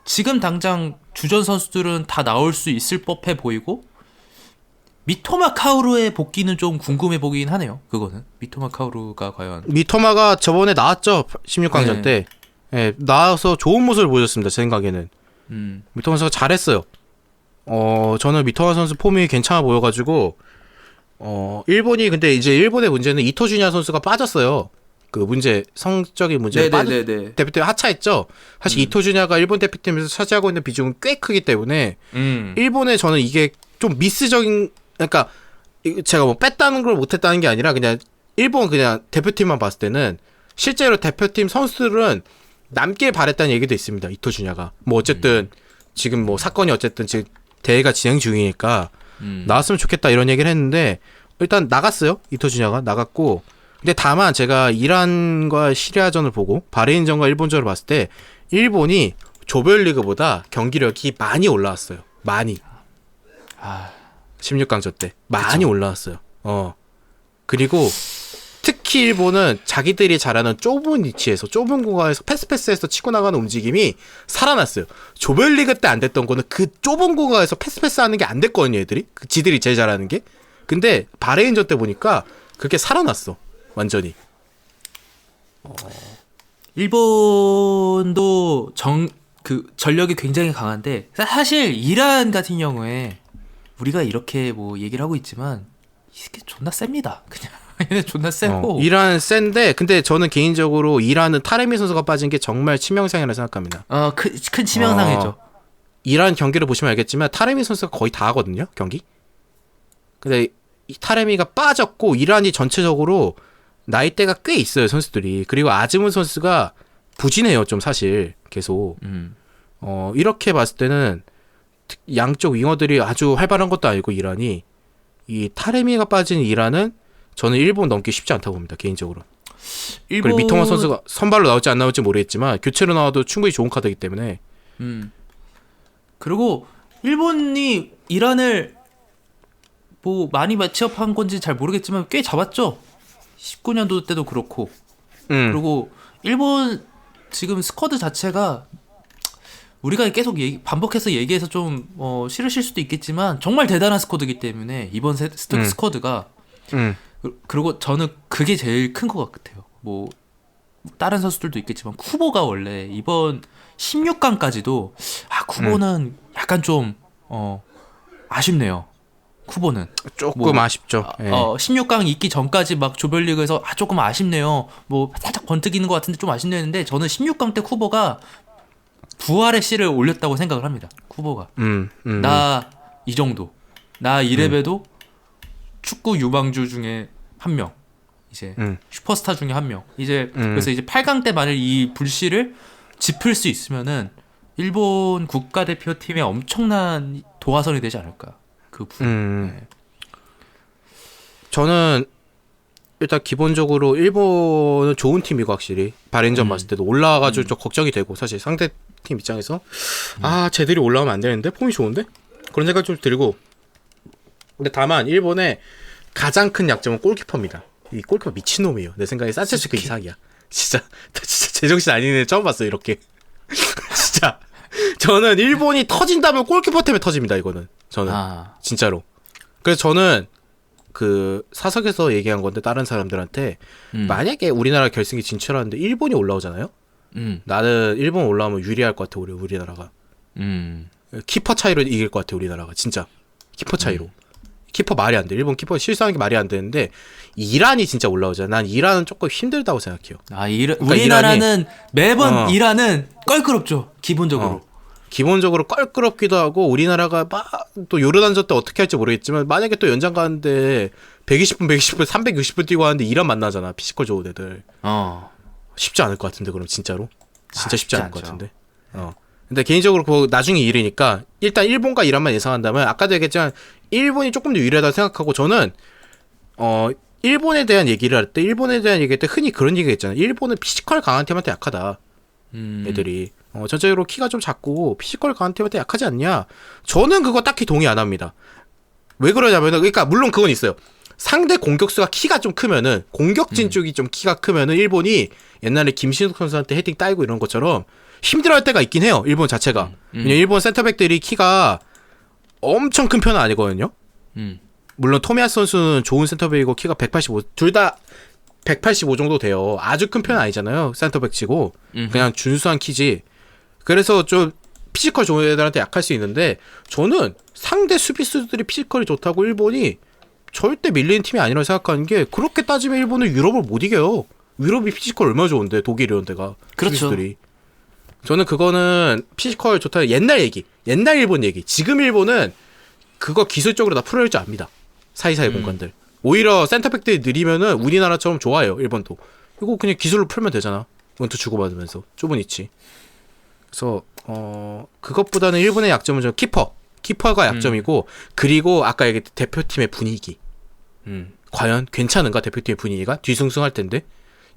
B: 지금 당장 주전 선수들은 다 나올 수 있을 법해 보이고 미토마 카오루의 복귀는 좀 궁금해 보긴 하네요. 그거는 미토마 카오루가 과연
C: 미토마가 저번에 나왔죠. 16강전 때 나와서 좋은 모습을 보여줬습니다. 제 생각에는 미토마 선수가 잘했어요. 저는 미토마 선수 폼이 괜찮아 보여가지고 일본이 근데 이제 일본의 문제는 이토주냐 선수가 빠졌어요. 그 문제 성적인 문제 대표팀 하차했죠. 사실 이토주냐가 일본 대표팀에서 차지하고 있는 비중은 꽤 크기 때문에 일본에 저는 이게 좀 미스적인 그러니까 제가 뺐다는 걸 못했다는 게 아니라 그냥 일본 그냥 대표팀만 봤을 때는 실제로 대표팀 선수들은 남길 바랬다는 얘기도 있습니다. 이토주냐가 어쨌든 지금 사건이 어쨌든 지금 대회가 진행 중이니까 나왔으면 좋겠다 이런 얘기를 했는데 일단 나갔어요. 이토주냐가 나갔고 근데 다만 제가 이란과 시리아전을 보고 바레인전과 일본전을 봤을 때 일본이 조별리그보다 경기력이 많이 올라왔어요. 많이. 16강전 때 많이 올라왔어요. 그리고 특히 일본은 자기들이 잘하는 좁은 위치에서 좁은 공간에서 패스에서 치고 나가는 움직임이 살아났어요. 조별리그 때 안 됐던 거는 그 좁은 공간에서 패스하는 게 안 됐거든요. 애들이 지들이 제일 잘하는 게. 근데 바레인전 때 보니까 그게 살아났어. 완전히.
B: 일본도 전력이 굉장히 강한데 사실 이란 같은 경우에 우리가 이렇게 뭐 얘기를 하고 있지만 이게 존나 셉니다. 그냥 얘네 존나 세고.
C: 이란은 센데 근데 저는 개인적으로 이란은 타레미 선수가 빠진 게 정말 치명상이라고 생각합니다.
B: 큰 치명상이죠.
C: 이란 경기를 보시면 알겠지만 타레미 선수가 거의 다 하거든요, 경기. 근데 이 타레미가 빠졌고 이란이 전체적으로 나이대가 꽤 있어요, 선수들이. 그리고 아즈문 선수가 부진해요, 좀 사실. 계속. 이렇게 봤을 때는 양쪽 윙어들이 아주 활발한 것도 아니고 이란이 이 타레미가 빠진 이란은 저는 일본 넘기 쉽지 않다고 봅니다, 개인적으로. 그리고 미토마 선수가 선발로 나올지 안 나올지 모르겠지만 교체로 나와도 충분히 좋은 카드이기 때문에.
B: 그리고 일본이 이란을 뭐 많이 매치업한 건지 잘 모르겠지만 꽤 잡았죠. 19년도 때도 그렇고. 그리고 일본 지금 스쿼드 자체가 우리가 계속 반복해서 얘기해서 좀 싫으실 수도 있겠지만 정말 대단한 스쿼드이기 때문에 이번 스쿼드가 그리고 저는 그게 제일 큰 것 같아요. 뭐 다른 선수들도 있겠지만 쿠보가 원래 이번 16강까지도 쿠보는 약간 좀 아쉽네요. 쿠보는
C: 조금 아쉽죠. 예.
B: 16강 있기 전까지 막 조별리그에서 조금 아쉽네요. 뭐 살짝 번뜩이는 것 같은데 좀 아쉽네 했는데 저는 16강 때 쿠보가 부활의 씨를 올렸다고 생각을 합니다. 쿠보가 나 이 정도 나 이래봬도 축구 유망주 중에 한 명 이제 슈퍼스타 중에 한 명 이제 그래서 이제 8강 때 만약 이 불씨를 짚을 수 있으면은 일본 국가대표팀에 엄청난 도화선이 되지 않을까. 네.
C: 저는 일단 기본적으로 일본은 좋은 팀이고 확실히 바렌전 봤을 때도 올라와가지고 좀 걱정이 되고 사실 상대 팀 입장에서 쟤들이 올라오면 안 되는데 폼이 좋은데 그런 생각 좀 들고 근데 다만 일본의 가장 큰 약점은 골키퍼입니다. 이 골키퍼 미친놈이에요. 내 생각에 산체스가 이상이야. 진짜 제정신 아닌 애 처음 봤어요 이렇게. 진짜 저는 일본이 터진다면 골키퍼 때문에 터집니다. 이거는 저는 진짜로. 그래서 저는 그 사석에서 얘기한 건데 다른 사람들한테 만약에 우리나라 결승에 진출하는데 일본이 올라오잖아요. 나는 일본 올라오면 유리할 것 같아. 우리나라가 키퍼 차이로 이길 것 같아. 우리나라가 진짜 키퍼 차이로. 키퍼 말이 안 돼. 일본 키퍼 실수하는 게 말이 안 되는데 이란이 진짜 올라오잖아. 난 이란은 조금 힘들다고 생각해요.
B: 그러니까 우리나라는 매번 이란은 껄끄럽죠. 기본적으로.
C: 기본적으로 껄끄럽기도 하고 우리나라가 막 또 요르단전 때 어떻게 할지 모르겠지만 만약에 또 연장 가는데 120분 360분 뛰고 하는데 이란 만나잖아. 피지컬 좋은 애들. 쉽지 않을 것 같은데 그럼 진짜로. 진짜 쉽지 않을 것 같은데. 근데 개인적으로 그 나중에 일이니까 일단 일본과 이란만 예상한다면 아까도 얘기했지만 일본이 조금 더 유리하다고 생각하고 저는 일본에 대한 얘기를 할 때 흔히 그런 얘기가 있잖아요. 일본은 피지컬 강한 팀한테 약하다. 애들이 전체적으로 키가 좀 작고 피지컬 강한 팀한테 약하지 않냐? 저는 그거 딱히 동의 안 합니다. 왜 그러냐면은 그러니까 물론 그건 있어요. 상대 공격수가 키가 좀 크면은 공격진 쪽이 좀 키가 크면은 일본이 옛날에 김신욱 선수한테 헤딩 따이고 이런 것처럼 힘들어할 때가 있긴 해요. 일본 자체가. 왜냐면 일본 센터백들이 키가 엄청 큰 편은 아니거든요. 물론 토미야스 선수는 좋은 센터백이고 키가 185 둘 다 185 정도 돼요. 아주 큰 편은 아니잖아요. 센터백 치고 그냥 준수한 키지. 그래서 좀 피지컬 좋은 애들한테 약할 수 있는데 저는 상대 수비수들이 피지컬이 좋다고 일본이 절대 밀리는 팀이 아니라고 생각하는 게 그렇게 따지면 일본은 유럽을 못 이겨요. 유럽이 피지컬 얼마나 좋은데 독일 이런 데가
B: 그렇죠.
C: 수비수들이. 저는 그거는 피지컬 좋다 옛날 얘기. 옛날 일본 얘기. 지금 일본은 그거 기술적으로 다 풀어낼 줄 압니다. 사이사이 공간들. 오히려 센터백들이 느리면은 우리나라처럼 좋아요. 일본도. 이거 그냥 기술로 풀면 되잖아. 원투 주고받으면서 좁은 위치. 그래서 그것보다는 일본의 약점은 좀 키퍼가 약점이고 그리고 아까 얘기했던 대표팀의 분위기. 과연 괜찮은가 대표팀의 분위기가 뒤숭숭할 텐데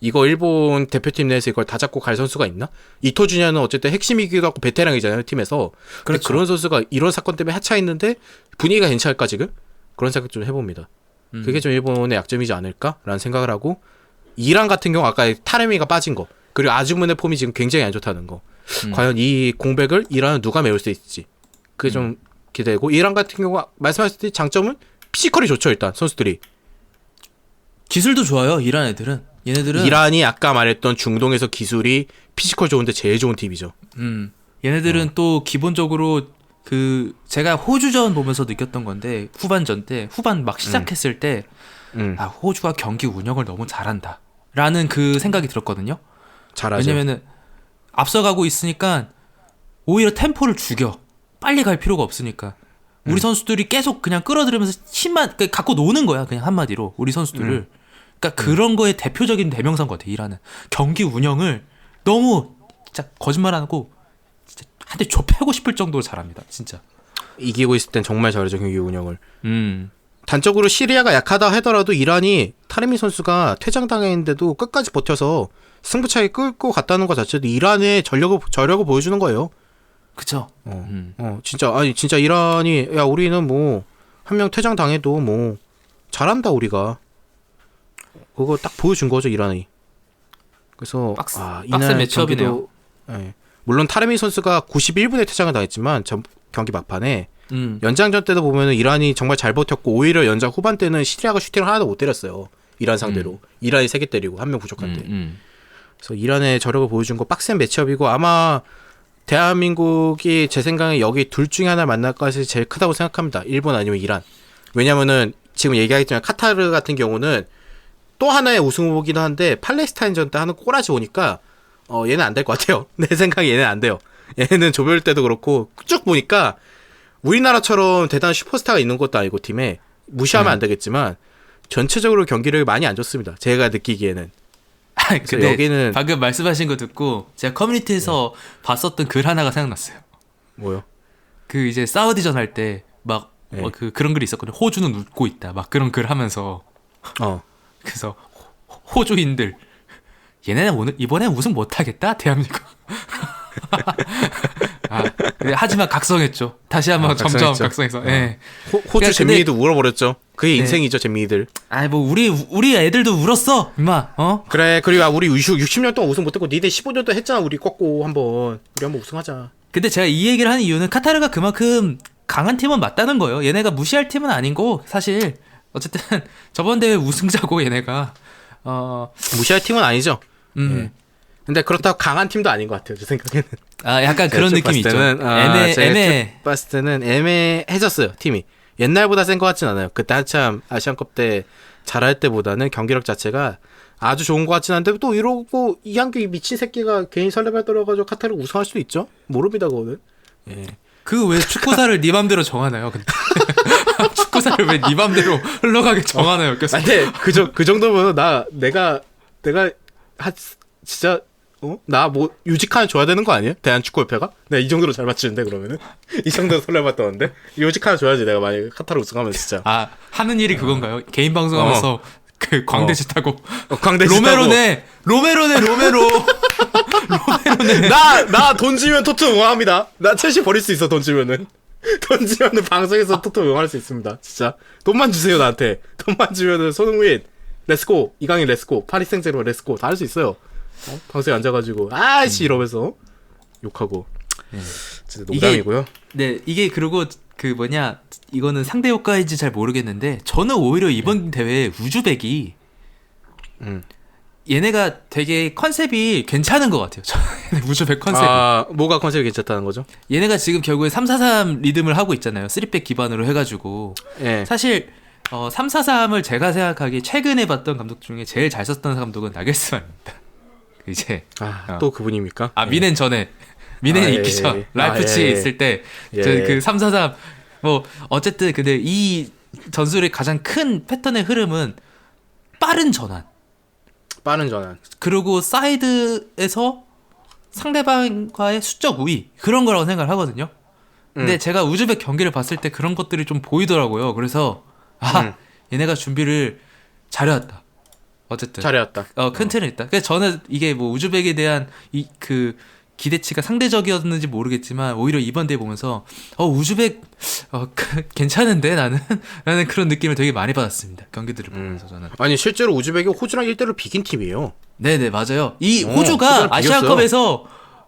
C: 이거 일본 대표팀 내에서 이걸 다 잡고 갈 선수가 있나? 이토주냐는 어쨌든 핵심이기도 하고 베테랑이잖아요 팀에서. 그렇죠. 그런 선수가 이런 사건 때문에 하차했는데 분위기가 괜찮을까 지금? 그런 생각 좀 해봅니다. 그게 좀 일본의 약점이지 않을까라는 생각을 하고 이란 같은 경우 아까 타레미가 빠진 거 그리고 아즈문의 폼이 지금 굉장히 안 좋다는 거 과연 이 공백을 이란은 누가 메울 수 있을지 그게 좀 기대되고 이란 같은 경우 말씀하셨을 때 장점은 피지컬이 좋죠. 일단 선수들이
B: 기술도 좋아요. 이란 애들은 얘네들은
C: 이란이 아까 말했던 중동에서 기술이 피지컬 좋은데 제일 좋은 팀이죠.
B: 얘네들은 또 기본적으로 그 제가 호주전 보면서 느꼈던 건데 후반전 때 후반 막 시작했을 때 아, 호주가 경기 운영을 너무 잘한다라는 그 생각이 들었거든요.
C: 잘하죠.
B: 왜냐면은 앞서가고 있으니까 오히려 템포를 죽여. 빨리 갈 필요가 없으니까. 우리 선수들이 계속 그냥 끌어들이면서 힘만 그러니까 갖고 노는 거야. 그냥 한마디로 우리 선수들을. 그러니까 그런 거에 대표적인 대명사인 것 같아. 이란은 경기 운영을 너무 진짜 거짓말 안 하고 진짜 한 대 좁혀고 싶을 정도로 잘합니다. 진짜.
C: 이기고 있을 땐 정말 잘하죠 경기 운영을. 단적으로 시리아가 약하다 하더라도 이란이 타레미 선수가 퇴장당했는데도 끝까지 버텨서 승부차기 끌고 갔다는 것 자체도 이란의 저력을 보여주는 거예요.
B: 그쵸.
C: 진짜 이란이 야 우리는 뭐 한 명 퇴장당해도 뭐 잘한다 우리가. 그거 딱 보여준 거죠 이란이. 그래서
B: 빡센 매치업이네요.
C: 예. 물론 타레미 선수가 91분에 퇴장을 당했지만 경기 막판에 연장전 때도 보면은 이란이 정말 잘 버텼고 오히려 연장 후반 때는 시리아가 슈팅을 하나도 못 때렸어요. 이란 상대로. 이란이 3개 때리고 한 명 부족한데. 그래서 이란의 저력을 보여준 거 빡센 매치업이고 아마 대한민국이 제 생각에 여기 둘 중에 하나 만날 것이 제일 크다고 생각합니다. 일본 아니면 이란. 왜냐면은 지금 얘기하겠지만 카타르 같은 경우는 또 하나의 우승 후보기도 한데 팔레스타인전 때 하는 꼬라지 오니까 얘는 안 될 것 같아요. 내 생각에 얘는 안 돼요. 얘는 조별 때도 그렇고 쭉 보니까 우리나라처럼 대단한 슈퍼스타가 있는 것도 아니고 팀에 무시하면 안 되겠지만 전체적으로 경기를 많이 안 줬습니다. 제가 느끼기에는.
B: 근데
C: 여기는
B: 방금 말씀하신 거 듣고 제가 커뮤니티에서 봤었던 글 하나가 생각났어요.
C: 뭐요?
B: 그 이제 사우디전 할 때 막 그런 글이 있었거든요. 호주는 웃고 있다. 막 그런 글 하면서 그래서 호주인들 얘네는 이번에 우승 못하겠다 대한민국. 하지만 각성했죠. 다시 한번 점점 각성해서. 예.
C: 호주 잼민이도 울어버렸죠. 그게 인생이죠 잼민이들.
B: 뭐 우리 애들도 울었어 임마.
C: 그래. 그리고 우리 60년 동안 우승 못했고 니네 15년 동안 했잖아. 우리 꺾고 우리 한번 우승하자.
B: 근데 제가 이 얘기를 하는 이유는 카타르가 그만큼 강한 팀은 맞다는 거예요. 얘네가 무시할 팀은 아닌 거 사실. 어쨌든 저번 대회 우승자고 얘네가
C: 무시할 팀은 아니죠. 근데 그렇다고 강한 팀도 아닌 것 같아요. 제 생각에는.
B: 약간 그런 느낌이 있죠.
C: 봤을 때는 애매해졌어요. 팀이. 옛날보다 센 것 같진 않아요. 그때 한참 아시안컵 때 잘할 때보다는 경기력 자체가 아주 좋은 것 같진 않은데 또 이러고 이한규 미친 새끼가 괜히 설레발 떨어가지고 카타르 우승할 수도 있죠. 모릅니다 그거는. 예.
B: 그 왜 축구사를 네 맘대로 정하나요? 근데 축구사를 왜 네 맘대로 흘러가게 정하나요?
C: 근데 그 정도면 내가 진짜 나 뭐 유직하나 줘야 되는 거 아니에요? 대한축구협회가? 내가 이 정도로 잘 맞추는데 그러면은 이 정도로 설레발 떠는데 유직하나 줘야지 내가 만약에 카타르 우승하면 진짜.
B: 하는 일이 그건가요? 개인 방송하면서 그 광대짓 하고
C: 광대짓
B: 로메로네
C: 나 돈 주면 토트넘 응원합니다. 나 첼시 버릴 수 있어. 돈 주면은 방송에서 토트넘 응원할 수 있습니다. 진짜 돈만 주세요 나한테. 돈만 주면은 손흥민 렛츠고, 이강인 렛츠고, 파리 생제르맹 렛츠고 다 할 수 있어요. 방송에 앉아가지고 아이씨 이러면서 욕하고. 진짜 농담이고요.
B: 이게 그리고 이거는 상대 효과인지 잘 모르겠는데 저는 오히려 이번 대회 우즈벡이 얘네가 되게 컨셉이 괜찮은 것 같아요. 우즈벡 컨셉이.
C: 뭐가 컨셉이 괜찮다는 거죠?
B: 얘네가 지금 결국에 3-4-3 리듬을 하고 있잖아요. 3백 기반으로 해가지고.
C: 예.
B: 사실 3-4-3을 제가 생각하기에 최근에 봤던 감독 중에 제일 잘 썼던 감독은 나겔스만입니다. 이제
C: 또 그분입니까?
B: 미넨 전에 미넨 있기 전 라이프치히 있을 때 그 3-4-3 뭐 어쨌든 근데 이 전술의 가장 큰 패턴의 흐름은 빠른 전환 그리고 사이드에서 상대방과의 수적 우위 그런 거라고 생각을 하거든요. 근데 제가 우즈벡 경기를 봤을 때 그런 것들이 좀 보이더라고요. 그래서 얘네가 준비를 잘해왔다. 어쨌든
C: 잘해왔다.
B: 큰 틀은 있다. 그래서 저는 이게 뭐 우즈벡에 대한 그 기대치가 상대적이었는지 모르겠지만 오히려 이번 대회 보면서 우즈벡 괜찮은데 라는 그런 느낌을 되게 많이 받았습니다. 경기들을 보면서 저는.
C: 아니 실제로 우즈벡이 호주랑 1대1로 비긴 팀이에요.
B: 네네 맞아요. 이 호주가 아시안컵에서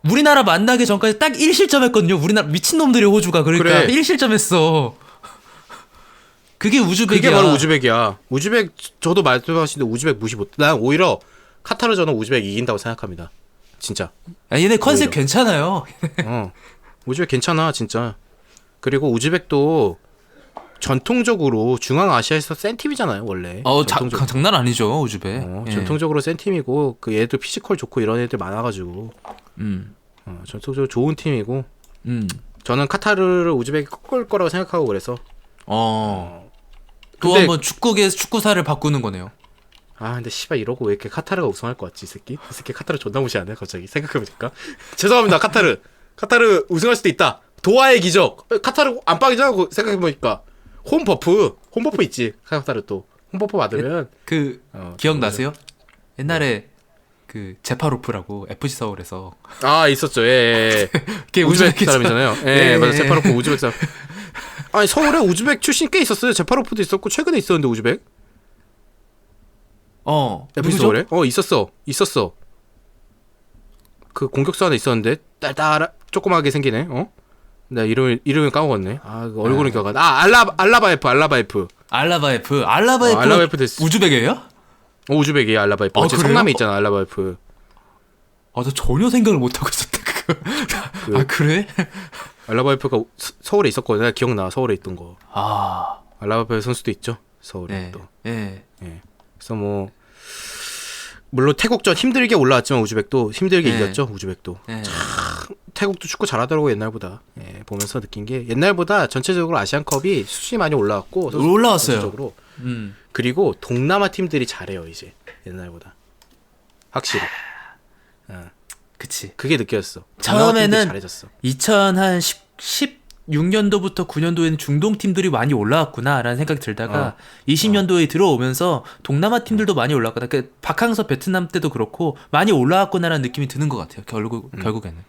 B: 우리나라 만나기 전까지 딱 1실점했거든요. 우리나라 미친놈들이 호주가 그러니까 1실점했어. 그게 우즈벡이야.
C: 그게 바로 우즈벡이야. 우즈벡 저도 말씀하시는데 우즈벡 무시 못. 난 오히려 카타르 저는 우즈벡 이긴다고 생각합니다. 진짜.
B: 아, 얘네 컨셉
C: 오히려.
B: 괜찮아요.
C: 우즈벡 괜찮아 진짜. 그리고 우즈벡도 전통적으로 중앙아시아에서 센 팀이잖아요 원래.
B: 장난 아니죠 우즈베. 예.
C: 전통적으로 센 팀이고 그 얘들 피지컬 좋고 이런 애들 많아가지고 전통적으로 좋은 팀이고 저는 카타르를 우즈벡이 꺾을 거라고 생각하고 그래서
B: 또
C: 근데-
B: 한번 축구계에서 축구사를 바꾸는 거네요.
C: 근데 씨발 이러고 왜 이렇게 카타르가 우승할 것 같지 이 새끼? 이 새끼 카타르 존나 무시하네 갑자기 생각해보니까. 죄송합니다 카타르 우승할 수도 있다. 도하의 기적. 카타르 안방이잖아 생각해보니까. 홈버프 있지 카타르 또 홈버프 받으면
B: 기억나세요? 옛날에 그 제파로프라고 FC 서울에서
C: 있었죠. 예.
B: 걔
C: 우즈벡
B: 우즈벡에서-
C: 사람이잖아요.
B: 예.
C: 맞아. 제파로프 우즈벡 사람. 아니 서울에 우즈벡 출신 꽤 있었어요. 제파로프도 있었고 최근에 있었는데 우즈벡. FC
B: 누구죠?
C: 서울에? 있었어. 그 공격수 하나 있었는데 딸딸 조그맣게 생기네. 나 이름을 까먹었네. 그 얼굴은 기억 안 나. 알라바에프. 알라바에프 됐어.
B: 우즈벡이에요?
C: 우즈벡이야 알라바에프.
B: 아,
C: 어째
B: 그래요?
C: 성남에 있잖아 알라바에프.
B: 나 전혀 생각을 못 하고 있었다 그거. 그래?
C: 알라바에프가 서울에 있었거든. 내가 기억나 서울에 있던 거.
B: 아,
C: 알라바에프 선수도 있죠 서울에
B: 네,
C: 또.
B: 예.
C: 그래서 뭐 물론 태국전 힘들게 올라왔지만 우즈벡도 힘들게
B: 네.
C: 이겼죠 우즈벡도.
B: 예.
C: 태국도 축구 잘하더라고 옛날보다. 보면서 느낀 게 옛날보다 전체적으로 아시안컵이 수준이 많이 올라왔고
B: 올라왔어요.
C: 전체적으로.
B: 음.
C: 그리고 동남아 팀들이 잘해요 이제 옛날보다 확실히.
B: 그치.
C: 그게 느껴졌어. 동남아 팀들이
B: 처음에는
C: 잘해졌어.
B: 2016년도부터 9년도에는 중동 팀들이 많이 올라왔구나라는 생각이 들다가 20년도에 들어오면서 동남아 팀들도 많이 올라왔구나. 그 박항서 베트남 때도 그렇고 많이 올라왔구나라는 느낌이 드는 것 같아요. 결국에는.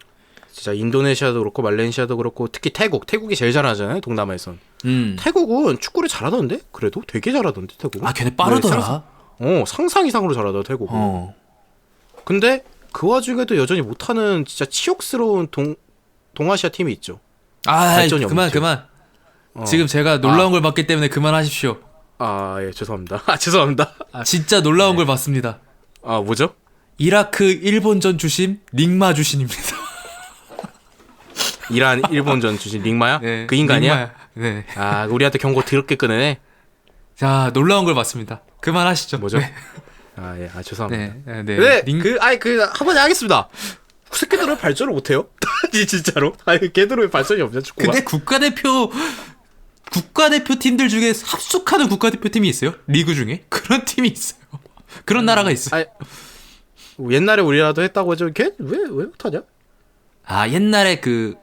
C: 진짜 인도네시아도 그렇고 말레이시아도 그렇고 특히 태국이 제일 잘하잖아요 동남아에선. 태국은 축구를 잘하던데 그래도 되게 잘하던데 태국.
B: 걔네 빠르더라.
C: 상상 이상으로 잘하더라 태국은. 근데 그 와중에도 여전히 못하는 진짜 치욕스러운 동아시아 팀이 있죠. 발전이
B: 그만. 지금 제가 놀라운 걸 봤기 때문에 그만하십시오.
C: 예, 죄송합니다. 죄송합니다.
B: 진짜 놀라운 걸 봤습니다.
C: 뭐죠?
B: 이라크 일본전 주심 닉마 주신입니다.
C: 이란 일본전 주신 릭마야?
B: 네,
C: 그 인간이야?
B: 닉마야. 네.
C: 우리한테 경고 더럽게 끄네.
B: 자, 놀라운 걸 봤습니다. 그만하시죠.
C: 뭐죠?
B: 네.
C: 죄송합니다.
B: 네.
C: 한번 하겠습니다. 그 새끼들은 발전을 못해요? 아니 진짜로? 걔들은 왜 발전이 없냐 축구가?
B: 근데 국가대표 팀들 중에 합숙하는 국가대표 팀이 있어요? 리그 중에? 그런 팀이 있어요. 그런 나라가 있어요.
C: 옛날에 우리나라도 했다고 하죠. 걔 왜 못하냐?
B: 옛날에 그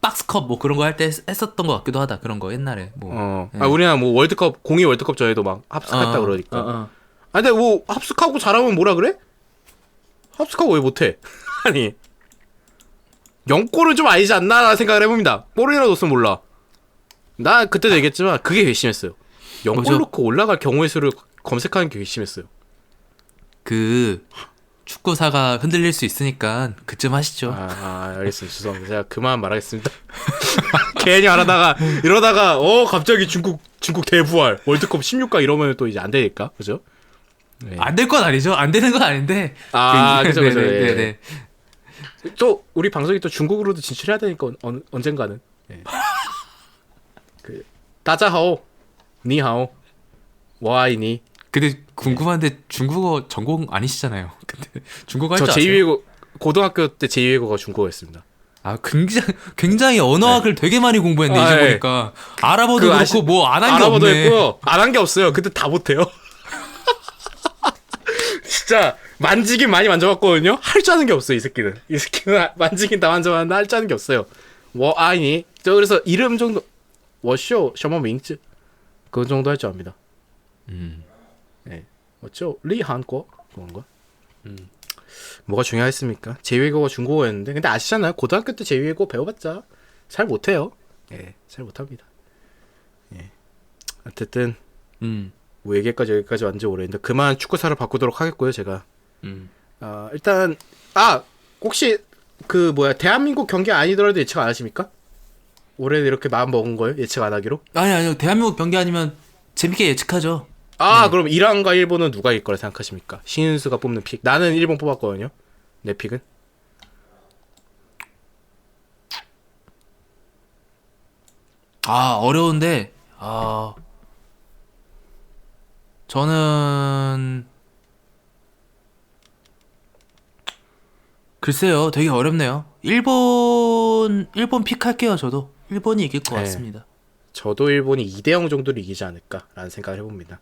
B: 박스컵 뭐 그런 거 할 때 했었던 것 같기도 하다. 그런 거 옛날에 뭐.
C: 우리나라 뭐 월드컵 02 월드컵 전에도 막 합숙했다 그러니까. 근데 뭐 합숙하고 잘하면 뭐라 그래? 합숙하고 왜 못해? 아니 0골은 좀 아니지 않나 생각을 해봅니다. 골이라도 넣었으면 몰라. 나 그때도 얘기했지만 그게 괘씸했어요. 0골
B: 뭐죠?
C: 넣고 올라갈 경우의 수를 검색하는 게 괘씸했어요.
B: 그 축구사가 흔들릴 수 있으니까 그쯤 하시죠.
C: 알겠습니다. 죄송합니다. 제가 그만 말하겠습니다. 괜히 이러다가 갑자기 중국 대부활 월드컵 16강 이러면 또 이제 안 되니까 그죠? 네.
B: 안 될 건 아니죠. 안 되는 건 아닌데.
C: 그죠.
B: 네네.
C: 또 우리 방송이 또 중국으로도 진출해야 되니까 언젠가는. 따자하오, 니하오, 와이니.
B: 근데 궁금한데 중국어 전공 아니시잖아요. 근데 중국어 할
C: 저
B: 줄 아세요?
C: 제2외국 고등학교 때 제2외국어가 중국어였습니다.
B: 굉장히 언어학을 되게 많이 공부했네 이제 보니까. 아랍어도 그렇고 뭐 안 한 게
C: 아랍어도
B: 없네.
C: 했고요. 안 한 게 없어요. 근데 다 못해요. 진짜 만지긴 많이 만져봤거든요. 할 줄 아는 게 없어요. 이 새끼는 만지긴 다 만져봤는데 할 줄 아는 게 없어요. 뭐 아니 저 그래서 이름 정도 워쇼 셔머 밍즈 그 정도 할 줄 압니다. 뭐죠? 리 한국 그건가? 뭐가 중요했습니까? 제2외국어가 중국어였는데 근데 아시잖아요. 고등학교 때 제2외국어 배워봤자 잘 못해요. 잘 못합니다. 어쨌든 뭐 여기까지 완전 오래인데 그만 축구사를 바꾸도록 하겠고요. 제가 일단 혹시 대한민국 경기 아니더라도 예측 안 하십니까? 올해 이렇게 마음 먹은 거예요? 예측 안 하기로?
B: 아니요. 대한민국 경기 아니면 재밌게 예측하죠.
C: 그럼 이란과 일본은 누가 이길 거라 생각하십니까? 신윤수가 뽑는 픽. 나는 일본 뽑았거든요. 내 픽은.
B: 어려운데, 저는, 글쎄요, 되게 어렵네요. 일본 픽 할게요, 저도. 일본이 이길 것
C: 네.
B: 같습니다.
C: 저도 일본이 2대0 정도로 이기지 않을까라는 생각을 해봅니다.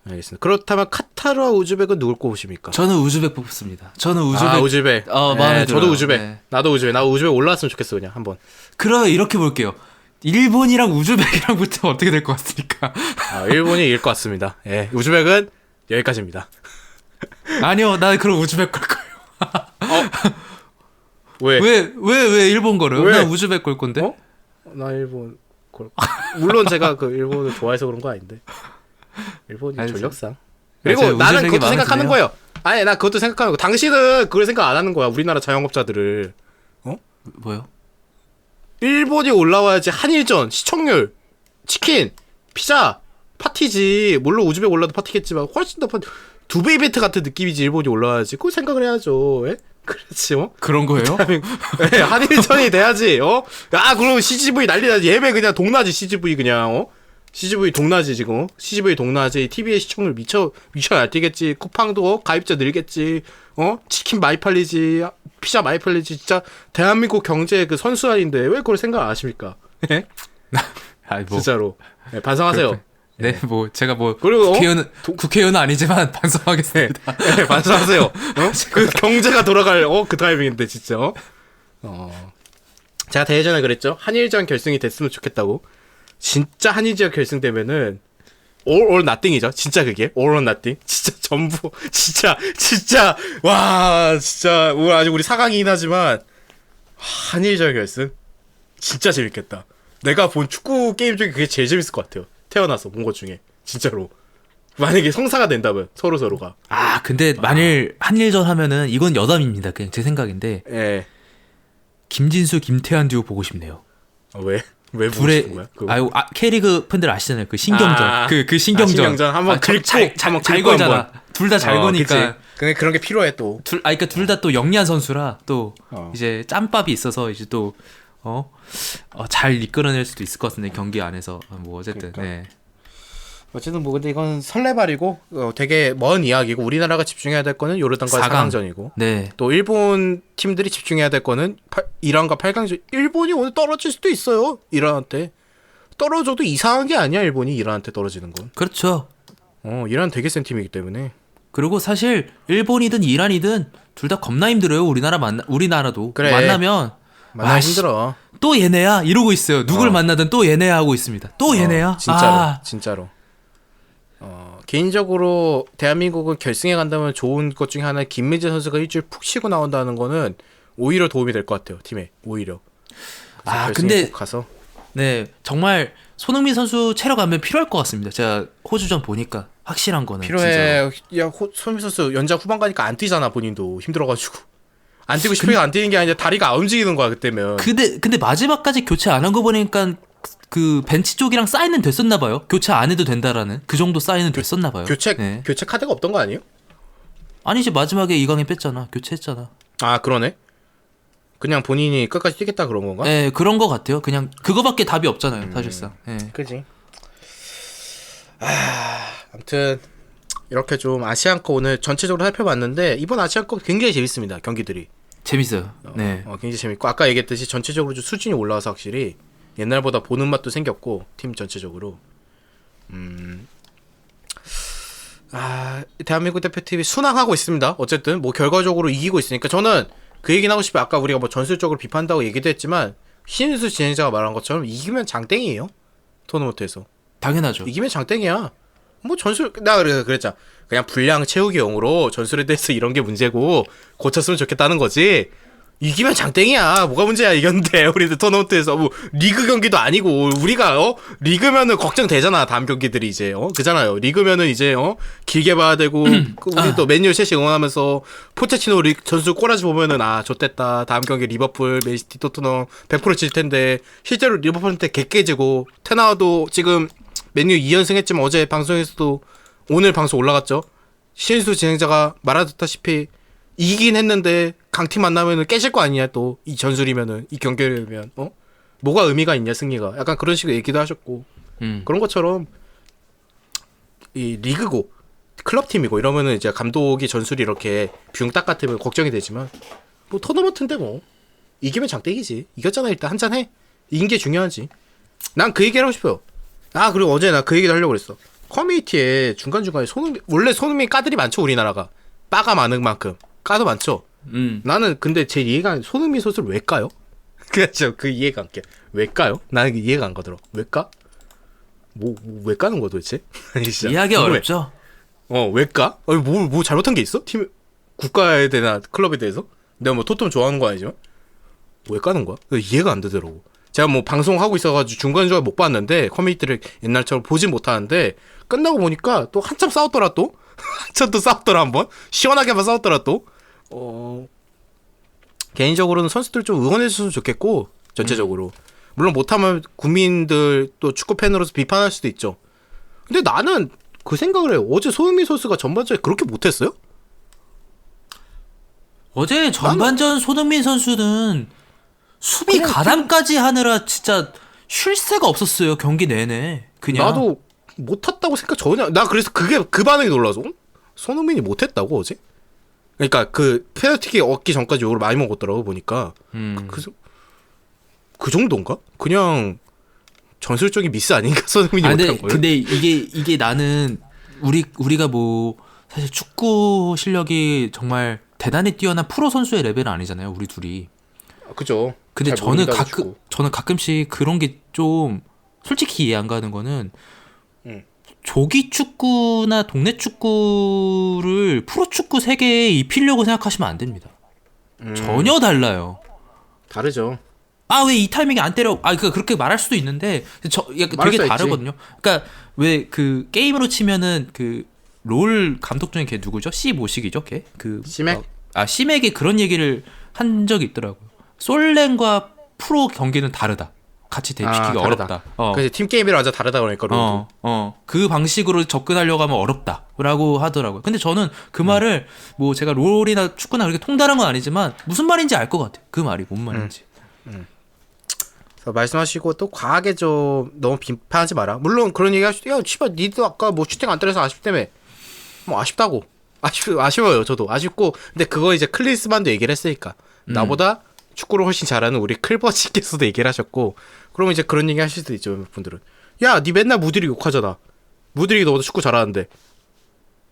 C: 알겠습니다. 그렇다면 카타르와 우즈벡은 누굴 꼽으십니까?
B: 저는 우즈벡 뽑습니다. 저는 우즈벡.
C: 우즈벡.
B: 마음에 들어요.
C: 저도 우즈벡.
B: 네.
C: 나도 우즈벡. 나 우즈벡 올라왔으면 좋겠어 그냥 한번.
B: 그러면 이렇게 볼게요. 일본이랑 우즈벡이랑 붙으면 어떻게 될 것 같습니까?
C: 일본이 이길 것 같습니다. 예, 우즈벡은 여기까지입니다.
B: 아니요, 나 그럼 우즈벡 걸 거예요.
C: 왜?
B: 왜 일본 거를?
C: 왜?
B: 나 우즈벡 걸 건데.
C: 어? 나 일본 물론 제가 그 일본을 좋아해서 그런 거 아닌데 일본이
B: 아니,
C: 전력상.
B: 제가
C: 그리고 나는
B: 우즈벡이
C: 그것도
B: 마음에
C: 생각하는
B: 드네요.
C: 거예요. 아니 나 그것도 생각하는 거. 당신은 그걸 생각 안 하는 거야. 우리나라 자영업자들을.
B: 뭐요?
C: 일본이 올라와야지 한일전, 시청률, 치킨, 피자, 파티지. 물론 우즈벡 올라도 파티겠지만 훨씬 더 두 배 이벤트 같은 느낌이지. 일본이 올라와야지. 그걸 생각을 해야죠. 예? 그렇지
B: 그런 거예요?
C: 예, 한일전이 돼야지. 그럼 CGV 난리 나지. 예매 그냥 동나지. CGV 그냥 CGV 동나지 지금. CGV 동나지. TV의 시청률 미쳐 날뛰겠지. 쿠팡도 가입자 늘겠지. 치킨 많이 팔리지. 피자 많이 팔리지. 진짜 대한민국 경제 그 선수단인데 왜 그걸 생각 안 하십니까? 예? 진짜로. 예, 반성하세요.
B: 네, 뭐 제가 뭐
C: 그리고
B: 국회의원은 아니지만 반성하겠습니다.
C: 네, 반성하세요. 그 경제가 돌아갈 그 타이밍인데 진짜. 제가 대회전에 그랬죠. 한일전 결승이 됐으면 좋겠다고. 진짜 한일전 결승되면은 all or nothing이죠. 진짜 그게 all or nothing. 진짜 전부 진짜 와 진짜 아직 우리 4강이긴 하지만 한일전 결승 진짜 재밌겠다. 내가 본 축구 게임 중에 그게 제일 재밌을 것 같아요. 태어나서 본 것 중에 진짜로. 만약에 성사가 된다면 서로가.
B: 근데 만일 한일전 하면은 이건 여담입니다. 그냥 제 생각인데
C: 예.
B: 김진수, 김태환 듀오 보고 싶네요.
C: 왜 보고
B: 둘의
C: 싶은 거야? 그거?
B: K리그 팬들 아시잖아요. 그 신경전. 그 신경전.
C: 신경전 한번 긁고
B: 잘 걸잖아. 둘 다 잘 거니까.
C: 근데 그런 게 필요해 또.
B: 그러니까 둘 다 또 영리한 선수라 또 이제 짬밥이 있어서 이제 또 잘 이끌어낼 수도 있을 것 같은데 경기 안에서 뭐 어쨌든.
C: 그러니까.
B: 네.
C: 어쨌든 뭐 근데 이건 설레발이고 되게 먼 이야기고 우리나라가 집중해야 될 거는 요르단과의
B: 4강.
C: 4강전이고
B: 네.
C: 또 일본 팀들이 집중해야 될 거는 이란과 8강전. 일본이 오늘 떨어질 수도 있어요. 이란한테. 떨어져도 이상한 게 아니야. 일본이 이란한테 떨어지는 건.
B: 그렇죠.
C: 이란 되게 센 팀이기 때문에.
B: 그리고 사실 일본이든 이란이든 둘 다 겁나 힘들어요. 우리나라도
C: 그래.
B: 만나면
C: 만나기 힘들어.
B: 또 얘네야 이러고 있어요. 누굴 만나든 또 얘네야 하고 있습니다. 또 얘네야.
C: 진짜로. 개인적으로 대한민국은 결승에 간다면 좋은 것 중에 하나 김민재 선수가 일주일 푹 쉬고 나온다는 거는 오히려 도움이 될 것 같아요. 팀에 오히려. 결승에
B: 근데
C: 꼭 가서.
B: 네 정말 손흥민 선수 체력 안면 필요할 것 같습니다. 제가 호주전 보니까 확실한 거는
C: 필요해. 야, 손흥민 선수 연장 후반 가니까 안 뛰잖아. 본인도 힘들어가지고. 안 뛰고 싶으니까 안 뛰는 게 아니라 다리가 안 움직이는 거야 그때면.
B: 근데 마지막까지 교체 안 한 거 보니까 그 벤치 쪽이랑 사인은 됐었나 봐요. 교체 안 해도 된다라는 그 정도 사인은 됐었나 봐요.
C: 교체 카드가 없던 거 아니에요?
B: 아니지 마지막에 이강인 뺐잖아. 교체했잖아.
C: 그러네. 그냥 본인이 끝까지 뛰겠다 그런 건가?
B: 네 그런 거 같아요. 그냥 그거밖에 답이 없잖아요. 사실상. 네.
C: 그지. 아무튼 이렇게 좀 아시안컵 오늘 전체적으로 살펴봤는데 이번 아시안컵 굉장히 재밌습니다. 경기들이.
B: 재밌어요. 네.
C: 굉장히 재밌고 아까 얘기했듯이 전체적으로 좀 수준이 올라와서 확실히 옛날보다 보는 맛도 생겼고 팀 전체적으로. 대한민국 대표팀이 순항하고 있습니다. 어쨌든 뭐 결과적으로 이기고 있으니까 저는 그 얘기는 하고 싶어요. 아까 우리가 뭐 전술적으로 비판한다고 얘기도 했지만 신인수 진행자가 말한 것처럼 이기면 장땡이에요. 토너먼트에서.
B: 당연하죠.
C: 이기면 장땡이야. 뭐 전술 나 그랬잖아. 그냥 분량 채우기용으로 전술에 대해서 이런 게 문제고 고쳤으면 좋겠다는 거지. 이기면 장땡이야. 뭐가 문제야. 이겼는데 우리들 토너먼트에서 뭐 리그 경기도 아니고 우리가 리그면은 걱정되잖아. 다음 경기들이 이제 그잖아요. 리그면은 이제 길게 봐야 되고 우리 또 맨유 셋이 응원하면서 포체티노 전술 꼬라지 보면은 좆됐다. 다음 경기 리버풀, 맨시티, 토트넘 100% 질 텐데 실제로 리버풀한테 개 깨지고 테나도 지금 맨유 2연승 했지만 어제 방송에서도 오늘 방송 올라갔죠. 신수 진행자가 말하다시피 이기긴 했는데 강팀 만나면은 깨질 거 아니냐 또 이 전술이면은 이 경기면 뭐가 의미가 있냐 승리가 약간 그런 식으로 얘기도 하셨고 그런 것처럼 이 리그고 클럽 팀이고 이러면은 이제 감독이 전술이 이렇게 뷰딱 같으면 걱정이 되지만 뭐 토너먼트인데 뭐 이기면 장땡이지. 이겼잖아 일단 한잔 해. 이긴 게 중요하지. 난 그 얘기를 하고 싶어요. 아 그리고 어제 나 그 얘기도 하려고 그랬어. 커뮤니티에 중간중간에 원래 손흥민 까들이 많죠 우리나라가. 빠가 많은 만큼 까도 많죠. 나는 근데 제 이해가 안 손흥민 선수를 왜 까요? 그렇죠. 그 이해가 안 돼. 왜 까요? 나는 그 이해가 안 가더라고. 왜 까? 왜 까는 거야 도대체? 아니, 진짜.
B: 이해하기
C: 궁금해.
B: 어렵죠.
C: 왜 까? 아니 뭐 잘못한 게 있어? 팀 국가에 대나 클럽에 대해서? 내가 뭐 토트넘 좋아하는 거 아니지만 왜 까는 거야? 이해가 안 되더라고. 제가 뭐 방송하고 있어가지고 중간중간 못 봤는데 커뮤니티를 옛날처럼 보진 못하는데 끝나고 보니까 또 한참 싸웠더라 또 한참 또 싸웠더라 한번 시원하게만 싸웠더라 또 개인적으로는 선수들 좀 응원해줬으면 좋겠고 전체적으로 물론 못하면 국민들 또 축구 팬으로서 비판할 수도 있죠. 근데 나는 그 생각을 해요. 어제 손흥민 선수가 전반전에 그렇게 못했어요?
B: 어제 전반전 손흥민 선수는 수비 가담까지 하느라 진짜 쉴 새가 없었어요. 경기 내내. 그냥.
C: 나도 못했다고 생각 전혀. 나 그래서 그게 그 반응이 놀라서 손흥민이 못했다고 어제? 그러니까 그 페널티킥 얻기 전까지 욕을 많이 먹었더라고 보니까. 그 정도인가? 그냥 전술적인 미스 아닌가 손흥민이 못한 거예요.
B: 근데 이게 나는 우리가 뭐 사실 축구 실력이 정말 대단히 뛰어난 프로 선수의 레벨은 아니잖아요. 우리 둘이.
C: 그죠.
B: 근데
C: 잘 모른다고 축구.
B: 저는 가끔씩 그런 게 좀 솔직히 이해 안 가는 거는 조기 축구나 동네 축구를 프로 축구 세계에 입히려고 생각하시면 안 됩니다. 전혀 달라요.
C: 다르죠.
B: 아 왜 이 타이밍에 안 때려? 그렇게 말할 수도 있는데
C: 말할 수
B: 되게 다르거든요. 그러니까 왜 그 게임으로 치면은 그 롤 감독 중에 걔 누구죠? C 모식이죠, 걔? 그
C: 시맥?
B: 시맥이 그런 얘기를 한 적이 있더라고요. 솔랭과 프로 경기는 다르다. 같이 대비시키기가
C: 다르다.
B: 어렵다.
C: 그래서 팀 게임이랑 완전 다르다 그러니까 롤도.
B: 그 방식으로 접근하려고 하면 어렵다라고 하더라고요. 근데 저는 그 말을 뭐 제가 롤이나 축구나 그렇게 통달한 건 아니지만 무슨 말인지 알 것 같아요. 그 말이 뭔 말인지.
C: 그래서 말씀하시고 또 과하게 좀 너무 비판하지 마라. 물론 그런 얘기 하시죠. 야, 씨발 니도 아까 뭐 슈팅 안 때려서 아쉽다며. 뭐 아쉽다고. 아쉬워요. 저도 아쉽고. 근데 그거 이제 클리스만도 얘기를 했으니까. 나보다 축구를 훨씬 잘하는 우리 클버치께서도 얘기를 하셨고. 그러면 이제 그런 얘기 하실 수도 있죠. 몇 분들은. 야, 니 맨날 무드리그 욕하잖아. 무드리그 너보다 축구 잘하는데.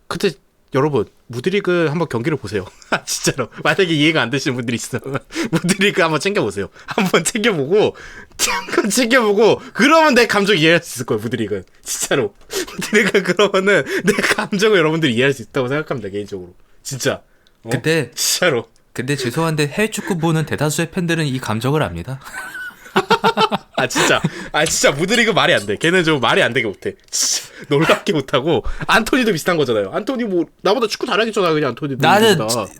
C: 그때 여러분 무드리그 한번 경기를 보세요. 진짜로. 만약에 이해가 안 되시는 분들이 있어. 무드리그 한번 챙겨보세요. 한번 챙겨보고 그러면 내 감정 이해할 수 있을 거예요. 무드리그는 진짜로. 무드리그 그러면은 내 감정을 여러분들이 이해할 수 있다고 생각합니다. 개인적으로. 진짜.
B: 근데
C: 진짜로.
B: 근데 죄송한데 해외 축구 보는 대다수의 팬들은 이 감정을 압니다.
C: 진짜 무드리그 말이 안 돼. 걔는 좀 말이 안 되게 못해. 진짜 놀랍게 못하고. 안토니도 비슷한 거잖아요. 안토니 뭐 나보다 축구 잘하겠잖아. 그냥 안토니도.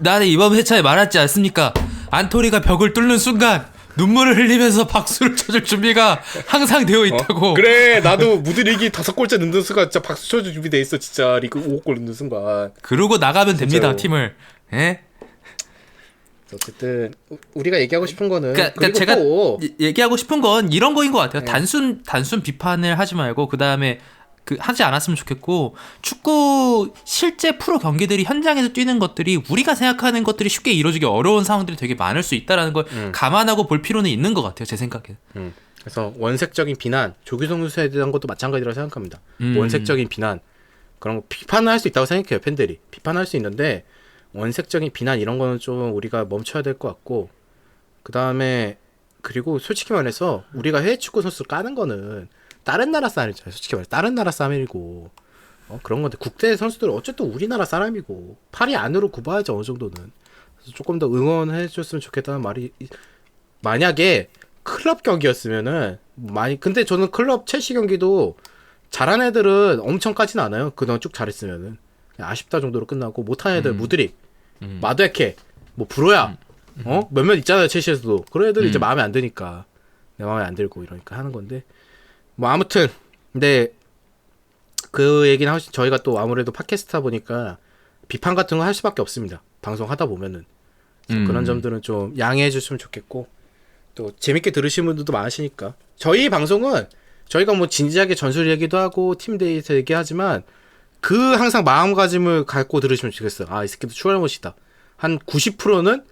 B: 나는 이번 회차에 말했지 않습니까? 안토니가 벽을 뚫는 순간 눈물을 흘리면서 박수를 쳐줄 준비가 항상 되어 있다고.
C: 그래 나도 무드리기 5골째 넣는 순간 진짜 박수 쳐줄 준비돼 있어. 진짜 리그 5골 넣는 순간.
B: 그러고 나가면 됩니다.
C: 진짜로.
B: 팀을. 예?
C: 어쨌든 우리가 얘기하고 싶은 거는
B: 그러니까 제가 얘기하고 싶은 건 이런 거인 것 같아요. 단순 비판을 하지 말고 그 다음에 하지 않았으면 좋겠고 축구 실제 프로 경기들이 현장에서 뛰는 것들이 우리가 생각하는 것들이 쉽게 이루어지기 어려운 상황들이 되게 많을 수 있다라는 걸 감안하고 볼 필요는 있는 것 같아요. 제 생각에.
C: 그래서 원색적인 비난, 조규성 선수에 대한 것도 마찬가지라고 생각합니다. 원색적인 비난 그런 거 비판을 할 수 있다고 생각해요. 팬들이 비판할 수 있는데. 원색적인 비난 이런 거는 좀 우리가 멈춰야 될 것 같고 그 다음에 그리고 솔직히 말해서 우리가 해외 축구 선수 까는 거는 다른 나라 싸움이잖아요. 솔직히 말해서 다른 나라 싸움이고 그런 건데 국대 선수들은 어쨌든 우리나라 사람이고 팔이 안으로 굽어야죠. 어느 정도는. 그래서 조금 더 응원해 줬으면 좋겠다는 말이 만약에 클럽 경기였으면은 많이 근데 저는 클럽 첼시 경기도 잘한 애들은 엄청 까진 않아요. 그동안 쭉 잘했으면은 그냥 아쉽다 정도로 끝나고 못한 애들 무드릭 마드에케, 뭐 브로야, 몇몇 있잖아요 첼시에서도 그런 애들이 이제 마음에 안 드니까 내 마음에 안 들고 이러니까 하는 건데 뭐 아무튼 근데 그 얘기는 저희가 또 아무래도 팟캐스트다 보니까 비판 같은 거 할 수밖에 없습니다. 방송하다 보면은. 그런 점들은 좀 양해해 주시면 좋겠고, 또 재밌게 들으시는 분들도 많으시니까. 저희 방송은 저희가 뭐 진지하게 전술 얘기도 하고 팀 데이터 얘기하지만 그 항상 마음가짐을 갖고 들으시면 좋겠어요. 아, 이 새끼도 추월못이다. 한 90%는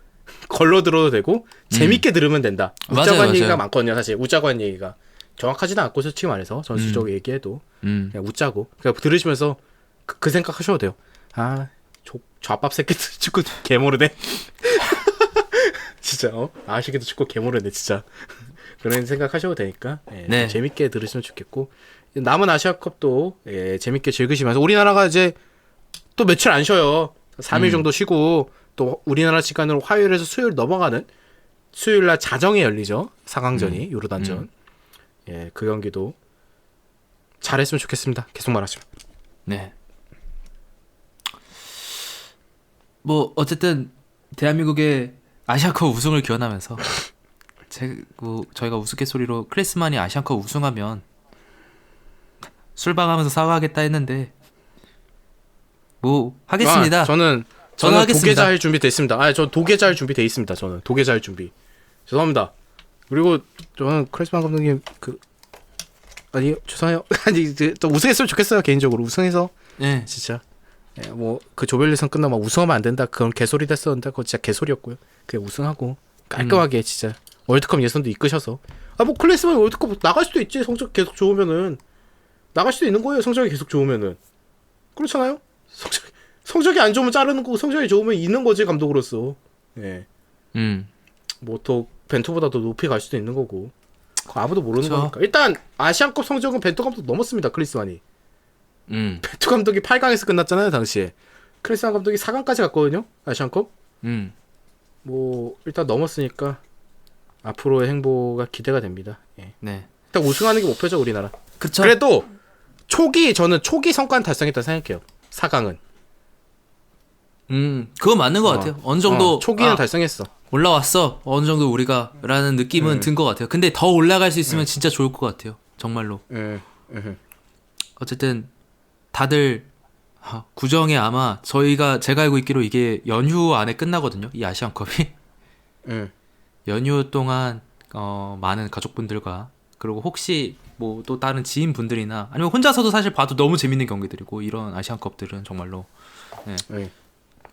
C: 걸러 들어도 되고 재밌게 들으면 된다. 웃자고 한 얘기가 많거든요. 사실 웃자고 한 얘기가 정확하지도 않고 솔직히 말해서 전술적으로 얘기해도 그냥 웃자고. 그러니까 들으시면서 그 생각하셔도 돼요. 아, 좌밥 새끼들 축구 개모르네. 진짜 아시게도 축구 개모르네 진짜. 그런 생각하셔도 되니까
B: 네.
C: 재밌게 들으시면 좋겠고, 남은 아시아컵도 재밌게 즐기시면서, 우리나라가 이제 또 며칠 안 쉬어요. 3일 정도 쉬고 또 우리나라 시간으로 화요일에서 수요일 넘어가는 수요일날 자정에 열리죠. 4강전이 요르단전. 그 경기도 잘했으면 좋겠습니다. 계속 말하시면.
B: 네. 뭐 어쨌든 대한민국의 아시아컵 우승을 기원하면서 저희가 우스갯소리로 클래스만이 아시안컵 우승하면 술방하면서 사과하겠다 했는데 뭐 하겠습니다.
C: 저는
B: 하겠습니다.
C: 도계자 할 준비 됐습니다. 저 도계자 할 준비 돼 있습니다. 저는 도계자 할 준비. 죄송합니다. 그리고 저는 클래스만 감독님 아니 죄송해요. 아니 또 우승했으면 좋겠어요. 개인적으로 우승해서 진짜 뭐 그 조별예선 끝나면 우승하면 안 된다 그런 개소리 됐었는데 그거 진짜 개소리였고요. 그냥 우승하고 깔끔하게 진짜 월드컵 예선도 이끄셔서 뭐 클래스만 월드컵 나갈 수도 있지. 성적 계속 좋으면은 나갈 수도 있는 거예요. 성적이 계속 좋으면은 그렇잖아요. 성적이 안 좋으면 자르는 거고 성적이 좋으면 있는 거지 감독으로서. 뭐 더 벤투보다 더 높이 갈 수도 있는 거고. 그거 아무도 모르는 거니까. 일단 아시안컵 성적은 벤투 감독 넘었습니다. 클리스만이. 벤투 감독이 8강에서 끝났잖아요 당시에. 클리스만 감독이 4강까지 갔거든요. 아시안컵. 뭐 일단 넘었으니까 앞으로의 행보가 기대가 됩니다.
B: 네.
C: 일단 우승하는 게 목표죠 우리나라.
B: 그쵸.
C: 그래도 저는 초기 성과는 달성했다 생각해요. 4강은.
B: 그거 맞는 것 같아요. 어느 정도
C: 초기는 달성했어.
B: 올라왔어. 어느 정도 우리가 라는 느낌은 든 것 같아요. 근데 더 올라갈 수 있으면 진짜 좋을 것 같아요. 정말로. 어쨌든 다들 구정에 아마 제가 알고 있기로 이게 연휴 안에 끝나거든요. 이 아시안컵이. 연휴 동안 많은 가족분들과 그리고 혹시 뭐 또 다른 지인분들이나 아니면 혼자서도 사실 봐도 너무 재밌는 경기들이고 이런 아시안컵들은 정말로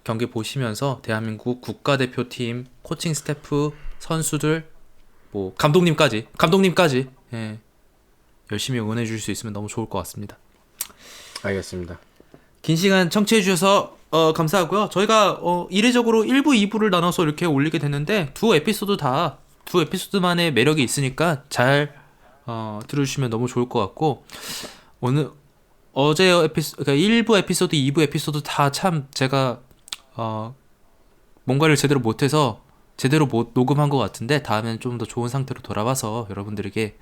B: 경기 보시면서 대한민국 국가대표팀 코칭 스태프 선수들 뭐 감독님까지 열심히 응원해 주실 수 있으면 너무 좋을 것 같습니다.
C: 알겠습니다.
B: 긴 시간 청취해 주셔서 감사하고요. 저희가 이례적으로 1부, 2부를 나눠서 이렇게 올리게 됐는데 두 에피소드만의 매력이 있으니까 잘 들어주시면 너무 좋을 것 같고, 어제 그러니까 1부 에피소드, 2부 에피소드 다 참 제가 뭔가를 제대로 못해서 제대로 못 녹음한 것 같은데 다음에는 좀 더 좋은 상태로 돌아와서 여러분들에게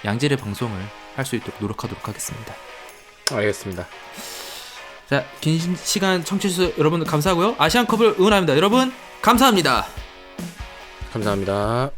B: 양질의 방송을 할 수 있도록 노력하도록 하겠습니다.
C: 알겠습니다.
B: 자, 긴 시간 청취해주셔서 여러분들 감사하고요. 아시안컵을 응원합니다. 여러분 감사합니다.
C: 감사합니다.